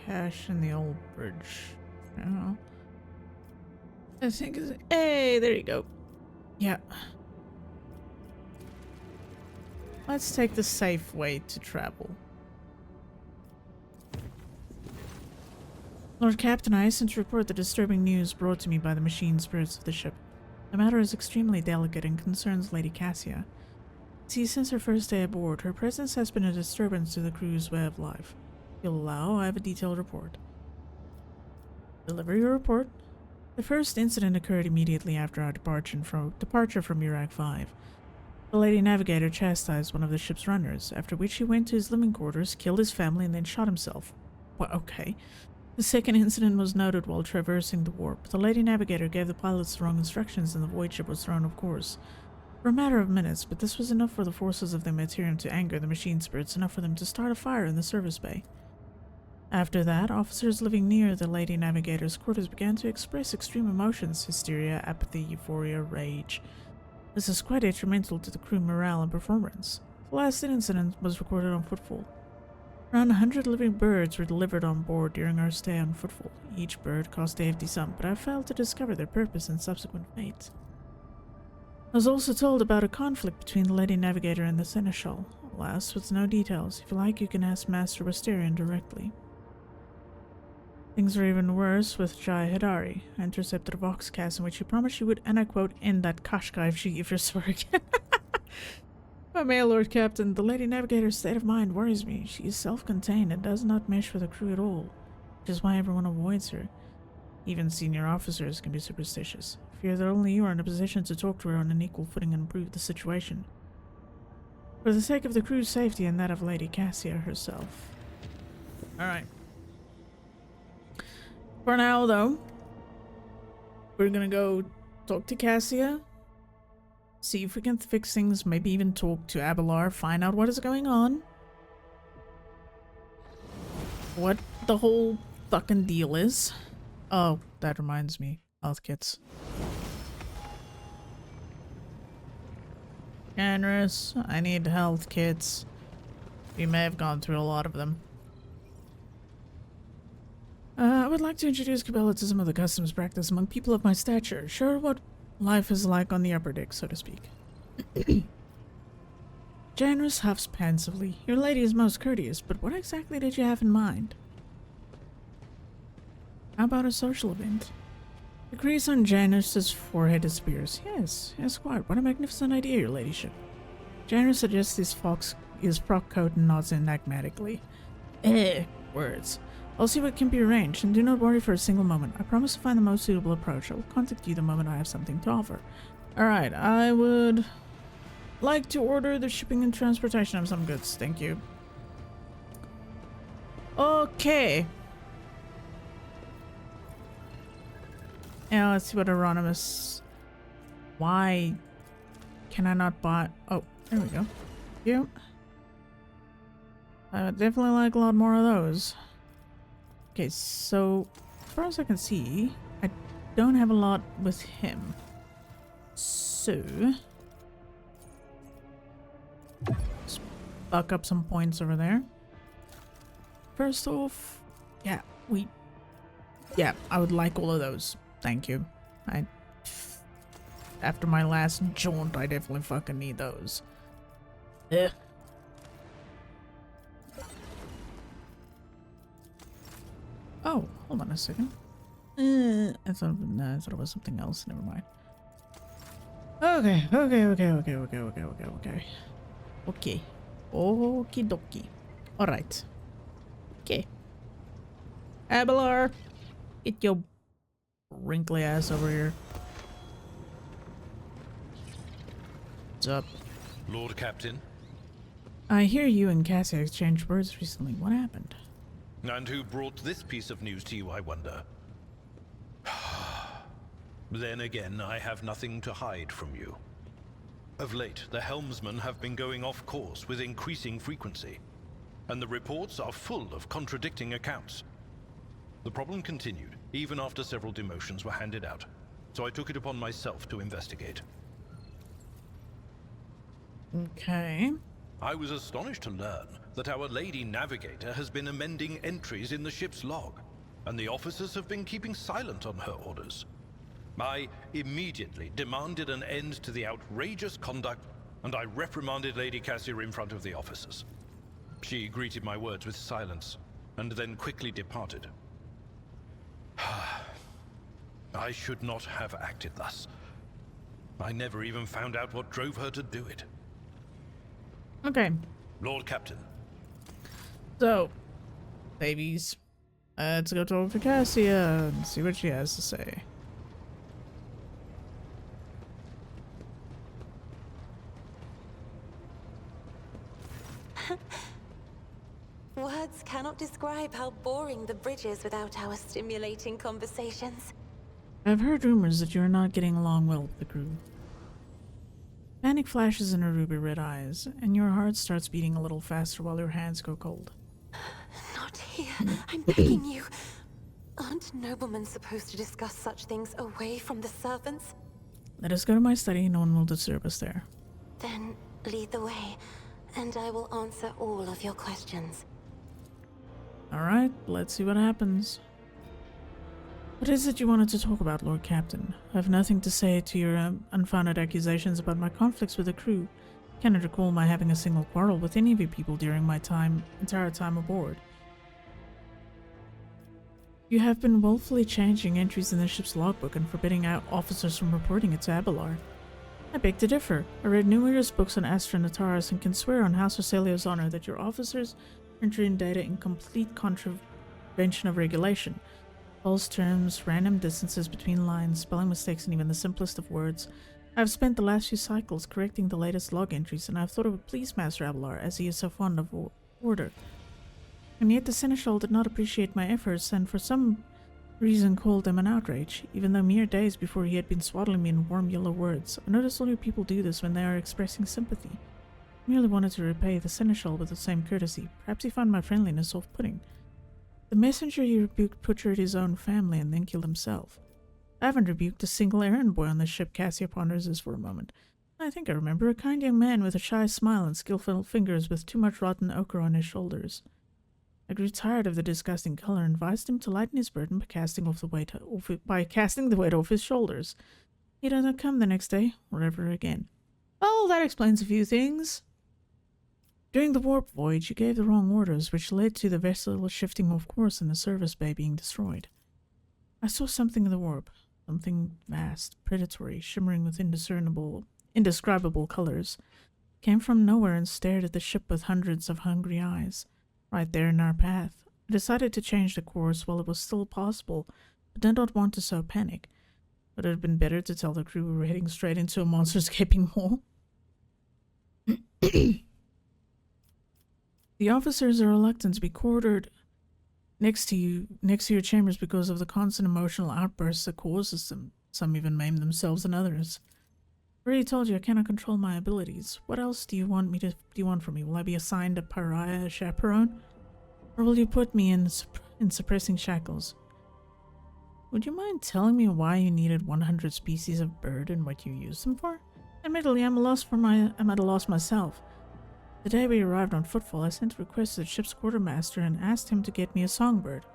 Cache in the old bridge. Oh. I think it's, hey, there you go. Yeah. Let's take the safe way to travel. Lord Captain, I hasten to report the disturbing news brought to me by the machine spirits of the ship. The matter is extremely delicate and concerns Lady Cassia. See, since her first day aboard, her presence has been a disturbance to the crew's way of life. If you'll allow, I have a detailed report. Deliver your report. The first incident occurred immediately after our departure from Iraq 5. The Lady Navigator chastised one of the ship's runners, after which he went to his living quarters, killed his family, and then shot himself. Well, okay. The second incident was noted while traversing the warp. The Lady Navigator gave the pilots the wrong instructions and the void ship was thrown off course. For a matter of minutes, but this was enough for the forces of the Materium to anger the machine spirits, enough for them to start a fire in the service bay. After that, officers living near the Lady Navigator's quarters began to express extreme emotions: hysteria, apathy, euphoria, rage. This is quite detrimental to the crew morale and performance. The last incident was recorded on Footfall. Around 100 living birds were delivered on board during our stay on Footfall. Each bird cost a hefty sum, but I failed to discover their purpose and subsequent fate. I was also told about a conflict between the Lady Navigator and the Seneschal. Alas, with no details. If you like, you can ask Master Westerian directly. Things were even worse with Jai Hidari. I intercepted a voxcast in which she promised she would, and I quote, end that Kashka if you're sorry again. My mail, Lord Captain, the Lady Navigator's state of mind worries me. She is self-contained and does not mesh with the crew at all, which is why everyone avoids her. Even senior officers can be superstitious. I fear that only you are in a position to talk to her on an equal footing and improve the situation. For the sake of the crew's safety and that of Lady Cassia herself. Alright. For now, though, we're gonna go talk to Cassia, see if we can fix things, maybe even talk to Abelard, find out what is going on. What the whole fucking deal is. Oh, that reminds me. Health kits. Generous, I need health kits. We may have gone through a lot of them. I would like to introduce Cabela to some of the customs practice among people of my stature. Sure what life is like on the upper deck, so to speak. Janus huffs pensively. Your lady is most courteous, but what exactly did you have in mind? How about a social event? The crease on Janus's forehead disappears. Yes, quite. What a magnificent idea, your ladyship. Janus adjusts his frock coat and nods enigmatically. Words. I'll see what can be arranged, and do not worry for a single moment. I promise to find the most suitable approach. I will contact you the moment I have something to offer. Alright, I would like to order the shipping and transportation of some goods. Thank you. Okay. Now let's see what Euronymous... Why can I not buy... Oh, there we go. Yep. I would definitely like a lot more of those. Okay, so as far as I can see, I don't have a lot with him. So let's buck up some points over there. First off, yeah, I would like all of those. Thank you. After my last jaunt, I definitely fucking need those. Ugh. Oh, hold on a second. I thought it was something else. Never mind. Okay. Okie dokie. Alright. Okay. Abelard, get your wrinkly ass over here. What's up? Lord Captain. I hear you and Cassia exchanged words recently. What happened? And who brought this piece of news to you, I wonder? Then again, I have nothing to hide from you. Of late, the helmsmen have been going off course with increasing frequency, and the reports are full of contradicting accounts. The problem continued, even after several demotions were handed out, so I took it upon myself to investigate. Okay. I was astonished to learn that our Lady Navigator has been amending entries in the ship's log, and the officers have been keeping silent on her orders. I immediately demanded an end to the outrageous conduct, and I reprimanded Lady Cassia in front of the officers. She greeted my words with silence, and then quickly departed. I should not have acted thus. I never even found out what drove her to do it. Okay. Lord Captain. So, babies, let's go talk to Cassia and see what she has to say. Words Words cannot describe how boring the bridge is without our stimulating conversations. I've heard rumors that you are not getting along well with the crew. Panic flashes in her ruby-red eyes, and your heart starts beating a little faster while your hands go cold. Not here. I'm begging you. Aren't noblemen supposed to discuss such things away from the servants? Let us go to my study. No one will disturb us there. Then lead the way, and I will answer all of your questions. Alright, let's see what happens. What is it you wanted to talk about, Lord Captain? I have nothing to say to your unfounded accusations about my conflicts with the crew. I cannot recall my having a single quarrel with any of you people during my entire time aboard. You have been willfully changing entries in the ship's logbook and forbidding our officers from reporting it to Abelard. I beg to differ. I read numerous books on Astra Militarum and can swear on House Orcelio's honor that your officers enter in data in complete contravention of regulation. False terms, random distances between lines, spelling mistakes, and even the simplest of words. I have spent the last few cycles correcting the latest log entries, and I have thought it would please Master Abelard, as he is so fond of order. And yet the Seneschal did not appreciate my efforts, and for some reason called them an outrage, even though mere days before he had been swaddling me in warm yellow words. I notice all your people do this when they are expressing sympathy. I merely wanted to repay the Seneschal with the same courtesy. Perhaps he found my friendliness off-putting. The messenger he rebuked butchered his own family and then killed himself. I haven't rebuked a single errand boy on the ship, Cassia ponders this for a moment. I think I remember a kind young man with a shy smile and skillful fingers with too much rotten ochre on his shoulders. I grew tired of the disgusting color and advised him to lighten his burden by casting the weight off his shoulders. He did not come the next day, or ever again. Oh, that explains a few things. During the warp voyage, you gave the wrong orders, which led to the vessel shifting off course and the service bay being destroyed. I saw something in the warp, something vast, predatory, shimmering with indescribable colors. It came from nowhere and stared at the ship with hundreds of hungry eyes. Right there in our path. I decided to change the course while it was still possible, but did not want to sow panic. Would it have been better to tell the crew we were heading straight into a monster-escaping mall? The officers are reluctant to be quartered next to your chambers because of the constant emotional outbursts that causes them. Some even maim themselves and others. I already told you I cannot control my abilities. What else do you want from me? Will I be assigned a pariah chaperone? Or will you put me in suppressing shackles? Would you mind telling me why you needed 100 species of bird and what you used them for? Admittedly, I'm at a loss myself. The day we arrived on Footfall, I sent a request to the ship's quartermaster and asked him to get me a songbird.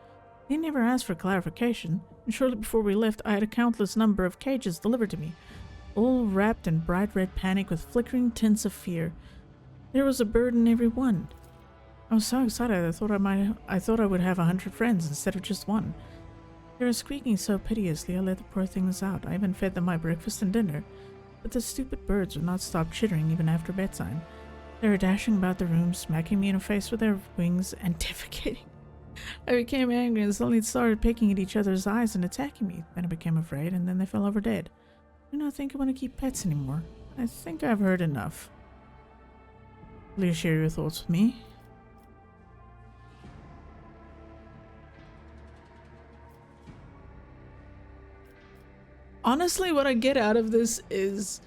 He never asked for clarification, and shortly before we left, I had a countless number of cages delivered to me, all wrapped in bright red panic with flickering tints of fear. There was a bird in every one. I was so excited I thought I would have 100 friends instead of just one. They were squeaking so piteously I let the poor things out. I even fed them my breakfast and dinner, but the stupid birds would not stop chittering even after bedtime. They were dashing about the room, smacking me in the face with their wings and defecating. I became angry and suddenly started picking at each other's eyes and attacking me. Then I became afraid, and then they fell over dead. I do not think I want to keep pets anymore. I think I've heard enough. Will you share your thoughts with me? Honestly, what I get out of this is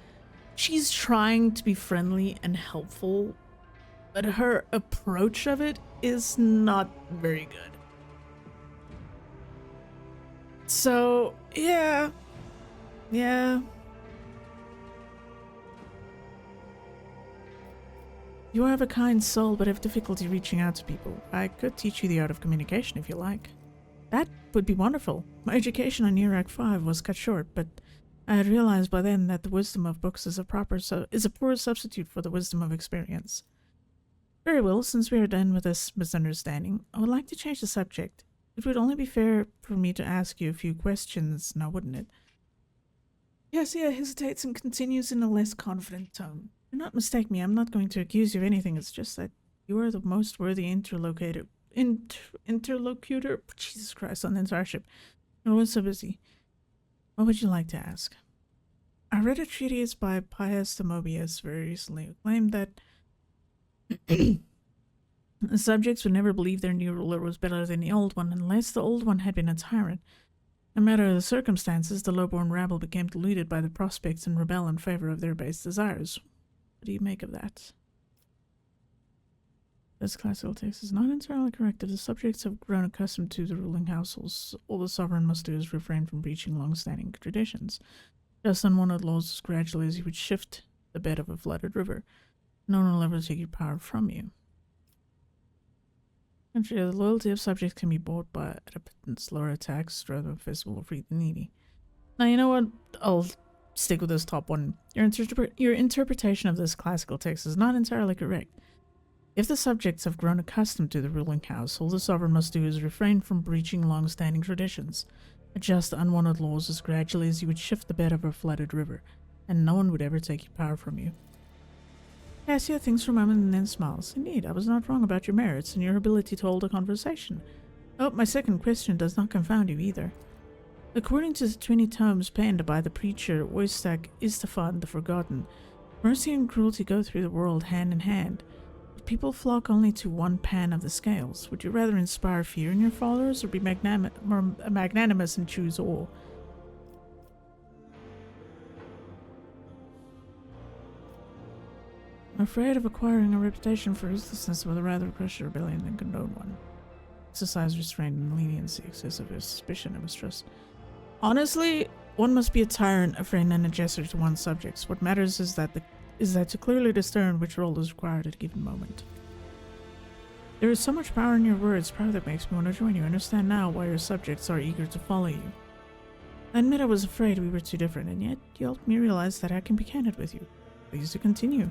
she's trying to be friendly and helpful, but her approach of it is not very good. So, yeah. You have a kind soul, but have difficulty reaching out to people. I could teach you the art of communication if you like. That would be wonderful. My education on Urak 5 was cut short, but I had realized by then that the wisdom of books is a poor substitute for the wisdom of experience. Very well, since we are done with this misunderstanding, I would like to change the subject. It would only be fair for me to ask you a few questions now, wouldn't it? Cassia hesitates and continues in a less confident tone. Do not mistake me, I'm not going to accuse you of anything, it's just that you are the most worthy interlocutor, Jesus Christ, on the entire ship. I was so busy. What would you like to ask? I read a treatise by Pius de Mobius very recently, who claimed that The subjects would never believe their new ruler was better than the old one unless the old one had been a tyrant. No matter the circumstances, the lowborn rabble became deluded by the prospects and rebel in favor of their base desires. What do you make of that? This classical text is not entirely correct. If the subjects have grown accustomed to the ruling households, all the sovereign must do is refrain from breaching long-standing traditions. Just unwanted laws gradually as you would shift the bed of a flooded river. No one will ever take your power from you. Country, the loyalty of subjects can be bought by at a pittance, lower attacks, rather than festival will free the needy. Now, you know what? I'll stick with this top one. Your interpretation of this classical text is not entirely correct. If the subjects have grown accustomed to the ruling house, all the sovereign must do is refrain from breaching long-standing traditions. Adjust unwanted laws as gradually as you would shift the bed of a flooded river, and no one would ever take your power from you. Cassia thinks for a moment and then smiles. Indeed, I was not wrong about your merits and your ability to hold a conversation. Oh, my second question does not confound you either. According to the 20 tomes penned by the preacher Oistak Istefan the Forgotten, mercy and cruelty go through the world hand in hand. But people flock only to one pan of the scales. Would you rather inspire fear in your followers or be magnanimous and choose all? I'm afraid of acquiring a reputation for ruthlessness would rather crush a rebellion than condone one. Exercise restraint and leniency, excessive suspicion and mistrust. Honestly, one must be a tyrant, a friend, and a jester to one's subjects. What matters is that to clearly discern which role is required at a given moment. There is so much power in your words, power that makes me want to join you. I understand now why your subjects are eager to follow you. I admit I was afraid we were too different, and yet you helped me realize that I can be candid with you. Please to continue.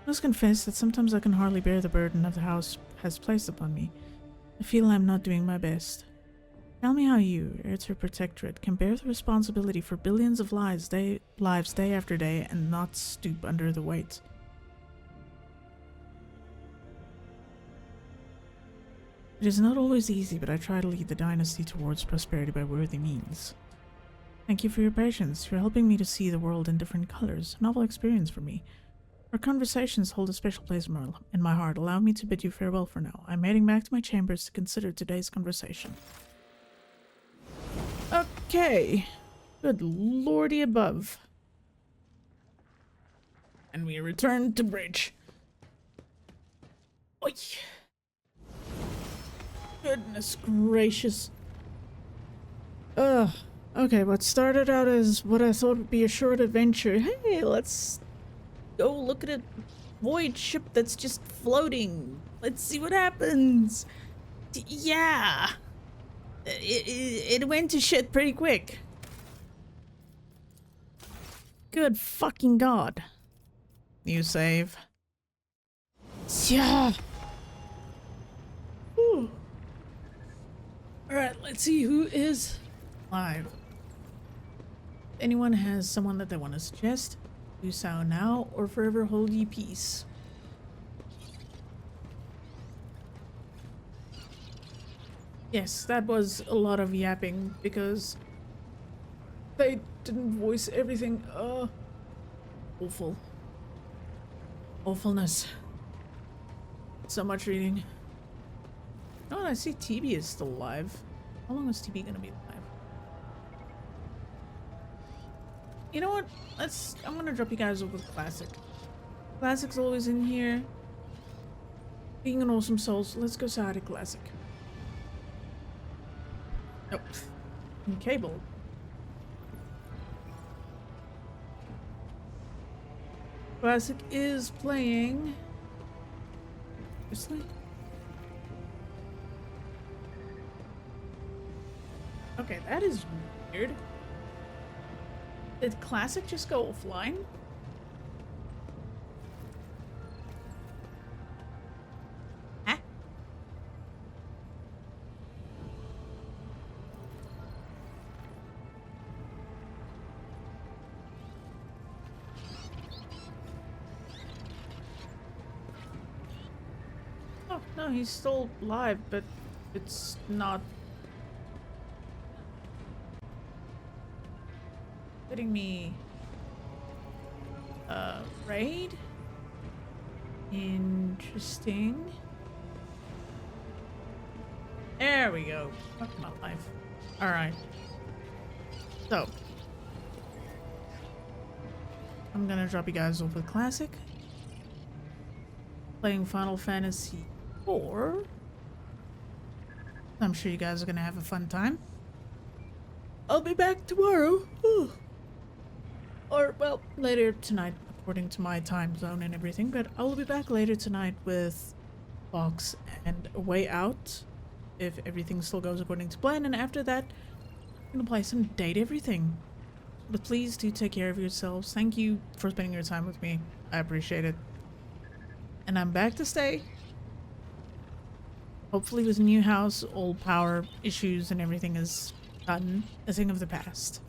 I must confess that sometimes I can hardly bear the burden of the house has placed upon me. I feel I am not doing my best. Tell me how you, heir to Protectorate, can bear the responsibility for billions of lives day after day and not stoop under the weight. It is not always easy, but I try to lead the dynasty towards prosperity by worthy means. Thank you for your patience. You're helping me to see the world in different colors. A novel experience for me. Our conversations hold a special place in my heart. Allow me to bid you farewell for now. I'm heading back to my chambers to consider today's conversation. Okay. Good lordy above. And we return to bridge. Oi. Goodness gracious. Okay, what started out as what I thought would be a short adventure. Hey, let's go look at a void ship that's just floating. Let's see what happens. Yeah. It went to shit pretty quick. Good fucking god. New save. Yeah. Alright, let's see who is live. If anyone has someone that they want to suggest, do so now or forever hold ye peace. Yes, that was a lot of yapping because they didn't voice everything. Awful. Awfulness. So much reading. Oh, I see TB is still alive. How long is TB gonna be alive? You know what? I'm gonna drop you guys over with Classic. Classic's always in here. Being an awesome soul, so let's go side of Classic. Nope. And Cable. Classic is playing. Seriously? Okay, that is weird. Did Classic just go offline? Huh? Oh, no, he's still live, but it's not letting me raid. Interesting. There we go. Fuck my life. Alright. So. I'm gonna drop you guys off with Classic. Playing Final Fantasy IV. I'm sure you guys are gonna have a fun time. I'll be back tomorrow. Or, well, later tonight, according to my time zone and everything. But I will be back later tonight with Fox and A Way Out, if everything still goes according to plan. And after that, I'm gonna play some Date Everything. But please do take care of yourselves. Thank you for spending your time with me. I appreciate it. And I'm back to stay. Hopefully with a new house, old power issues and everything is done, a thing of the past.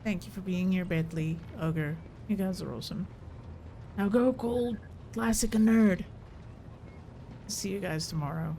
Thank you for being here, Bentley, Ogre. You guys are awesome. Now go, Cold, Classic, and Nerd. See you guys tomorrow.